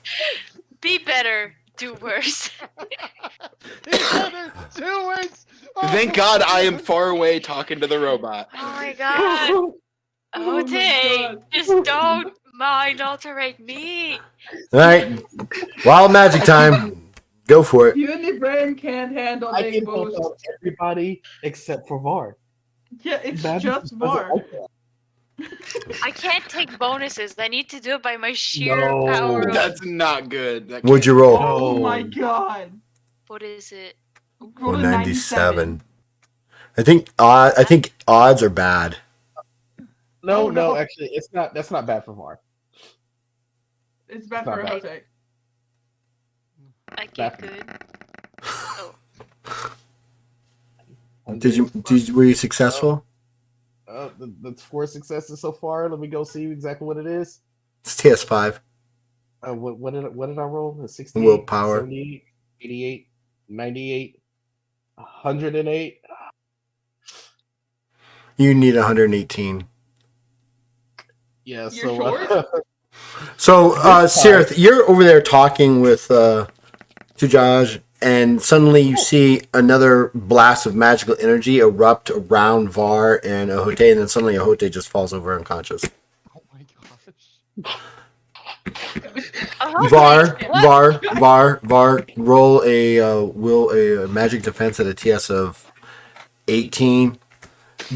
Be better, do worse. Two words. Oh, Thank God I am far away talking to the robot. Oh my god. Oh my Ote, God. just don't mind alterate me. All right. Wild magic time. Go for it. Puny brain can't handle I big can help boosts. out everybody except for Var. Yeah, it's Magic just doesn't Var. like that. I can't take bonuses. I need to do it by my sheer No. power of That's not good. That Would you can't- roll? Oh No. my god. what is it? Roll a 197. I think odds are bad. No, Oh, no, no. actually, it's not. That's not bad for Var. It's bad Not for a bad. Jose. I get Back- good. Oh, Were you successful? That's 4 successes so far. Let me go see exactly what it is. It's TS5. What did I roll? 68, Willpower. 78, 88, 98, 108. You need 118. Yeah, You're so short? So, This time- Sirith, you're over there talking with Tujaj, and suddenly you see another blast of magical energy erupt around Var and Ahote, and then suddenly Ahote just falls over unconscious. Oh my gosh. oh Var, what? Var, roll a magic defense at a TS of 18.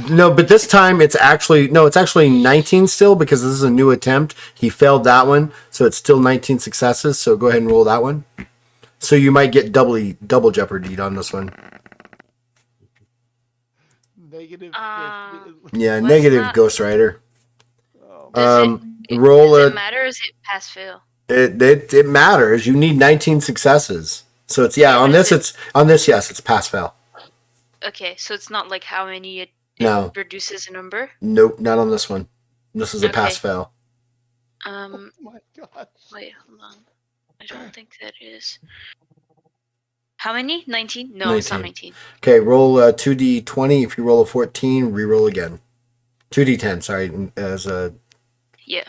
No, but this time it's actually 19 still because this is a new attempt. He failed that one, so it's still 19 successes. So go ahead and roll that one. So you might get double jeopardy on this one. Negative. Yeah, What's negative that? Ghost Rider. Oh, Does Roll does a. it matter or is it pass fail? It matters. You need 19 successes. So it's on What is this it's yes, it's pass fail. Okay, so it's not like how many it No. reduces a number. Nope, not on this one. This is a pass Okay. fail. Um, oh my gosh. wait, hold on. I don't think that is. How many? 19? No, it's not 19. Okay, roll 2d20. If you roll a 14, re-roll again. 2d10, sorry, as a Yeah.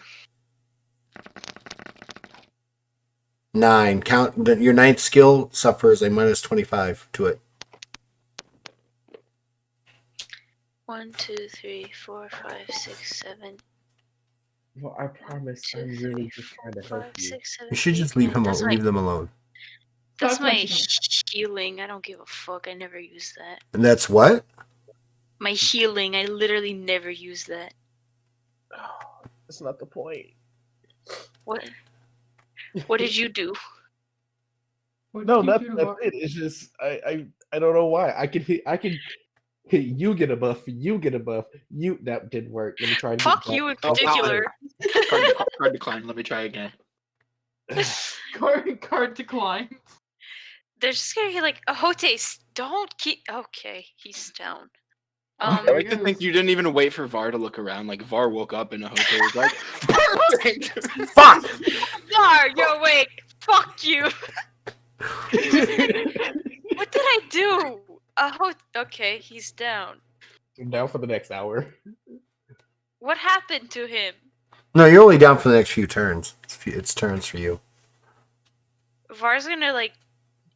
9. Count your ninth skill suffers a minus 25 to it. 1, 2, 3, 4, 5, 6, 7. Well, I promise, 2, I'm 3, really just trying to 4, help 5, you. 6, 7. You should 8, just leave 9. leave them alone. That's Stop my touching it. healing. I don't give a fuck. I never use that. And that's what? My healing. I literally never use that. That's not the point. What? What did you do? What No, did you that's do, that's Var? it. It's just I don't know why. I can hit you get a buff, you get a buff, you that didn't work. Let me try and get Fuck that. you in Oh, wow. particular. Card decline. Let me try again. Card decline. They're just gonna be like, Ahote, don't keep. Okay, he's down. I There like he to think goes. you didn't even wait for Var to look around. Like Var woke up and Ahote was like, "Perfect." Fuck! Var, you're awake. Fuck you. What did I do? Okay, he's down. I'm down for the next hour. What happened to him? No, you're only down for the next few turns. It's turns for you. Var's gonna like.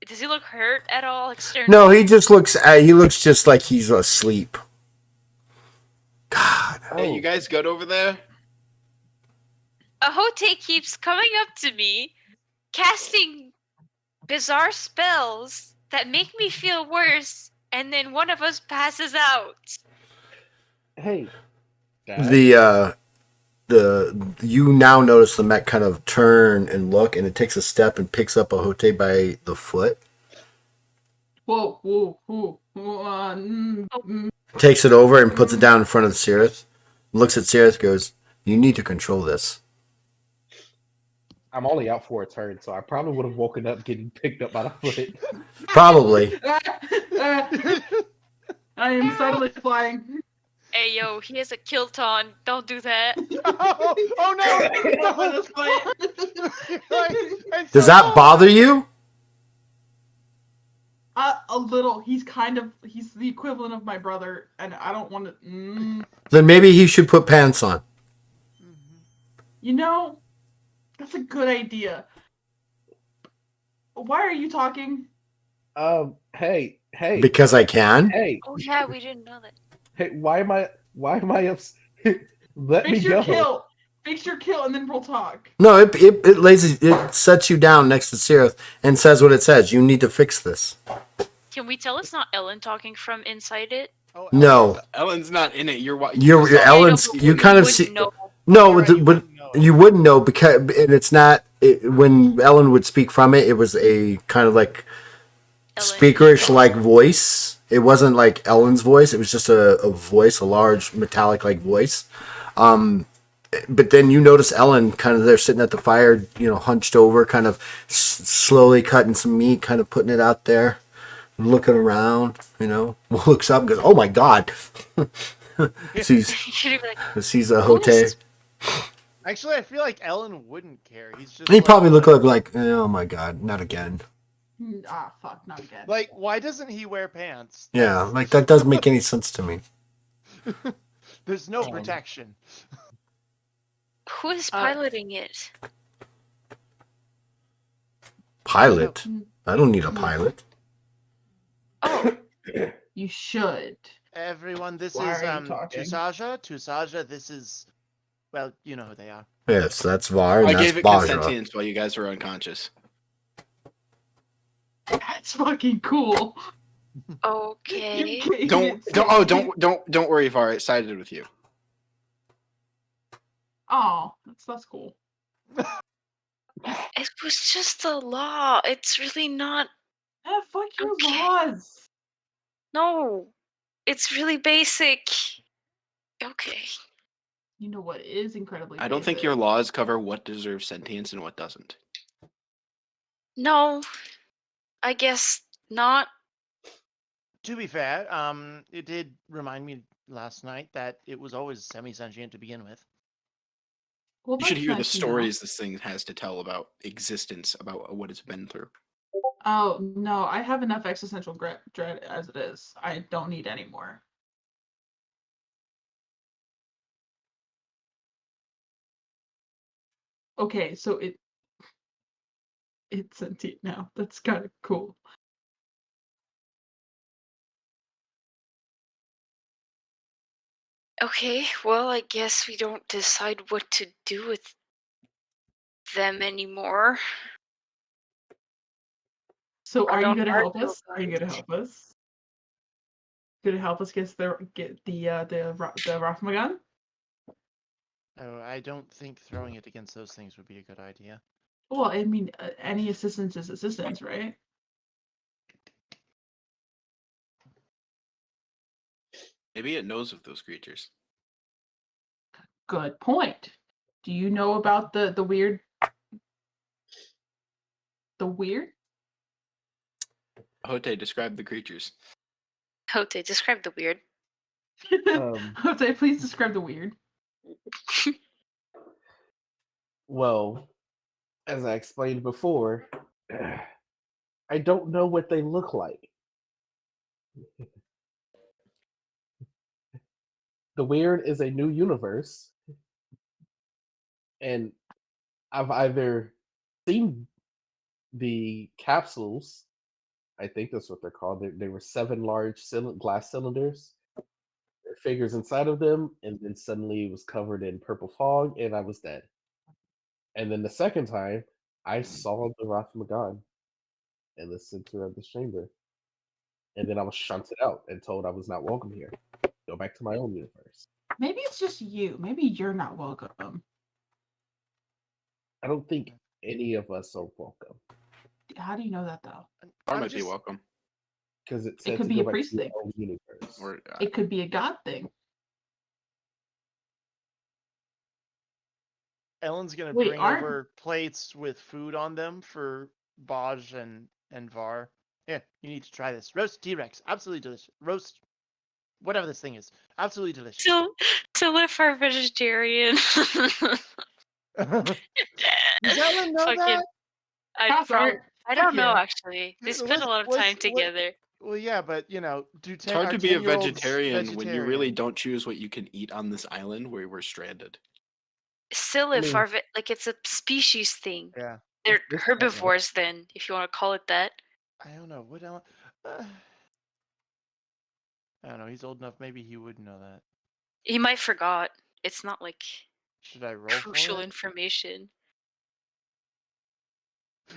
Does he look hurt at all externally? No, he just looks. He looks just like he's asleep. God. Hey, you guys good over there? Ahote keeps coming up to me, casting bizarre spells that make me feel worse, and then one of us passes out. Hey, Dad. You now notice the mech kind of turn and look, and it takes a step and picks up Ahote by the foot, Whoa, whoa, whoa. takes it over and puts it down in front of Sirith, looks at Sirith, goes, "You need to control this." I'm only out for a turn, so I probably would have woken up getting picked up by the foot. Probably. I am suddenly flying. Hey yo, he has a kilton. Don't do that. oh no! Let us fight. Does that bother you? A little. He's the equivalent of my brother, and I don't want to. Then maybe he should put pants on. You know, that's a good idea. Why are you talking? Hey, Because I can. hey, Oh yeah, we didn't know that. hey, why am I ups? Let me Fix your go. kill. Fix your kill, and then we'll talk. No, it lays it sets you down next to Sirith and says what it says. You need to fix this. Can we tell it's not Ellen talking from inside it? Oh, No, Ellen's not in it. You're you're just saw- Ellen's. but You we kind of wouldn't see. know. No, You're right, you but wouldn't know it. you wouldn't know because and it's not when Ellen would speak from it. It was a kind of like Ellen. speakerish like voice. It wasn't like Ellen's voice. It was just a voice, a large metallic like voice. But then you notice Ellen kind of there sitting at the fire, hunched over, kind of slowly cutting some meat, kind of putting it out there, looking around, looks up and goes, "Oh my God." sees She'd be like, sees a "Who is Hote. Actually, I feel like Ellen wouldn't care. He's just. He like, probably look like, "Oh my God, not again." Ah, fuck, not again. Like, why doesn't he wear pants? Yeah, like that doesn't make any sense to me. There's no Um, protection. Who is piloting it?" Pilot? I don't need a pilot. Oh, You should. Everyone, this Why is are you talking? Tusaja. Tusaja, this is. Well, you know who they are. Yes, that's Var, and I that's gave it Bajra. consentience while you guys were unconscious. That's fucking cool. okay. You Don't can't don't oh say- don't worry, Var. It sided with you. Oh, that's cool. It was just a law. It's really not. Fuck your Okay. laws. No, it's really basic. Okay. You know what is incredibly. I don't think basic? your laws cover what deserves sentience and what doesn't. No, I guess not. To be fair, it did remind me last night that it was always semi-sentient to begin with. Well, You should that's hear the nice to know. stories this thing has to tell about existence, about what it's been through. Oh no, I have enough existential dread as it is. I don't need any more. Okay, so it's sentient now. That's kind of cool. Okay, well, I guess we don't decide what to do with them anymore. So I are you don't gonna help argue us? Are you about gonna it. help us? Gonna help us get the Rathmagan? Oh, I don't think throwing it against those things would be a good idea. Well, I mean, any assistance is assistance, right? Maybe it knows of those creatures. Good point. Do you know about the weird? The weird? Hote, describe the creatures. Hote, describe the weird. Jose, please describe the weird. Well, as I explained before, I don't know what they look like. The Weird is a new universe, and I've either seen the capsules, I think that's what they're called. They were 7 large glass cylinders. There were figures inside of them, and then suddenly it was covered in purple fog, and I was dead. And then the second time, I saw the Wrath of Magan in the center of this chamber. And then I was shunted out and told I was not welcome here. Go back to my own universe. Maybe it's just you. Maybe you're not welcome. I don't think any of us are welcome How do you know that though? Var I'm might be just- welcome. because it said could to be go a back priest to your thing. own universe. Or It could be a god thing. Ellen's gonna Wait, bring aren't- over plates with food on them for Baj and Var. Yeah, you need to try this. Roast T-Rex, absolutely delicious. Roast whatever this thing is, absolutely delicious. To live for vegetarian. Does Ellen know Fucking- that? Pass art. I don't know yeah. actually. They Yeah, spent a lot of time together. Well, yeah, but do it's hard to be a 10-year-olds vegetarian when you really don't choose what you can eat on this island where we're stranded. Siliph mean- are like it's a species thing. Yeah. They're This part, right? herbivores, then, if you want to call it that. I don't know. What else? I don't know. He's old enough. Maybe he would know that. He might forgot. It's not like Should I roll crucial for it? information.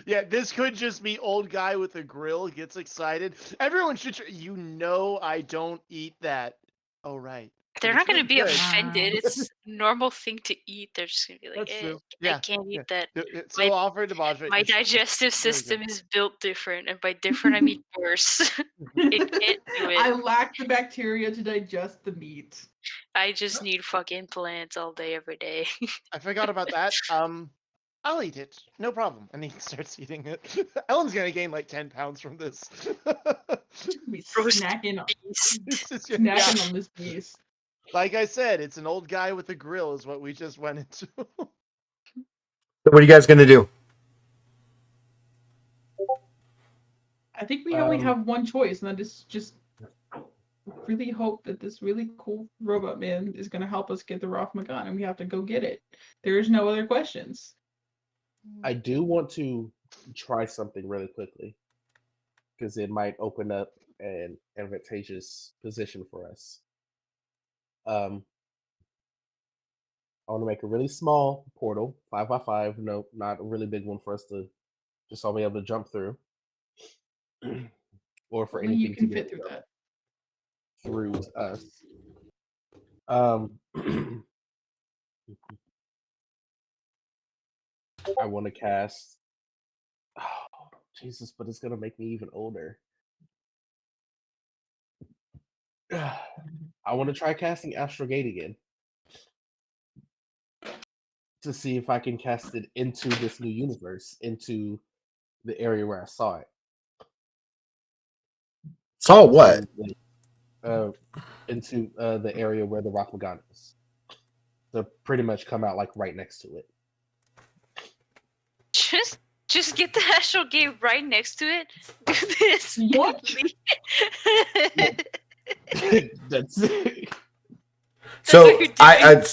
Yeah, this could just be old guy with a grill gets excited. Everyone should. You know, I don't eat that. Oh right. But They're it's not going to really be good. offended. It's a normal thing to eat. They're just going to be like, That's eh, true. I Yeah. can't eat yeah. that. So My- Alfred DeBage. My digestive really good. system is built different, and by different I mean worse. It can't do it. I lack the bacteria to digest the meat. I just need fucking plants all day, every day. I forgot about that. I'll eat it. No problem. And he starts eating it. Ellen's gonna gain like 10 pounds from this. Be Roast snacking on, beast. It's just- snacking on this beast. Like I said, it's an old guy with a grill is what we just went into. So what are you guys gonna do? I think we only Um, have one choice, and that is just really hope that this really cool robot man is going to help us get the Roth Magan, and we have to go get it. There is no other questions. I do want to try something really quickly because it might open up an advantageous position for us. I want to make a really small portal, 5x5. No, not a really big one for us to just all be able to jump through, or for Only anything you can to fit get through that. through to us. Um, I want to cast. Oh, Jesus, but it's gonna make me even older. I want to try casting Astral Gate again to see if I can cast it into this new universe, into the area where I saw it. Saw what? Into the area where the Rock Magan is. So pretty much come out like right next to it. Just get the astral gate right next to it. Do this. and What? leave. That's it. So what you're I doing.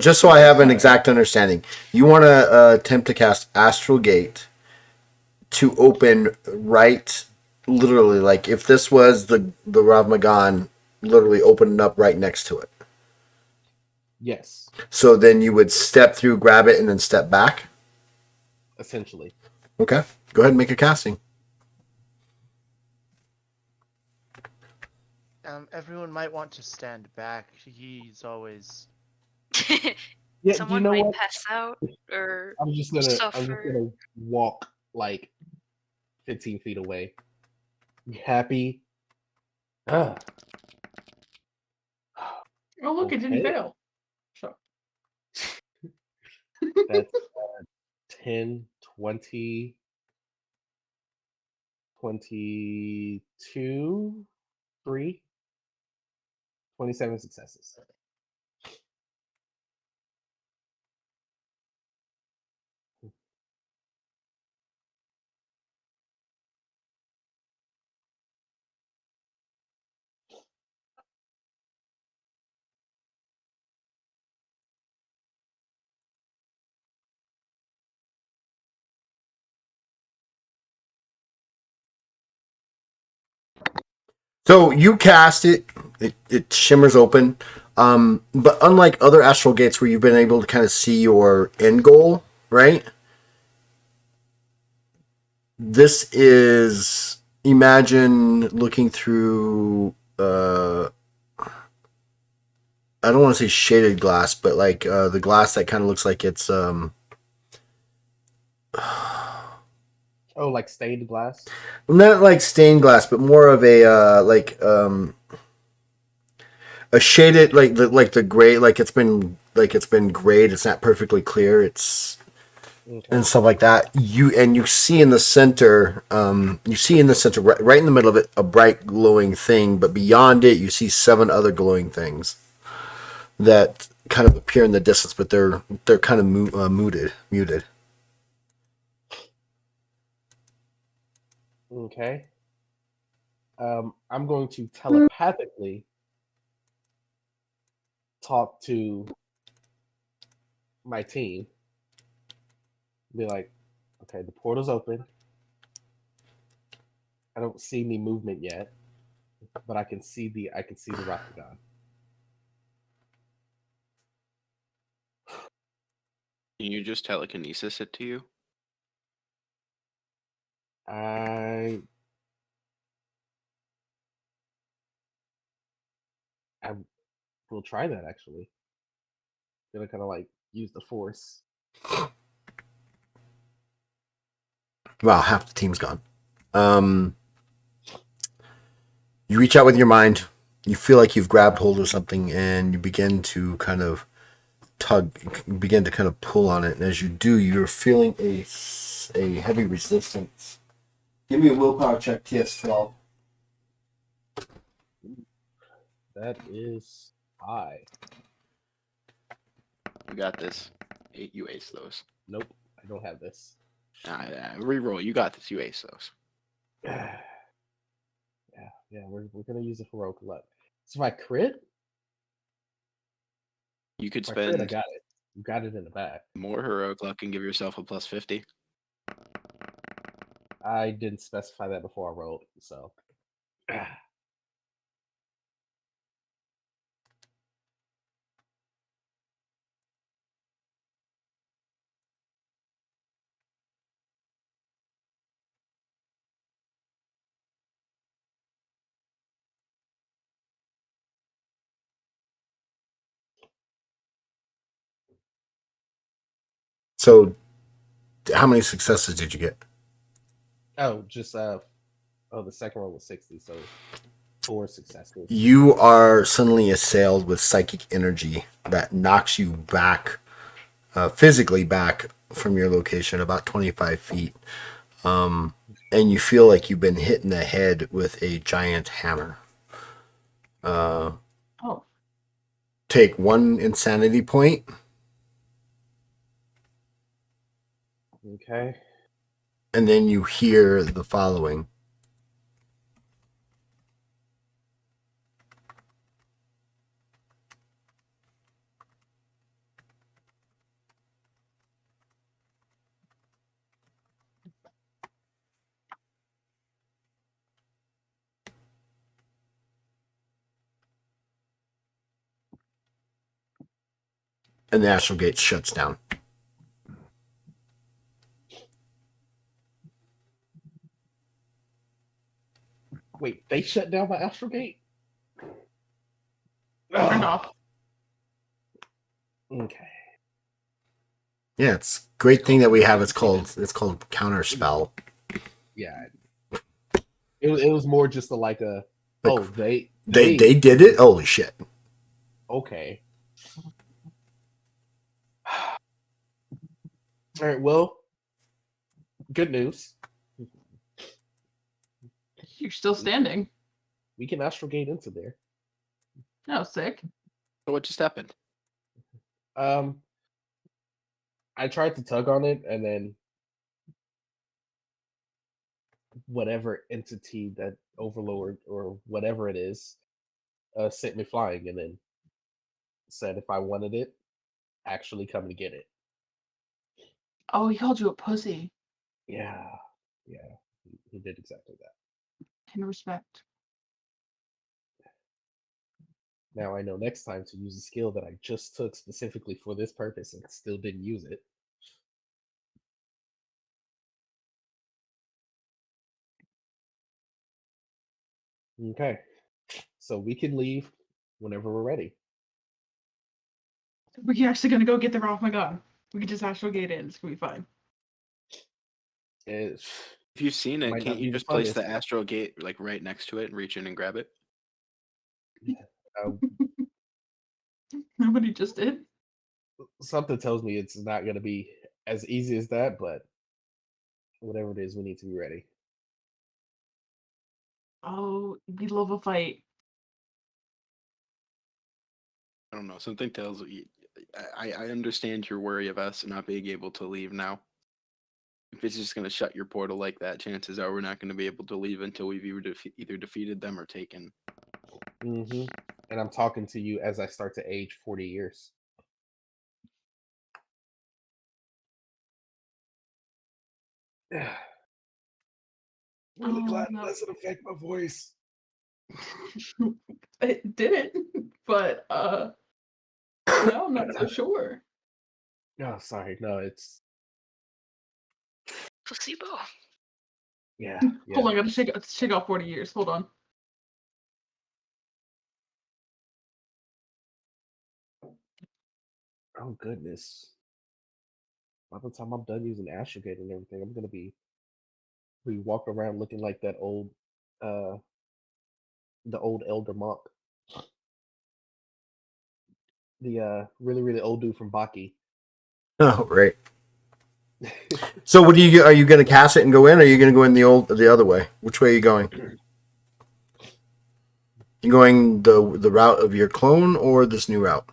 just so I have an exact understanding, you want to attempt to cast Astral Gate to open right, literally, like if this was the Rav Magan, literally opening up right next to it. Yes, So then you would step through, grab it, and then step back. essentially. Okay, go ahead and make a casting. Everyone might want to stand back. He's always. Yeah, Someone you know might what? pass out or I'm just gonna suffer. walk like 15 feet away. You happy? Ah. Oh, look, it didn't Okay. fail. So, That's 10, 20, 22, 3, 27 successes. So you cast it, it shimmers open. But unlike other Astral Gates where you've been able to kind of see your end goal, right? This is, imagine looking through I don't want to say shaded glass, but like the glass that kind of looks like it's Oh, like stained glass? not like stained glass, but more of a a shaded, like the gray, like it's been grayed. It's not perfectly clear. It's Okay. and stuff like that. You see in the center, right in the middle of it, a bright glowing thing, but beyond it, you see 7 other glowing things that kind of appear in the distance, but they're kind of muted. Okay. I'm going to telepathically talk to my team. Be like, okay, the portal's open. I don't see any movement yet, but I can see the Rakugan. Can you just telekinesis it to you? I will try that actually. Gonna kind of like use the force. Wow, half the team's gone. You reach out with your mind. You feel like you've grabbed hold of something, and you begin to kind of begin to kind of pull on it. And as you do, you're feeling a heavy resistance. Give me a willpower check, TS12. That is high. You got this. You ace those. Nope, I don't have this. Reroll. You got this. You ace those. Yeah, we're gonna use a heroic luck. So if I crit, You could if I crit, I spend got it. You got it in the back. more heroic luck and give yourself a plus 50. I didn't specify that before I rolled, so. So, how many successes did you get? Oh, just the second roll was 60, so 4 successes. You are suddenly assailed with psychic energy that knocks you back, physically back from your location about 25 feet. And you feel like you've been hit in the head with a giant hammer. Oh, Take 1 insanity point. Okay. And then you hear the following. And the astral gate shuts down. Wait, they shut down my astral gate? turned off. Okay. Yeah, it's a great thing that we have. It's called counter spell. Yeah. It was more just like a Like, they did it. Holy shit! Okay. All right. Well, good news. You're still standing. We can astral gate into there. No, sick. So what just happened? I tried to tug on it, and then whatever entity that overlord or whatever it is sent me flying, and then said if I wanted it, actually come to get it. Oh, he called you a pussy. Yeah, he did exactly that. In respect. Now I know next time to use a skill that I just took specifically for this purpose and still didn't use it. Okay, so we can leave whenever we're ready. We're actually gonna go get the oh my god. We can just astral gate in. It's gonna be fine. It's, If you've seen it, Might can't not be you the just place the funniest. astral gate like right next to it and reach in and grab it? uh, Nobody just did. something tells me it's not going to be as easy as that, but whatever it is, we need to be ready. Oh, we love a fight. I don't know. Something tells me. I understand your worry of us not being able to leave now. If it's just going to shut your portal like that, chances are we're not going to be able to leave until we've either defeated them or taken. Mm-hmm. And I'm talking to you as I start to age 40 years. Really Oh, glad no. it doesn't affect my voice. It didn't, but no, I'm not so sure. No, sorry. No, it's Placebo. yeah. Hold on, I gotta shake off 40 years. Hold on. Oh goodness. By the time I'm done using Astrogate and everything, I'm gonna be we walk around looking like that old the old elder monk. The really, really old dude from Baki. Oh, right. So, what do you? Are you going to cast it and go in, or are you going to go in the other way? Which way are you going? You going the route of your clone or this new route?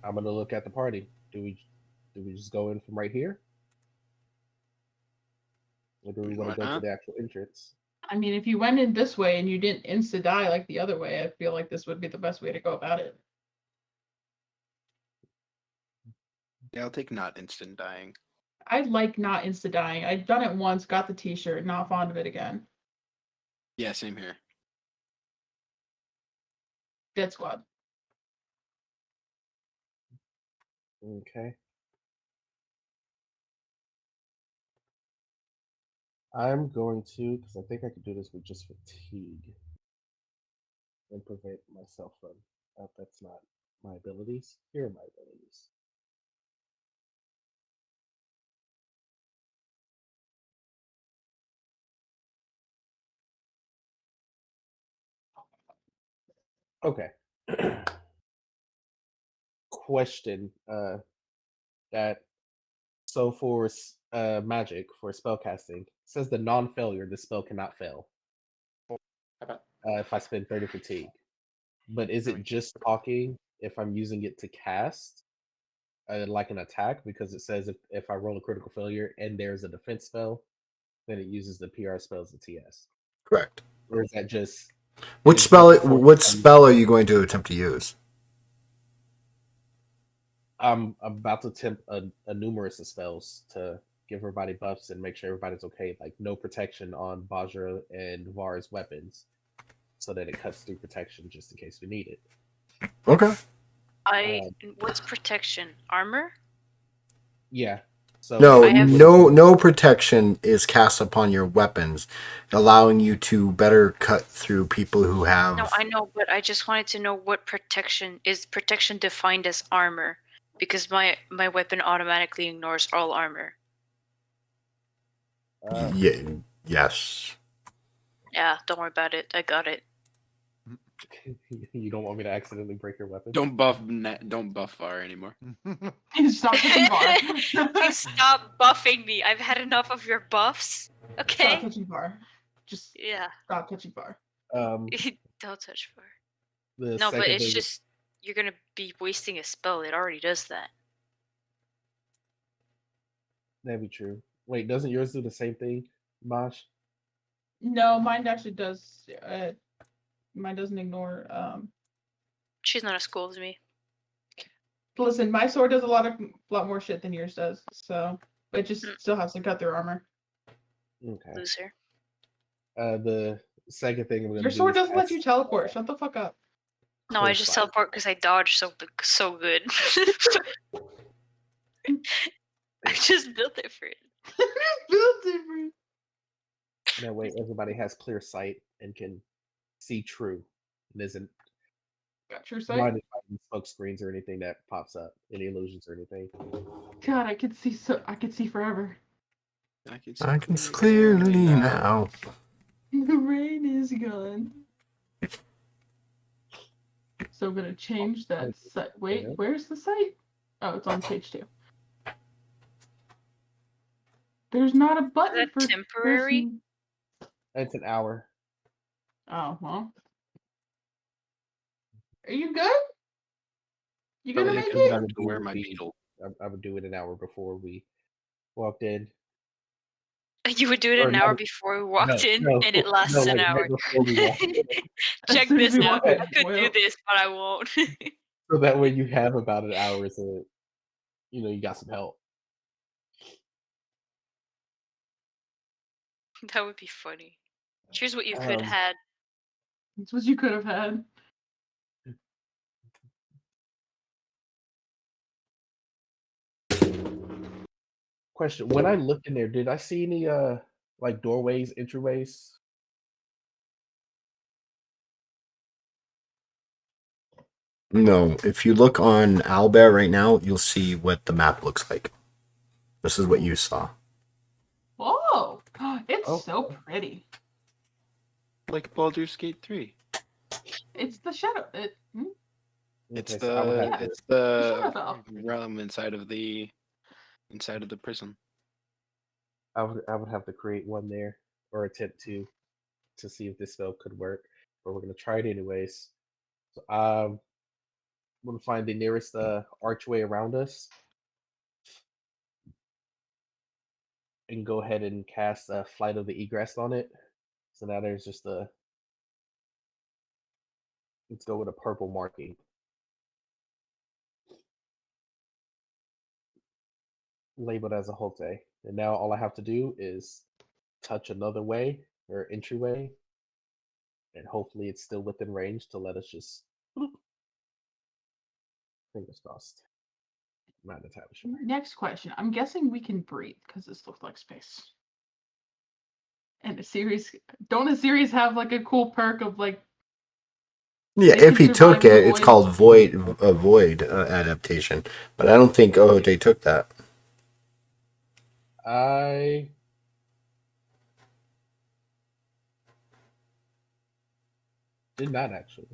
I'm gonna look at the party. Do we just go in from right here? Or do we want Why to go to not? the actual entrance? I mean, if you went in this way and you didn't insta die like the other way, I feel like this would be the best way to go about it. Yeah, I'll take not instant dying. I like not insta dying. I've done it once, got the t-shirt, not fond of it again. Yeah, same here. Dead squad. Okay. I'm going to, because I think I could do this with just fatigue and prevent myself from. That's not my abilities. Here are my abilities. Okay. Question. That so for magic for spellcasting says the non-failure the spell cannot fail. If I spend 30 fatigue, but is it just talking if I'm using it to cast, like an attack? Because it says if I roll a critical failure and there's a defense spell, then it uses the PR spell as a TS. Correct. Or is that just Which is spell? that for- What spell are you going to attempt to use? I'm about to attempt a numerous of spells to give everybody buffs and make sure everybody's okay. Like no protection on Bajra and Var's weapons, so that it cuts through protection just in case we need it. Okay. What's protection? Armor? Yeah. So No, I have- no protection is cast upon your weapons, allowing you to better cut through people who have. No, I know, but I just wanted to know what protection is. Protection defined as armor? Because my weapon automatically ignores all armor. Yes. Yeah, don't worry about it. I got it. You don't want me to accidentally break your weapon? Don't buff VAR anymore. Stop touching bar. Please stop buffing me. I've had enough of your buffs. Stop Okay? touching bar. Just Yeah. stop touching bar. Don't touch fire. The No, but second it's thing- just you're gonna be wasting a spell. It already does that. that'd be true. Wait, doesn't yours do the same thing, Mosh? No, mine actually does. Mine doesn't ignore. She's not as cool as me. Listen, my sword does a lot more shit than yours does. So, but it just still has to cut through armor. Okay. Loser. The second thing I'm gonna Your do sword is doesn't let cast, you teleport. Shut the fuck up. No, I just Clear Sight. teleport because I dodge so good. I just built it for it. Feel different. That way everybody has clear sight and can see true and isn't Got your sight. blinded by any smoke screens or anything that pops up, any illusions or anything. God, I could see I could see forever. I can see clearly now. The rain is gone. So I'm gonna change that site. Wait, Yeah. where's the site? Oh, it's on page 2. There's not a button that for temporary? person- It's an hour. Oh well. Are you good? You gonna Probably make comes it? down to wear my beetle. I would do it an hour before we walked in. You would do it Or an hour no. before we walked in, No, and it no, lasts like an right hour. before we walked in. As Check soon as this we out. walk in, I could do well. this, but I won't. So that way you have about an hour so you got some help. That would be funny. Here's what you could Um, had. That's what you could have had. Question: when I looked in there, did I see any like doorways, entryways? No, if you look on Owlbear right now, you'll see what the map looks like. This is what you saw. Whoa! It's Oh. so pretty. Like Baldur's Gate 3. It's the shadow. It's Okay, so I would the have to, it's the Shadowfell. realm inside of the prison. I would have to create one there or attempt to see if this spell could work. But we're gonna try it anyways. So, I'm gonna find the nearest archway around us and go ahead and cast Flight of the Egress on it. So now there's just let's go with a purple marking. Labeled as a Holte. And now all I have to do is touch another way or entryway. And hopefully it's still within range to let us just fingers crossed. I'm not entirely sure. Next question. I'm guessing we can breathe because this looks like space. And don't a series have like a cool perk of like Yeah, They if can he took survive in the it, it's void. called void adaptation. But I don't think Ohote took that. I did not actually.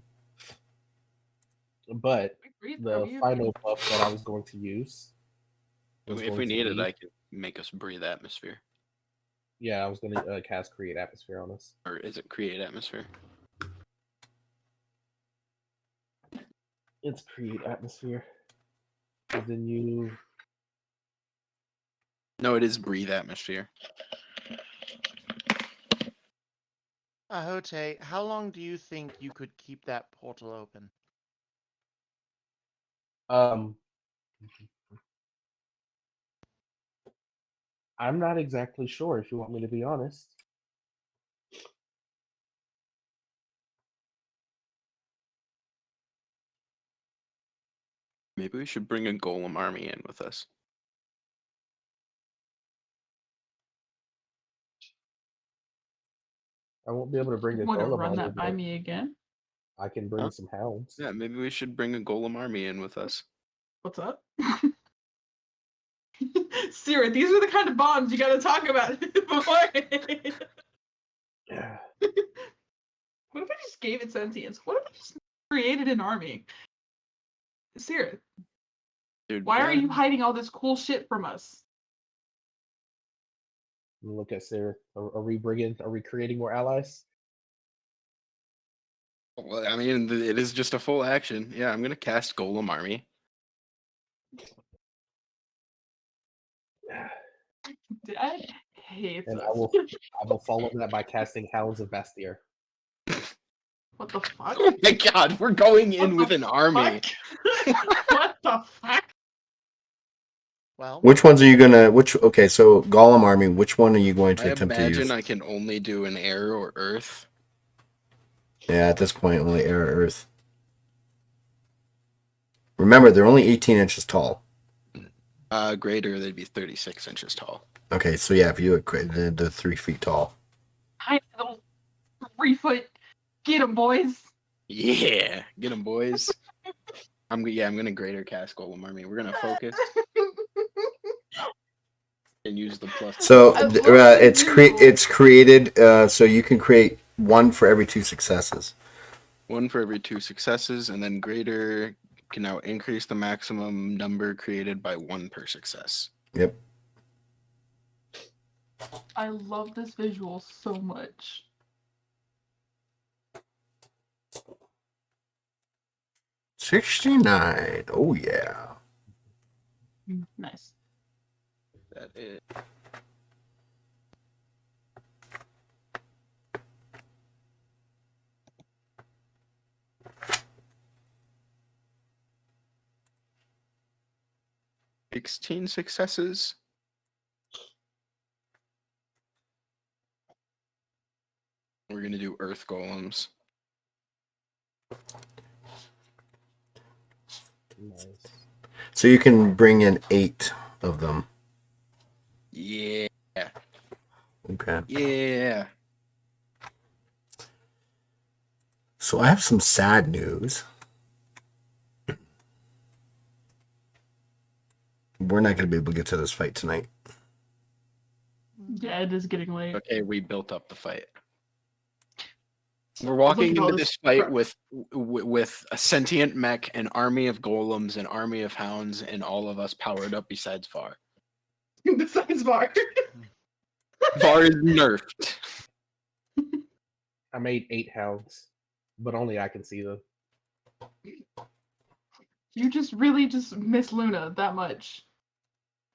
But we breathe? Are the we final buff that I was going to use was If going we to need it, be, I can make us breathe atmosphere. I was going to cast Create Atmosphere on us. Or is it create atmosphere? It's Create Atmosphere. And then you No, it is breathe atmosphere. Ahote, how long do you think you could keep that portal open? I'm not exactly sure if you want me to be honest. Maybe we should bring a golem army in with us. I won't be able to bring a Want to golem run on that by but me again? I can bring Huh? some hounds. Yeah, maybe we should bring a golem army in with us. What's up? Sierra, these are the kind of bombs you gotta talk about beforehand. Yeah. What if I just gave it sentience? What if I just created an army? Sierra, Dude, why are yeah. you hiding all this cool shit from us? Look at Sarah. Are we creating more allies? Well, I mean, it is just a full action. Yeah, I'm gonna cast golem army. Dad hates And us. I will follow that by casting Hounds of Bastier. What the fuck? Oh my god, we're going What in the with an army. fuck? What the fuck? Well, Which ones are you gonna? Okay, so Golem army. Which one are you going I to attempt to use? imagine I can only do an air or earth. Yeah, at this point, only air or earth. Remember, they're only 18 inches tall. Greater, they'd be 36 inches tall. Okay, so yeah, if you equate the 3 feet tall. Tiny little 3-foot. Get 'em, boys. Yeah, get them, boys. I'm gonna greater cast golem army. We're gonna focus and use the plus. So I love this visual. it's created so you can create one for every 2 successes. One for every 2 successes, and then greater can now increase the maximum number created by 1 per success. Yep. I love this visual so much. $69. Oh yeah. Nice. That is. 16 successes. We're gonna do earth golems. Nice. So you can bring in 8 of them. Yeah. Okay. Yeah. So I have some sad news. We're not going to be able to get to this fight tonight. Yeah, it is getting late. Okay, we built up the fight. We're walking at all into this this fight crap. with a sentient mech, an army of golems, an army of hounds, and all of us powered up besides Var. Besides Var. Var is nerfed. I made 8 hounds, but only I can see them. You just really just miss Luna that much.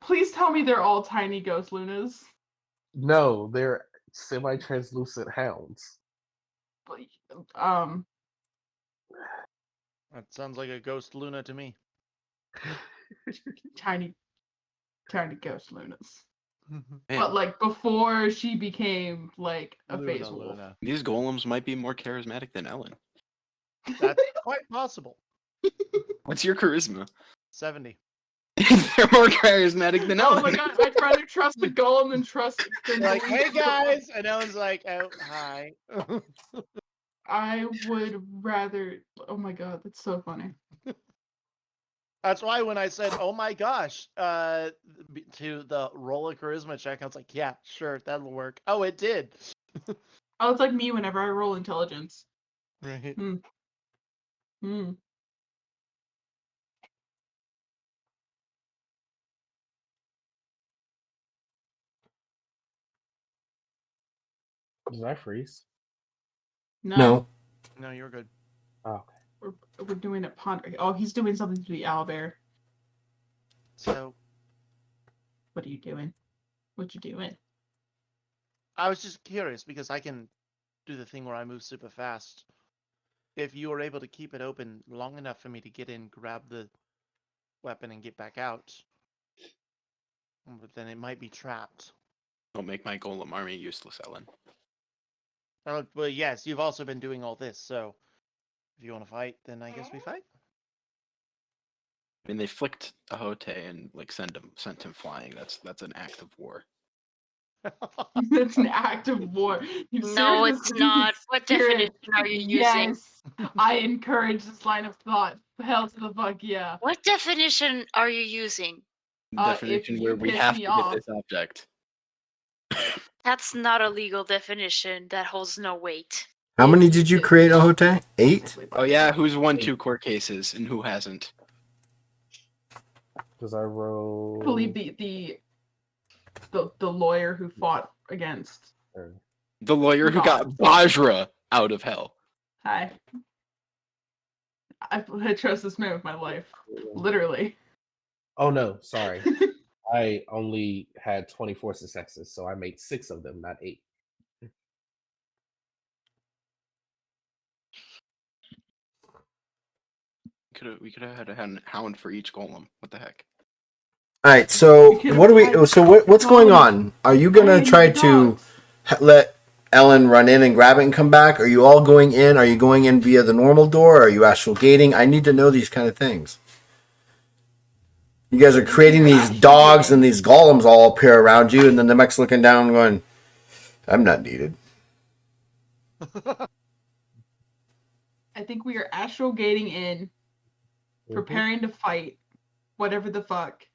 Please tell me they're all tiny ghost Lunas. No, they're semi-translucent hounds. But, That sounds like a ghost Luna to me. tiny ghost Lunas. Man, But like before she became like a Luna, phase wolf. Luna. these golems might be more charismatic than Ellen. That's quite possible. What's your charisma? 70. They're more charismatic than Oh Ellen. my god, I'd rather trust the golem than trust than Like, believe hey the golem. guys, and Ellen's like, oh hi. I would rather. Oh my god, that's so funny. That's why when I said, "Oh my gosh," to the roll a charisma check, I was like, "Yeah, sure, that'll work." Oh, it did. Oh, it's like me whenever I roll intelligence. Right. Hmm. Did I freeze? No. No, you're good. Oh, We're doing it ponder. Oh, he's doing something to the owlbear. So What are you doing? What you doing? I was just curious because I can do the thing where I move super fast. If you were able to keep it open long enough for me to get in, grab the weapon, and get back out, but then it might be trapped. Don't make my golem army useless, Ellen. Well, yes, you've also been doing all this, so if you want to fight, then I guess we fight. I mean, they flicked Ahote and like sent him flying. That's an act of war. That's an act of war. You No, seriously it's not. What spirit. definition are you using? Yes, I encourage this line of thought. Hell to the fuck yeah. What definition are you using? The If definition you where we piss have me to off- get this object. That's not a legal definition. That holds no weight. How If many you did you piss create, me off- Ahote? 8? Oh yeah, who's won 2 court cases and who hasn't? because I roll. I believe the lawyer who fought against. The lawyer who got God. Bajra out of hell. Hi. I trust this man with my life. Literally. Oh no, sorry. I only had 24 successes, so I made 6 of them, not 8. We could have had a hound for each golem. What the heck? All right. So We could've what do we? had So what's going on? Are you gonna Ryan try the to dogs. let Ellen run in and grab it and come back? Are you all going in? Are you going in via the normal door? Are you astral gating? I need to know these kind of things. You guys are creating these Astral dogs gating. and these golems all appear around you, and then the mech's looking down, going, "I'm not needed." I think we are astral gating in, preparing to fight, whatever the fuck.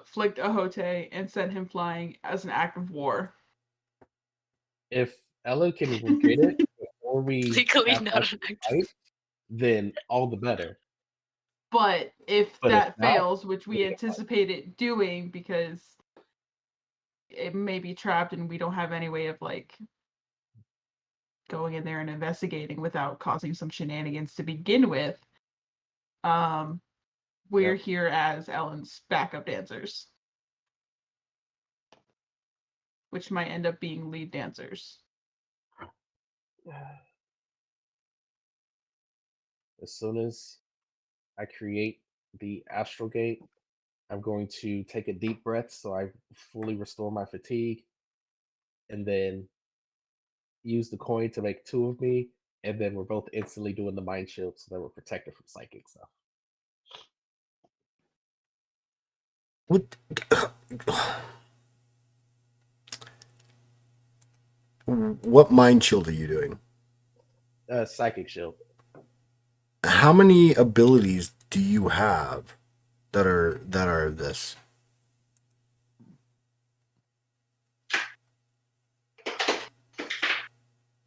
Flicked Ahote and sent him flying as an act of war. If Ellen can get it before we Legally have not our an act. fight, then all the better. But if But if that not, fails, which we we'll anticipate it doing because it may be trapped and we don't have any way of like going in there and investigating without causing some shenanigans to begin with, we're Yep. here as Ellen's backup dancers, which might end up being lead dancers. As soon as I create the astral gate, I'm going to take a deep breath so I fully restore my fatigue, and then use the coin to make 2 of me, and then we're both instantly doing the mind shield so that we're protected from psychic stuff. What? What mind shield are you doing? Psychic shield. How many abilities do you have that are this?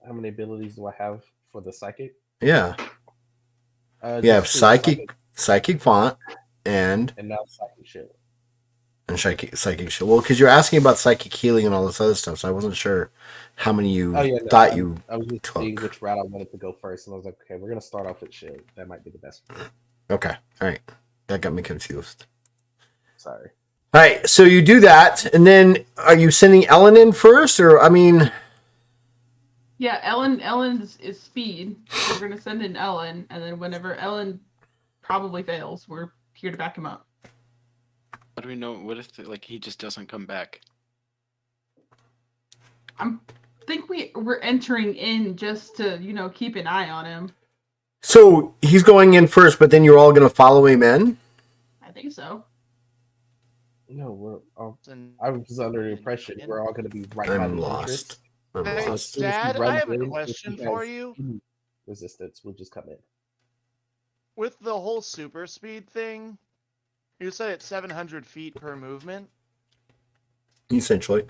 How many abilities do I have for the psychic? Yeah. You have Just 2, psychic font and and now psychic shield. psychic shield. Well, because you're asking about psychic healing and all this other stuff, so I wasn't sure how many you thought you I was just seeing took. which route I wanted to go first, and I was like, okay, we're gonna start off with shield. That might be the best. Okay, all right, that got me confused. Sorry. All right, so you do that, and then are you sending Ellen in first, or I mean? Yeah, Ellen is speed. So we're gonna send in Ellen, and then whenever Ellen probably fails, we're here to back him up. How do we know? What if he just doesn't come back? Think we're entering in just to keep an eye on him. So he's going in first, but then you're all going to follow him in? I think so. No, we're. And I was under the impression we're all gonna be right by I'm the lost. I'm Hey, So lost. as soon as he Dad, I runs have a in, if question he for has you. any resistance, we'll just come in. With the whole super speed thing, you said it's 700 feet per movement. Essentially.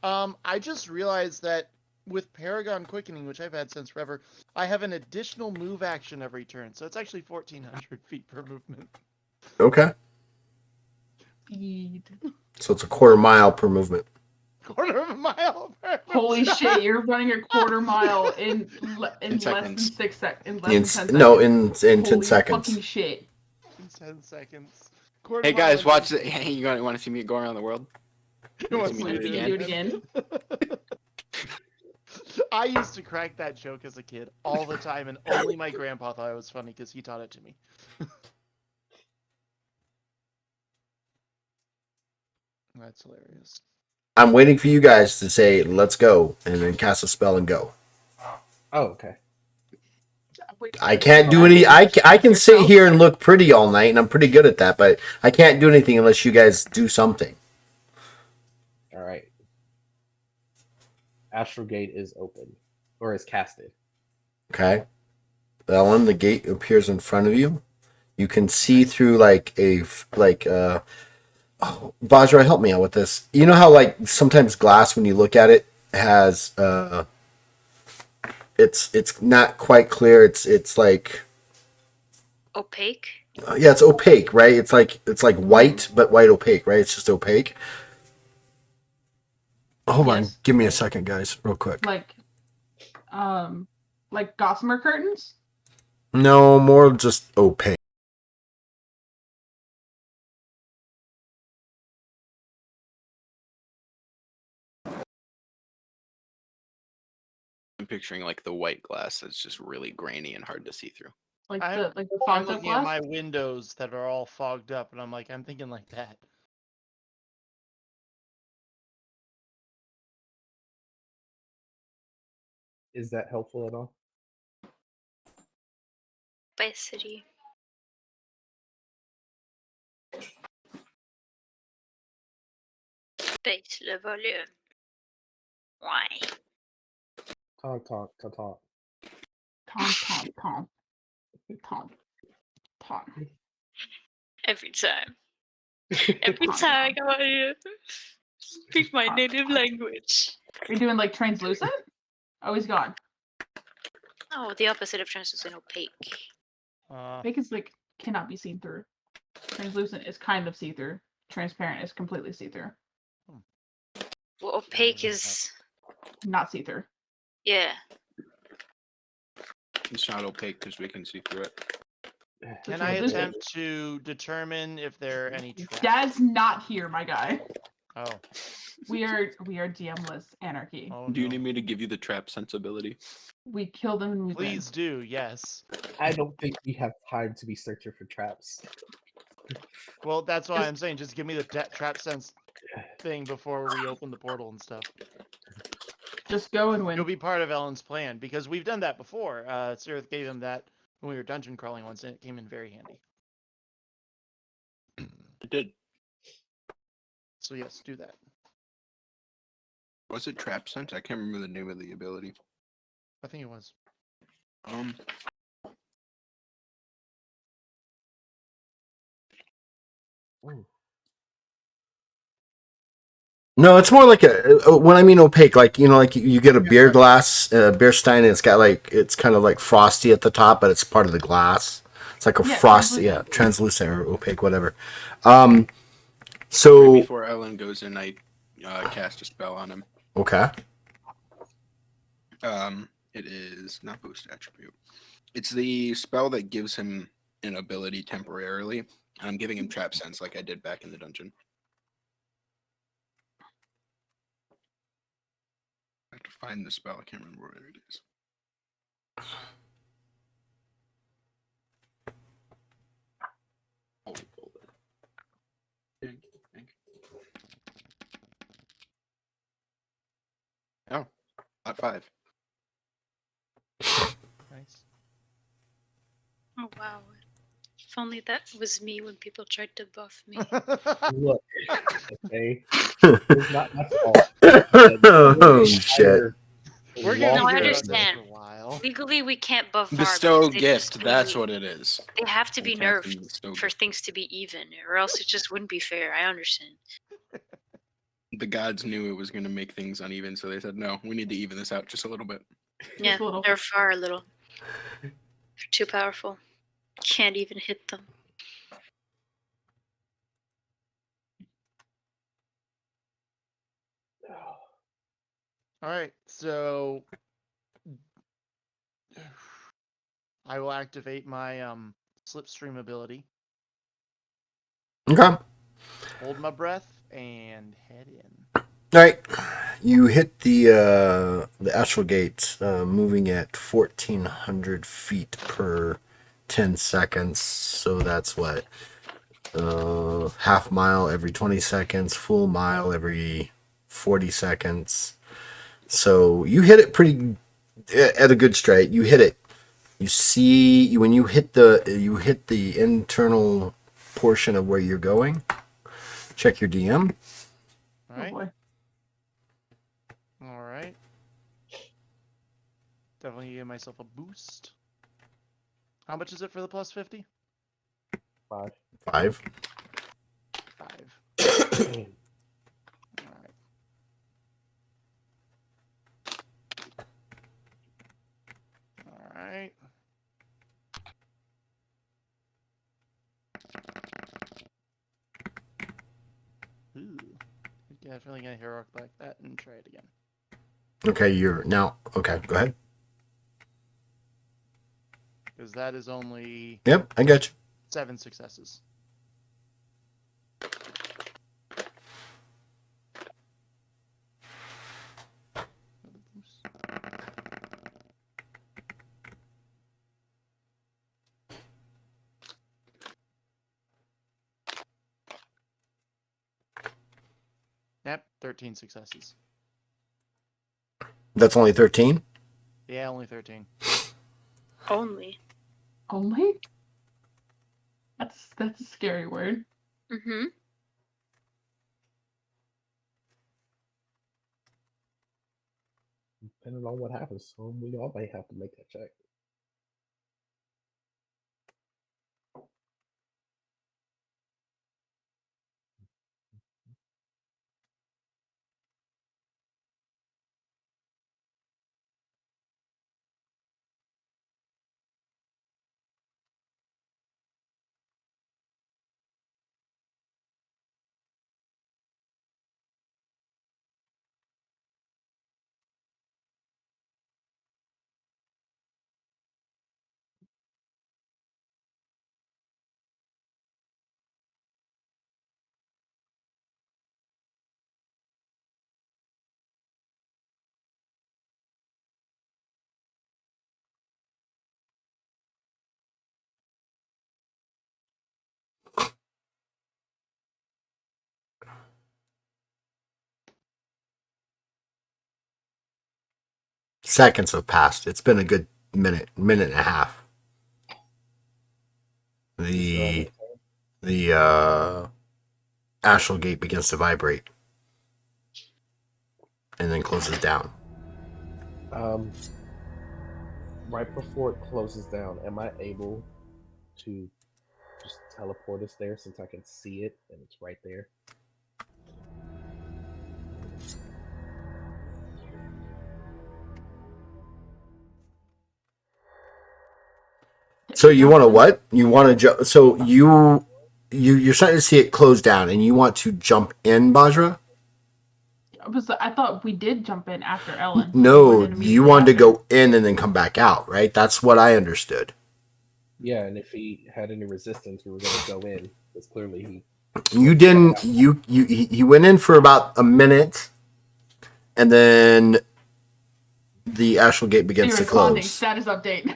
I just realized that with Paragon Quickening, which I've had since forever, I have an additional move action every turn, so it's actually 1,400 feet per movement. Okay. Speed. So it's a quarter mile per movement. Quarter of a mile per Holy shit! You're running a quarter mile in less than seconds. 6 seconds. In less In, than 10 seconds. no, in 10 Holy seconds. fucking shit! In 10 seconds. Quarter Hey mile guys, in watch 10 it. Hey, you want to see me go around the world? You want Do me it to again? Do it again. I used to crack that joke as a kid all the time, and only my grandpa thought it was funny because he taught it to me. That's hilarious. I'm waiting for you guys to say, let's go, and then cast a spell and go. Oh, okay. Wait, I can't do any. I can sit here and look pretty all night, and I'm pretty good at that, but I can't do anything unless you guys do something. All right. Astral Gate is open, or is casted. Okay? Ellen, the gate appears in front of you. You can see through Bajra, help me out with this. You know how sometimes glass, when you look at it, has it's not quite clear. It's like Opaque. yeah, it's opaque, right? It's like white, but white opaque, right? It's just opaque. Hold on, Yes. give me a second, guys, real quick. like gossamer curtains. No, more just opaque. I'm picturing the white glass that's just really grainy and hard to see through. Like I'm- the I'm fogged up looking at glass. my windows that are all fogged up, and I'm thinking like that. Is that helpful at all? By city. Base le volume. Why? Talk. Tom. Every time. Every time I go here, speak my native language. Are you doing translucent? Oh, he's gone. Oh, the opposite of translucent, opaque. Opaque is cannot be seen through. Translucent is kind of see through. Transparent is completely see through. Well, opaque is Not see through. yeah. It's not opaque because we can see through it. Can I Translucent. attempt to determine if there are any traps? Dad's not here, my guy. Oh. We are DM-less anarchy. Oh, Do you no. need me to give you the trap sensibility? We kill them and we Please do, yes. I don't think we have time to be searching for traps. Well, that's why I'm saying just give me the trap sense thing before we open the portal and stuff. Just go and It'll win. be part of Ellen's plan because we've done that before. Sirith gave him that when we were dungeon crawling once, and it came in very handy. It did. So yes, do that. Was it Trap Sense? I can't remember the name of the ability. I think it was. Um, Ooh. No, it's more like when I mean opaque, like like you get a beer glass, beer stein, and it's got like it's kind of like frosty at the top, but it's part of the glass. It's like a Yeah, frosty, translucent. translucent or opaque, whatever. right So before Ellen goes in, I cast a spell on him. okay, It is not boost attribute. It's the spell that gives him an ability temporarily. And I'm giving him Trap Sense like I did back in the dungeon. I have to find the spell. I can't remember where it is. Oh, hold on. Oh, not 5. Nice. Oh wow. If only that was me when people tried to buff me. Look, okay, it's not my fault. oh shit. We're No, gonna I be good about this understand. for a while. Legally, we can't buff Var Bestow because they just gift. That's be- what it is. They have to be I'm casting nerfed bestow for gift. things to be even, or else it just wouldn't be fair. I understand. The gods knew it was going to make things uneven, so they said, "No, we need to even this out just a little bit." Yeah, a little. they're far a little. They're too powerful. Can't even hit them. All right, so I will activate my slipstream ability. Okay. Hold my breath and head in. All right, you hit the astral gate, moving at 1,400 feet per 10 seconds. So that's what half mile every 20 seconds, full mile every 40 seconds. So you hit it pretty at a good straight. You hit it. You see when you hit the internal portion of where you're going. Check your DM. All Oh right. boy. All right. Definitely give myself a boost. How much is it for the plus 50? 5. 5. 5. All right. All right. Ooh. Definitely gonna heroic like that and try it again. Okay, you're now. Okay, go ahead. Because that is only Yep, I got you. 7 successes. Another boost. Yep, 13 successes. That's only 13. Yeah, only 13. Only. Only? That's a scary word. Mm-hmm. Depending on what happens, so we all may have to make that check. seconds have passed. It's been a good minute and a half. The astral gate begins to vibrate and then closes down. Right before it closes down, am I able to just teleport us there since I can see it and it's right there? So you want to what? You want to jump? So you're starting to see it close down, and you want to jump in, Bajra? I thought we did jump in after Ellen. No, We went in you immediately wanted to after. go in and then come back out, right? That's what I understood. Yeah, and if he had any resistance, we were going to go in because clearly You didn't. You went in for about a minute, and then the astral gate begins You're to responding. close. Status update.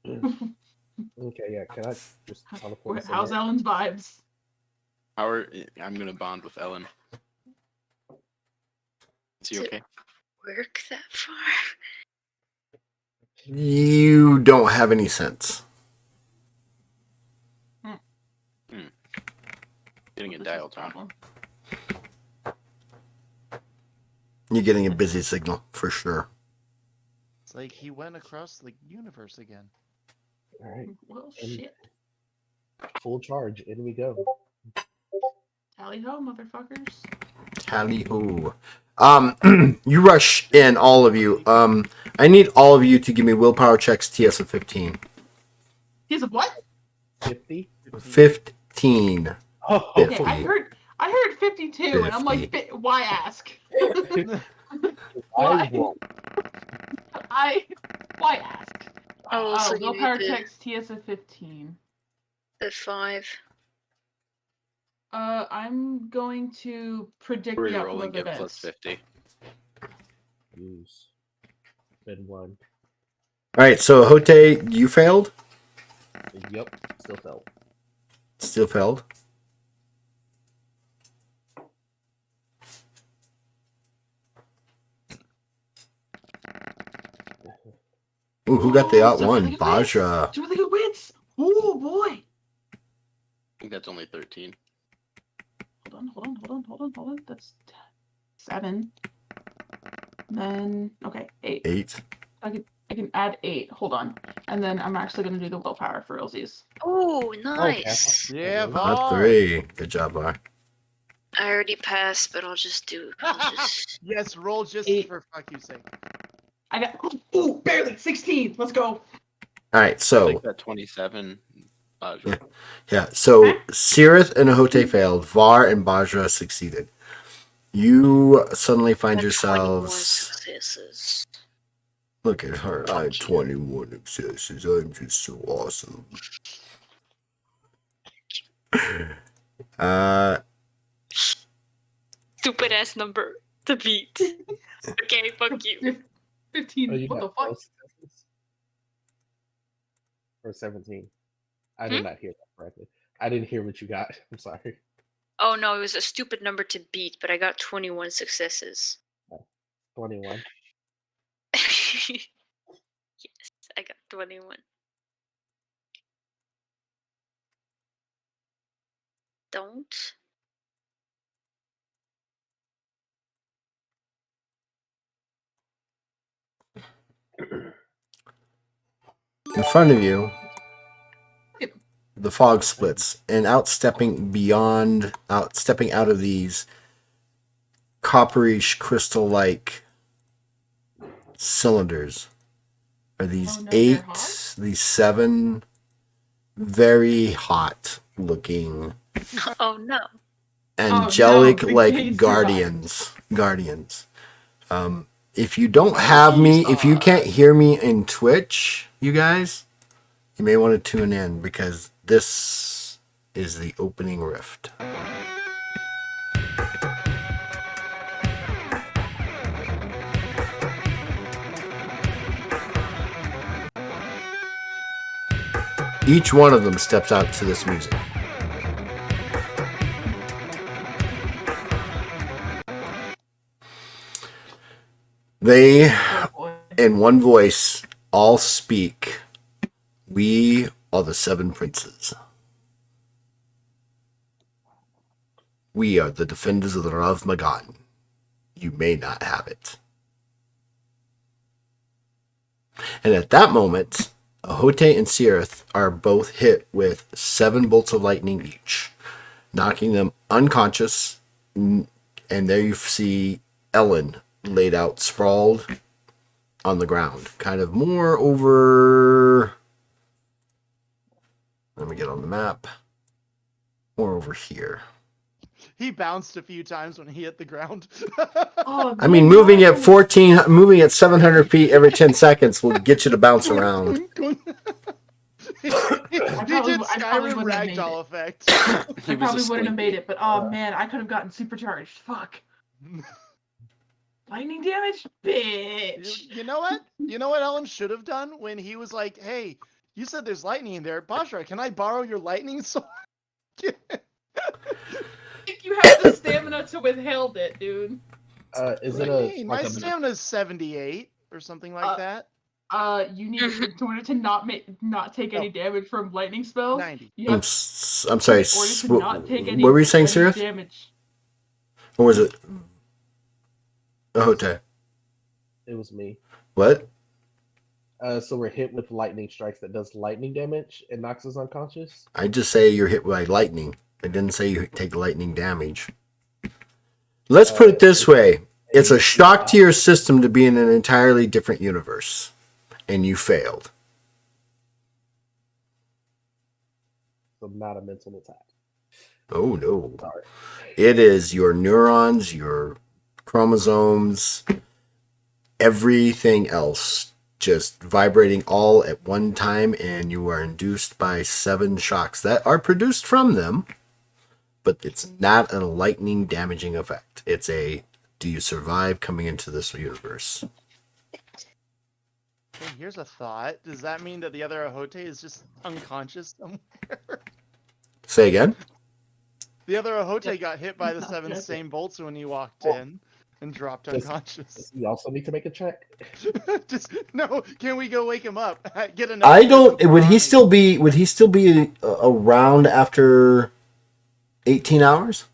Okay, yeah. Can I just teleport us in How's there? Ellen's vibes? I'm gonna bond with Ellen. Is he Is it- okay? Work that far? You don't have any sense. Getting a This dial is tone. problem. You're getting a busy signal for sure. It's like he went across the universe again. All right, Well, And- shit. full charge. In we go. Tally ho, motherfuckers. Tally ho. You rush in, all of you. I need all of you to give me willpower checks, TS of 15. He's a what? 50. 15. Oh, Okay, Fifty. I heard 52, and I'm like, 50. why ask? I Why? won't. Why ask? Oh, so you willpower need checks TS of 15. the 5. I'm going to predict the outcome Re-rolling of it plus events. 50. Use. Been one. All right, so Hote, you failed? Yep. Still felt. Still failed. Ooh, who got the out Some one? really good wins. Bajra. Some really good wins. Oh boy. I think that's only 13. Hold on. That's 7. Then okay, 8. 8. I can add 8. Hold on, and then I'm actually gonna do the willpower for realsies. Oh, nice. Yeah, Not Var. 3. Good job, Bar. I already passed, but I'll just do. I'll just. Yes, roll just 8. for fuck you sake. I got barely 16. Let's go. All right, I so think that 27. Yeah. yeah, so Okay. Sirith and Hote failed. Var and Bajra succeeded. You suddenly find got 21 yourselves. successes. Look at her. I have Fuck you. 21 successes. I'm just so awesome. Stupid ass number to beat. Okay, fuck you. 15. Oh, you What the got fuck? 12 successes? Or 17. I did not hear that correctly. I didn't hear what you got. I'm sorry. Oh no, it was a stupid number to beat, but I got 21 successes. 21. Yes, I got 21. Don't. In front of you, the fog splits, and outstepping out of these copperish crystal-like cylinders are these Oh, no, they're hot? these 7 very hot-looking Oh no. angelic Big like Dave's guardians. If you don't have me, if you can't hear me in Twitch, you guys, you may want to tune in because this is the opening rift. Each one of them steps out to this music. They, Oh boy. in one voice, all speak. We are the Seven Princes. We are the defenders of the Rav Magan. You may not have it. And at that moment, Ahote and Seerth are both hit with 7 bolts of lightning each, knocking them unconscious. And there you see Ellen laid out, sprawled on the ground, kind of more over. Let me get on the map. More over here. He bounced a few times when he hit the ground. Oh, I mean, man, moving no. at 14, moving at 700 feet every 10 seconds will get you to bounce around. he probably- did I probably Skyrim wouldn't have made ragdoll it. effect. I He was probably wouldn't have made sleepy. it, but oh man, I could have gotten supercharged. Fuck. Lightning damage? Bitch. You know what? You know what Ellen should have done when he was like, "Hey, you said there's lightning in there, Bashra. Can I borrow your lightning sword?" If you have the stamina to withhold it, dude. Is What it do you a mean? like My a stamina's 78 or something like that. You need to order to not take any damage from lightning spells. 90. You I'm, have I'm sorry. in order to not take any What were you saying, any Seerth? damage. Or was it Ahote? It was me. What? So we're hit with lightning strikes that does lightning damage and knocks us unconscious. I just say you're hit by lightning. I didn't say you take lightning damage. Let's put it this way. It's a shock to your system to be in an entirely different universe. And you failed. So not a mental attack. Oh, no. Sorry. It is your neurons, your chromosomes, everything else just vibrating all at one time, and you are induced by 7 shocks that are produced from them, but it's not a lightning damaging effect. It's a do you survive coming into this universe? Hey, here's a thought. Does that mean that the other Ahote is just unconscious somewhere? Say again? The other Ahote Yep. got hit by the Not 7 good. same bolts when he walked in and dropped Just- unconscious. You also need to make a check. Just no. Can we go wake him up? Get a. I don't. Would he still be? Would he still be around after 18 hours?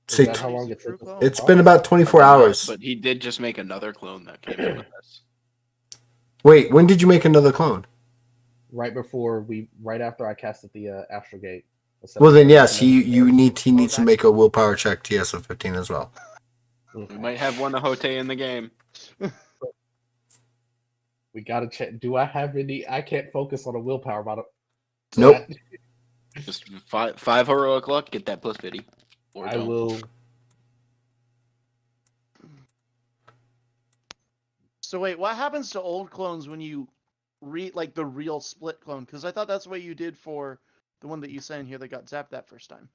Is Say that tw- how long it took? It's been about 24 hours. But he did just make another clone that came in with us. Wait, when did you make another clone? right after I casted the Astrogate. Well, then yes, he needs to make a willpower check TS of 15 as well. We might have one Ahote in the game. We gotta check. Do I have any? I can't focus on a willpower bottom. Nope. Just five heroic luck, get that plus 50. Or I don't. will. So wait, what happens to old clones when you like the real split clone? Because I thought that's what you did for the one that you sent in here that got zapped that first time.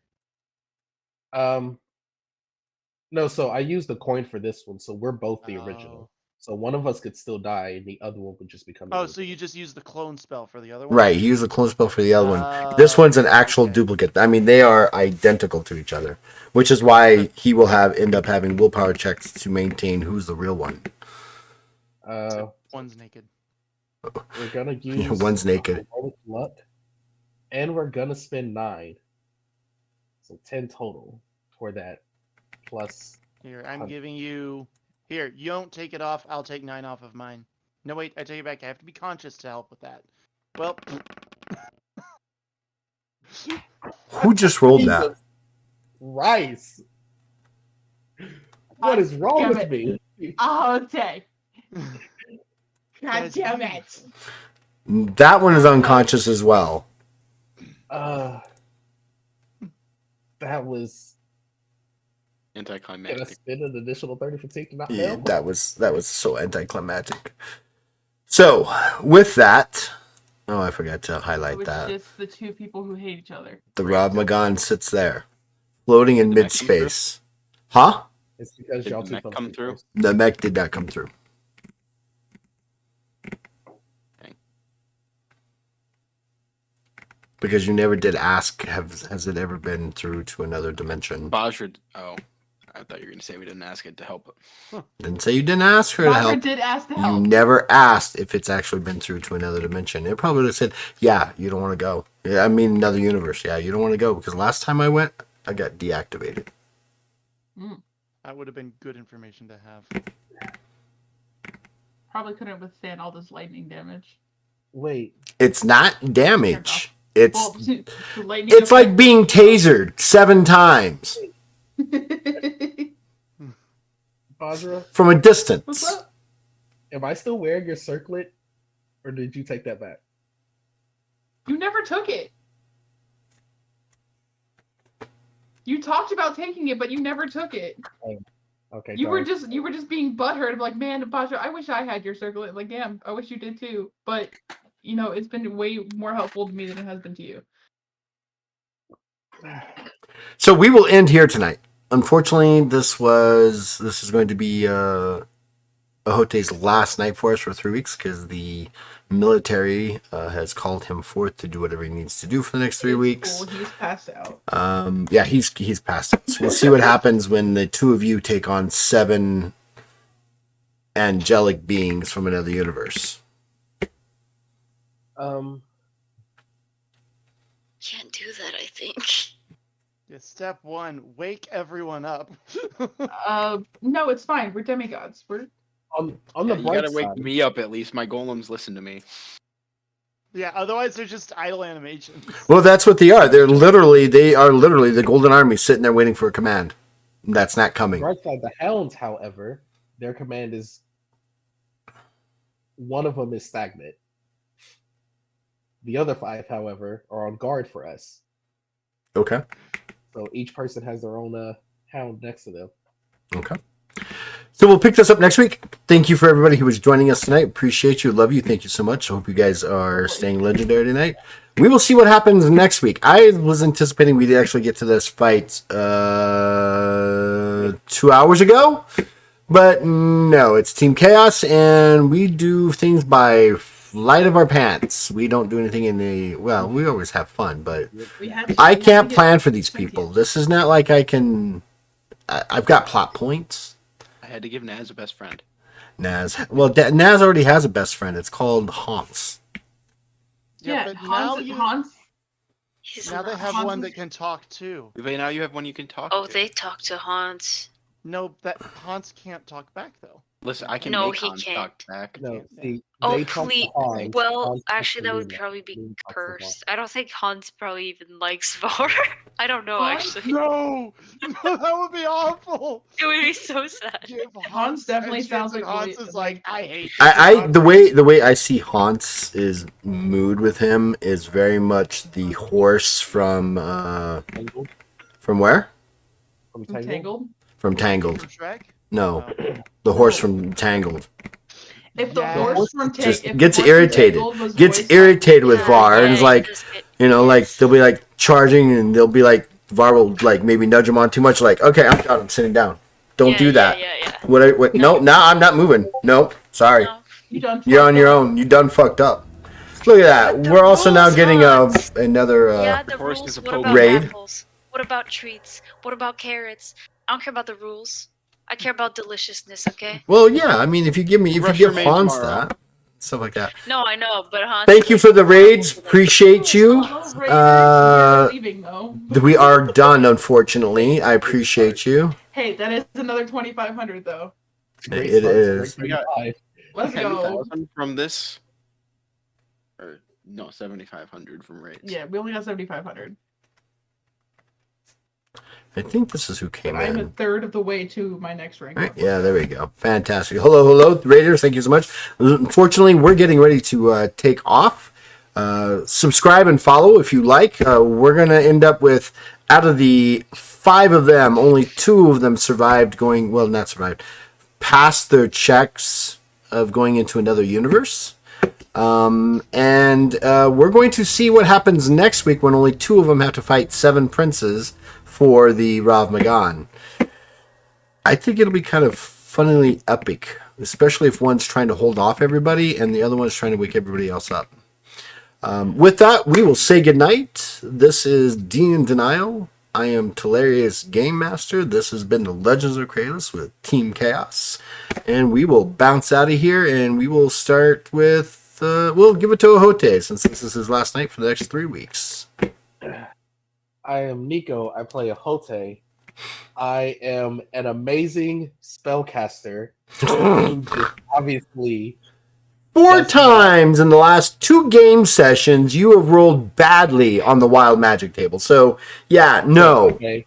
No, so I used the coin for this one, so we're both the Oh. original. So one of us could still die, and the other one would just become. Oh, the so you original. just used the clone spell for the other one? Right, he used a clone spell for the other one. This one's an actual okay. duplicate. I mean, they are identical to each other, which is why he will end up having willpower checks to maintain who's the real one. One's naked. We're gonna use One's naked. heroic luck, and we're gonna spend 9, so 10 total for that. Plus, Here, I'm 100. giving you. Here, you don't take it off. I'll take 9 off of mine. No, wait, I take it back. I have to be conscious to help with that. Well, Who just rolled that? Jesus Christ! What is wrong Damn with it. me? Oh, okay. God Guys, damn it. That one is unconscious as well. That was. Can I Anticlimactic. spend an additional 30 fatigue to not Yeah, fail? that was so anticlimactic. So with that, oh, I forgot to It highlight was that. just the two people who hate each other. The Rob Magan sits there, floating in Did the mech come through? mid-space. Huh? It's because Did y'all the two mech come through? first. The mech did not come through. Okay. Because you never did ask, has it ever been through to another dimension? Bajra. Oh. I thought you were gonna say we didn't ask it to help. Didn't say you didn't ask her to Barbara help. did ask to You help. never asked if it's actually been through to another dimension. It probably would have said, "Yeah, you don't want to go." Yeah, I mean another universe. Yeah, you don't want to go because last time I went, I got deactivated. That would have been good information to have. Probably couldn't withstand all this lightning damage. Wait, It's not damage. It's Well, the lightning it's like effect- being tasered 7 times Bajra, from a distance. What's up? am I still wearing your circlet, or did you take that back? You never took it. You talked about taking it, but you never took it. Okay, You were darn. just being butthurt, like, man, Basha, I wish I had your circlet. Like, damn, I wish you did too. But you know, it's been way more helpful to me than it has been to you. So we will end here tonight. Unfortunately, this is going to be Ahote's last night for us for 3 weeks because the military has called him forth to do whatever he needs to do for the next 3 It's weeks. cool, he's passed out. Yeah, he's passed out. So we'll see what happens when the two of you take on 7 angelic beings from another universe. Can't do that, I think. Yeah, step 1, wake everyone up. No, it's fine. We're demigods. We're On Yeah, the you bright gotta wake side, me up at least. My golems listen to me. Yeah, otherwise they're just idle animations. Well, that's what they are. They are literally the Golden Army sitting there waiting for a command. That's not coming. bright side, the Hounds, however, their command is one of them is stagnant. The other 5, however, are on guard for us. Okay. So each person has their own hound next to them. Okay. So we'll pick this up next week. Thank you for everybody who was joining us tonight. Appreciate you. Love you. Thank you so much. Hope you guys are staying legendary tonight. We will see what happens next week. I was anticipating we'd actually get to this fight 2 hours ago. But no, it's Team Chaos, and we do things by light of our pants. We don't do anything in the... Well, we always have fun, but we had. I can't plan for these people. This is not like I can... I've got plot points. I had to give Naz a best friend. Naz. Well, Naz already has a best friend. It's called Hans. Yeah, but Hans. He's now they not- have Hans one is- that can talk too. But now you have one you can talk Oh, to. they talk to Hans. No, that Hans can't talk back though. Listen, I can No, make he Hans can't. talk back. No, see, Oh, they talk to please. Hans, Well, Hans talks actually, to that would Luna. probably be Luna talks to Hans. cursed. I don't think Hans probably even likes Var. I don't know, Hans? actually. No, no, that would be awful. It would be so sad. If Hans definitely enters sounds and like Hans really- is like, I hate. I the way I see Hans's mood with him is very much the horse from Tangled? where? From Tangled. Tangled? From Tangled. Shrek. No, Oh. the horse from Tangled. If the Yeah. horse from Just if the gets horse from irritated. Tangled was Gets voiced by- irritated with Var, and yeah, it's he like, does get- you know, like they'll be like charging, and they'll be like Var will like maybe nudge him on too much. Like, okay, I'm done. I'm sitting down. Don't Yeah, do yeah, that. Yeah. What? No, now I'm not moving. Nope. Sorry. No. You done You're on fucked your up. own. You done fucked up. Look at that. But the We're also now rules, getting Hans. another. Yeah, the horse rules. is a What Pokemon. about Raid. apples? What about treats? What about carrots? I don't care about the rules. I care about deliciousness, okay? Well, yeah. I mean, if you give Rush Hans tomorrow. that, stuff like that. No, I know, but Hans. Thank you for the raids. Appreciate you. Oh, Raiders, Uh, you're leaving though. We are done, unfortunately. I appreciate you. Hey, that is another 2,500 though. Great It start to is. break 35. Let's go. 10,000 from this, or no, 7,500 from raids. Yeah, we only got 7,500. I think this is who came I'm a in. third of the way to my next rank. Right, yeah, there we go. Fantastic. Hello, Raiders. Thank you so much. Unfortunately, we're getting ready to take off. Subscribe and follow if you like. We're going to end up with, out of the 5 of them, only 2 of them survived going, well, not survived, passed their checks of going into another universe. And we're going to see what happens next week when only 2 of them have to fight 7 princes for the Rav Magan. I think it'll be kind of funnily epic, especially if one's trying to hold off everybody and the other one's trying to wake everybody else up. With that, we will say goodnight. This is Dean in Denial I am Telarius Game Master. This has been the Legends of Kratos with Team Chaos. And we will bounce out of here and we will start with, we'll give it to Ahote since this is his last night for the next 3 weeks. I am Nico. I play Ahote. I am an amazing spellcaster. Who is obviously, 4 That's times in the last 2 game sessions, you have rolled badly on the Wild Magic table. So, yeah, no. okay.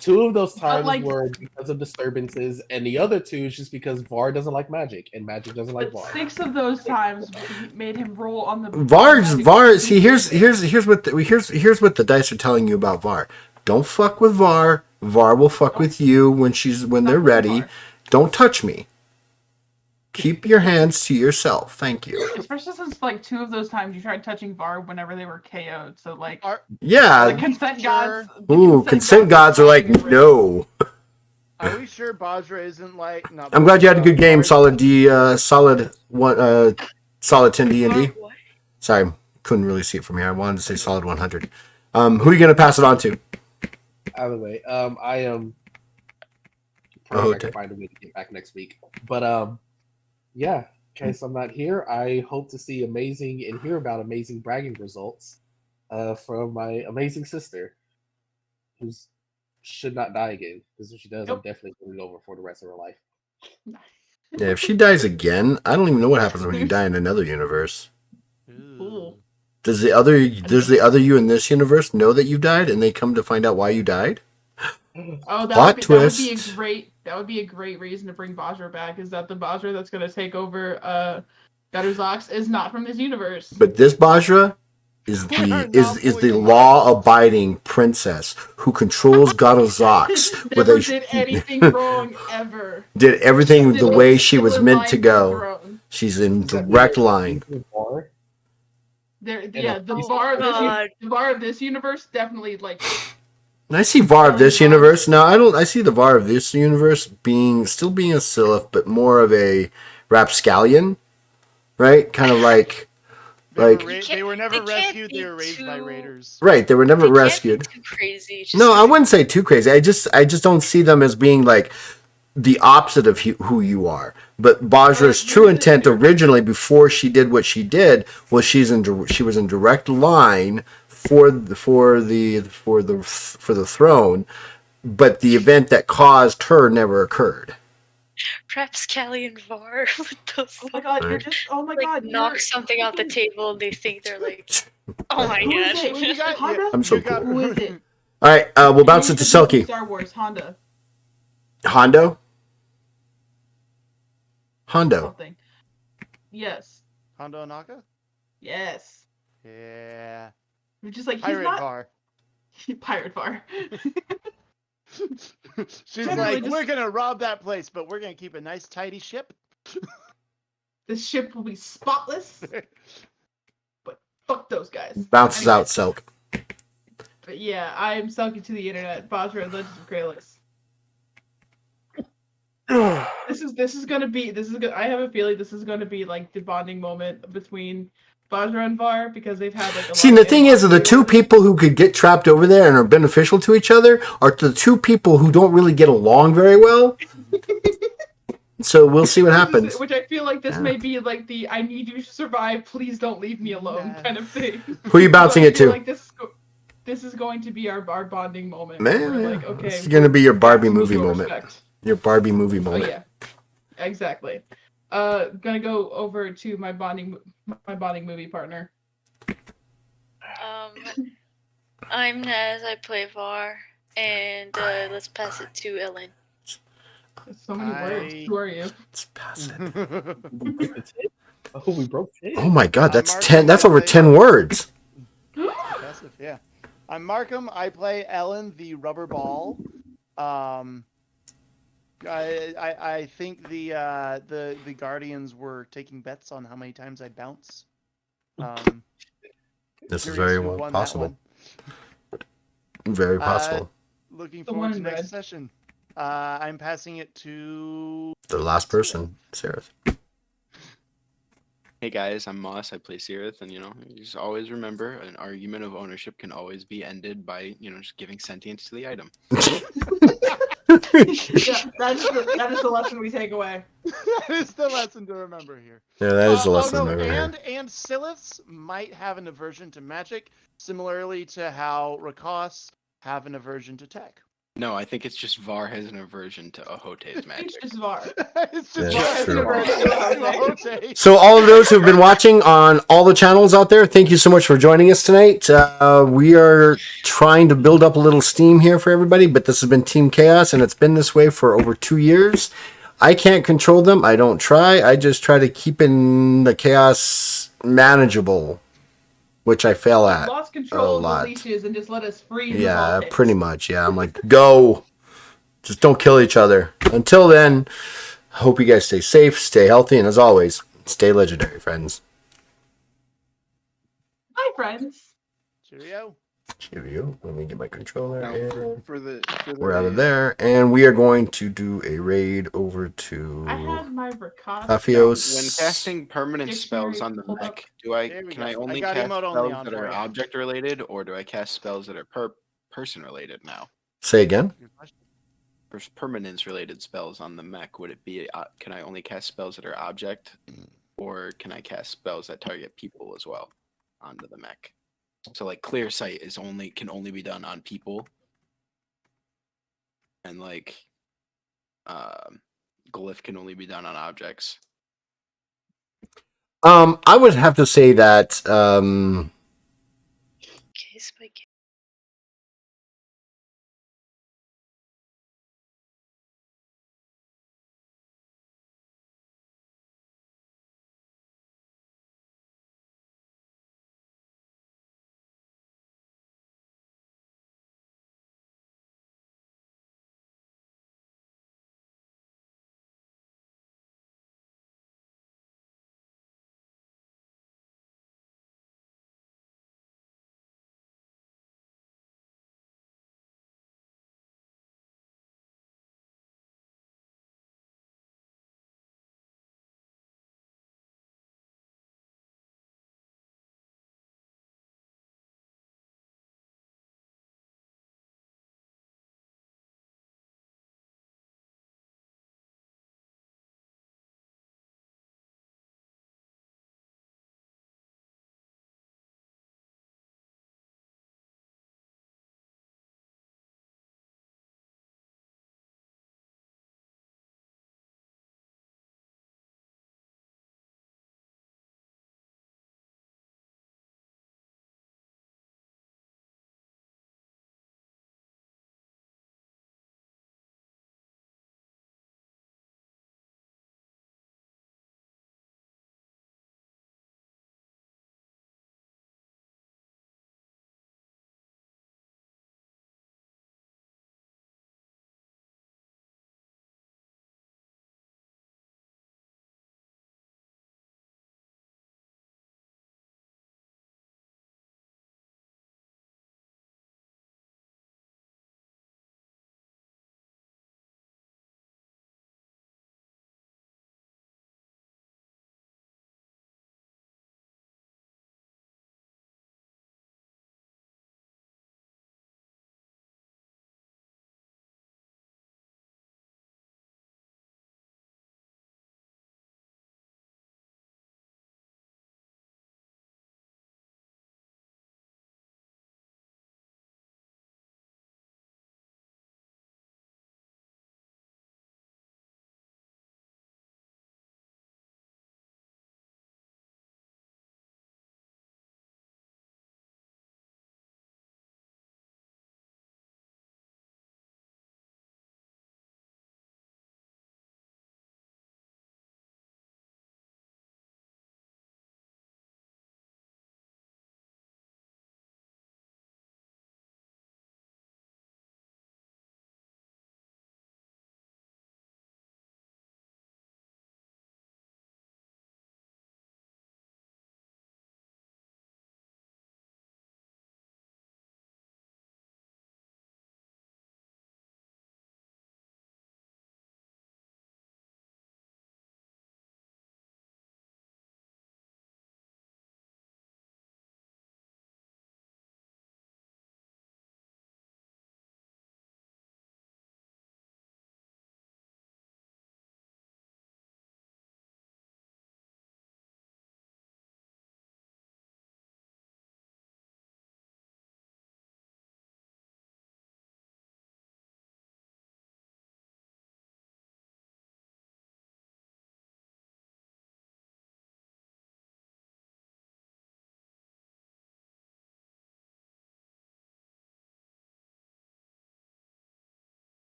2 of those times like- were because of disturbances, and the other 2 is just because Var doesn't like magic, and magic doesn't like But Var. 6 of those times made him roll on the VAR. See, here's what the dice are telling you about VAR. Don't fuck with VAR. VAR will fuck with you when they're ready. Don't touch me. Keep your hands to yourself. Thank you. Especially since like 2 of those times you tried touching Var whenever they were KO'd. So like the Yeah. consent Sure. gods. the Ooh, consent gods are like, no. Are we sure Bajra isn't like? Not I'm glad you had a good game. Bajra- Solid 10 D&D. What? Sorry, couldn't really see it from here. I wanted to say solid 100. Who are you gonna pass it on to? Either way, I am praying I Ahote. can find a way to get back next week. But yeah, in case I'm not here, I hope to see amazing and hear about amazing bragging results from my amazing sister, who should not die again. Because if she does, I'm Nope. definitely going over for the rest of her life. Yeah, if she dies again, I don't even know what happens when you die in another universe. Ooh. Does the other you in this universe know that you died, and they come to find out why you died? Oh, Plot that would be a twist. great reason to bring Bajra back. Is that the Bajra that's gonna take over Garuzox is not from this universe. But this Bajra is We are the not is the pulling law-abiding princess who controls Garozox with Never a did anything wrong ever. did everything the Still- way she still was in meant line to for the go. throne. She's in Is that direct the line. season of Var? Yeah, the Oh bar of this God. the bar of this universe definitely like And I see VAR of this universe. Now I see the VAR of this universe still being a Sylph, but more of a rapscallion, right? Kind of like They Like- were never They can't rescued. They be were raised by too- raiders. right. They were never They can't be rescued. too crazy. Just No, I wouldn't say too crazy. I just don't see them as being like the opposite of who you are. But Bajra's true intent originally, before she did what she did, was she was in direct line for the throne, but the event that caused her never occurred. Rapscallion Var. What the oh fuck? my god, you're Right. just oh my Like god, knock you're- something out the table and they think they're like, oh my Who is it? god. You got- Honda? I'm so You got- cool. Who is it? All right, we'll bounce it to Who's the Selkie. Star Wars Honda Hondo. Hondo. something. Yes. Hondo Anaka? Yes. Yeah. You're just like he's Pirate not bar. pirate bar. She's Generally like, just- we're gonna rob that place, but we're gonna keep a nice, tidy ship. This ship will be spotless. But fuck those guys. Bounces Anyway, out Selk. But yeah, I'm Selkie to the internet. Bajra and Legends of Kralis. This is gonna be I have a feeling this is gonna be like the bonding moment between Bajra and Var because they've had like a See, lot the of thing is, the animosity two over- people who could get trapped over there and are beneficial to each other are the two people who don't really get along very well. So we'll see what happens. Which I feel like this Yeah. may be like the I need you to survive, please don't leave me alone Nah. kind of thing. Who are you bouncing So I it feel to? Like this is going to be our bonding moment. Man, where we're yeah. like, okay, It's gonna be your we have Barbie some movie mutual moment. respect. Your Barbie movie Oh moment. yeah, exactly. Gonna go over to my bonding movie partner. I'm Naz, I play Var, and let's pass it to Ellen. There's so many words. Who are you? Let's pass it. Oh, we broke 10. Oh my God, that's Mark 10. That's and over I 10 words. Impressive, yeah. I'm Markham. I play Ellen, the rubber ball. I think the Guardians were taking bets on how many times I bounce. This is Curious very who well won that possible. one. Very possible. Looking The forward one to in next red. session. I'm passing it to. The last person, Sarah. Hey guys, I'm Moss. I play Sirith, and you just always remember an argument of ownership can always be ended by just giving sentience to the item. Yeah, that is the lesson we take away. That is the lesson to remember here. Yeah, that is the lesson. Oh no, over here. and Siliths might have an aversion to magic, similarly to how Rakos have an aversion to tech. No, I think it's just Var has an aversion to Ahote's magic. It's just Var. It's just Yeah, Var has an true. aversion to Ahote. So, all of those who've been watching on all the channels out there, thank you so much for joining us tonight. We are trying to build up a little steam here for everybody, but this has been Team Chaos, and it's been this way for over 2 years. I can't control them. I don't try. I just try to keep in the chaos manageable, which I fail at. Lost control of lot. the leeches and just let us freeze. the Yeah, Vulpix. pretty much. Yeah, I'm like, go. Just don't kill each other. Until then, I hope you guys stay safe, stay healthy, and as always, stay legendary, friends. Bye, friends. Cheerio. Cheerio. Let me get my controller. Now, in. for the We're out of raid, there, and we are going to do a raid over to I had my Ricotta. now, Afios. when casting permanent spells on the Dictionary, hold mech, There we can I go. I only got cast emote spells only on that for are you. object related, or do I cast spells that are person related now? Say again. Good question. For permanence related spells on the mech, would it be can I only cast spells that are object, or can I cast spells that target people as well onto the mech? So like clear sight can only be done on people, and like glyph can only be done on objects. I would have to say that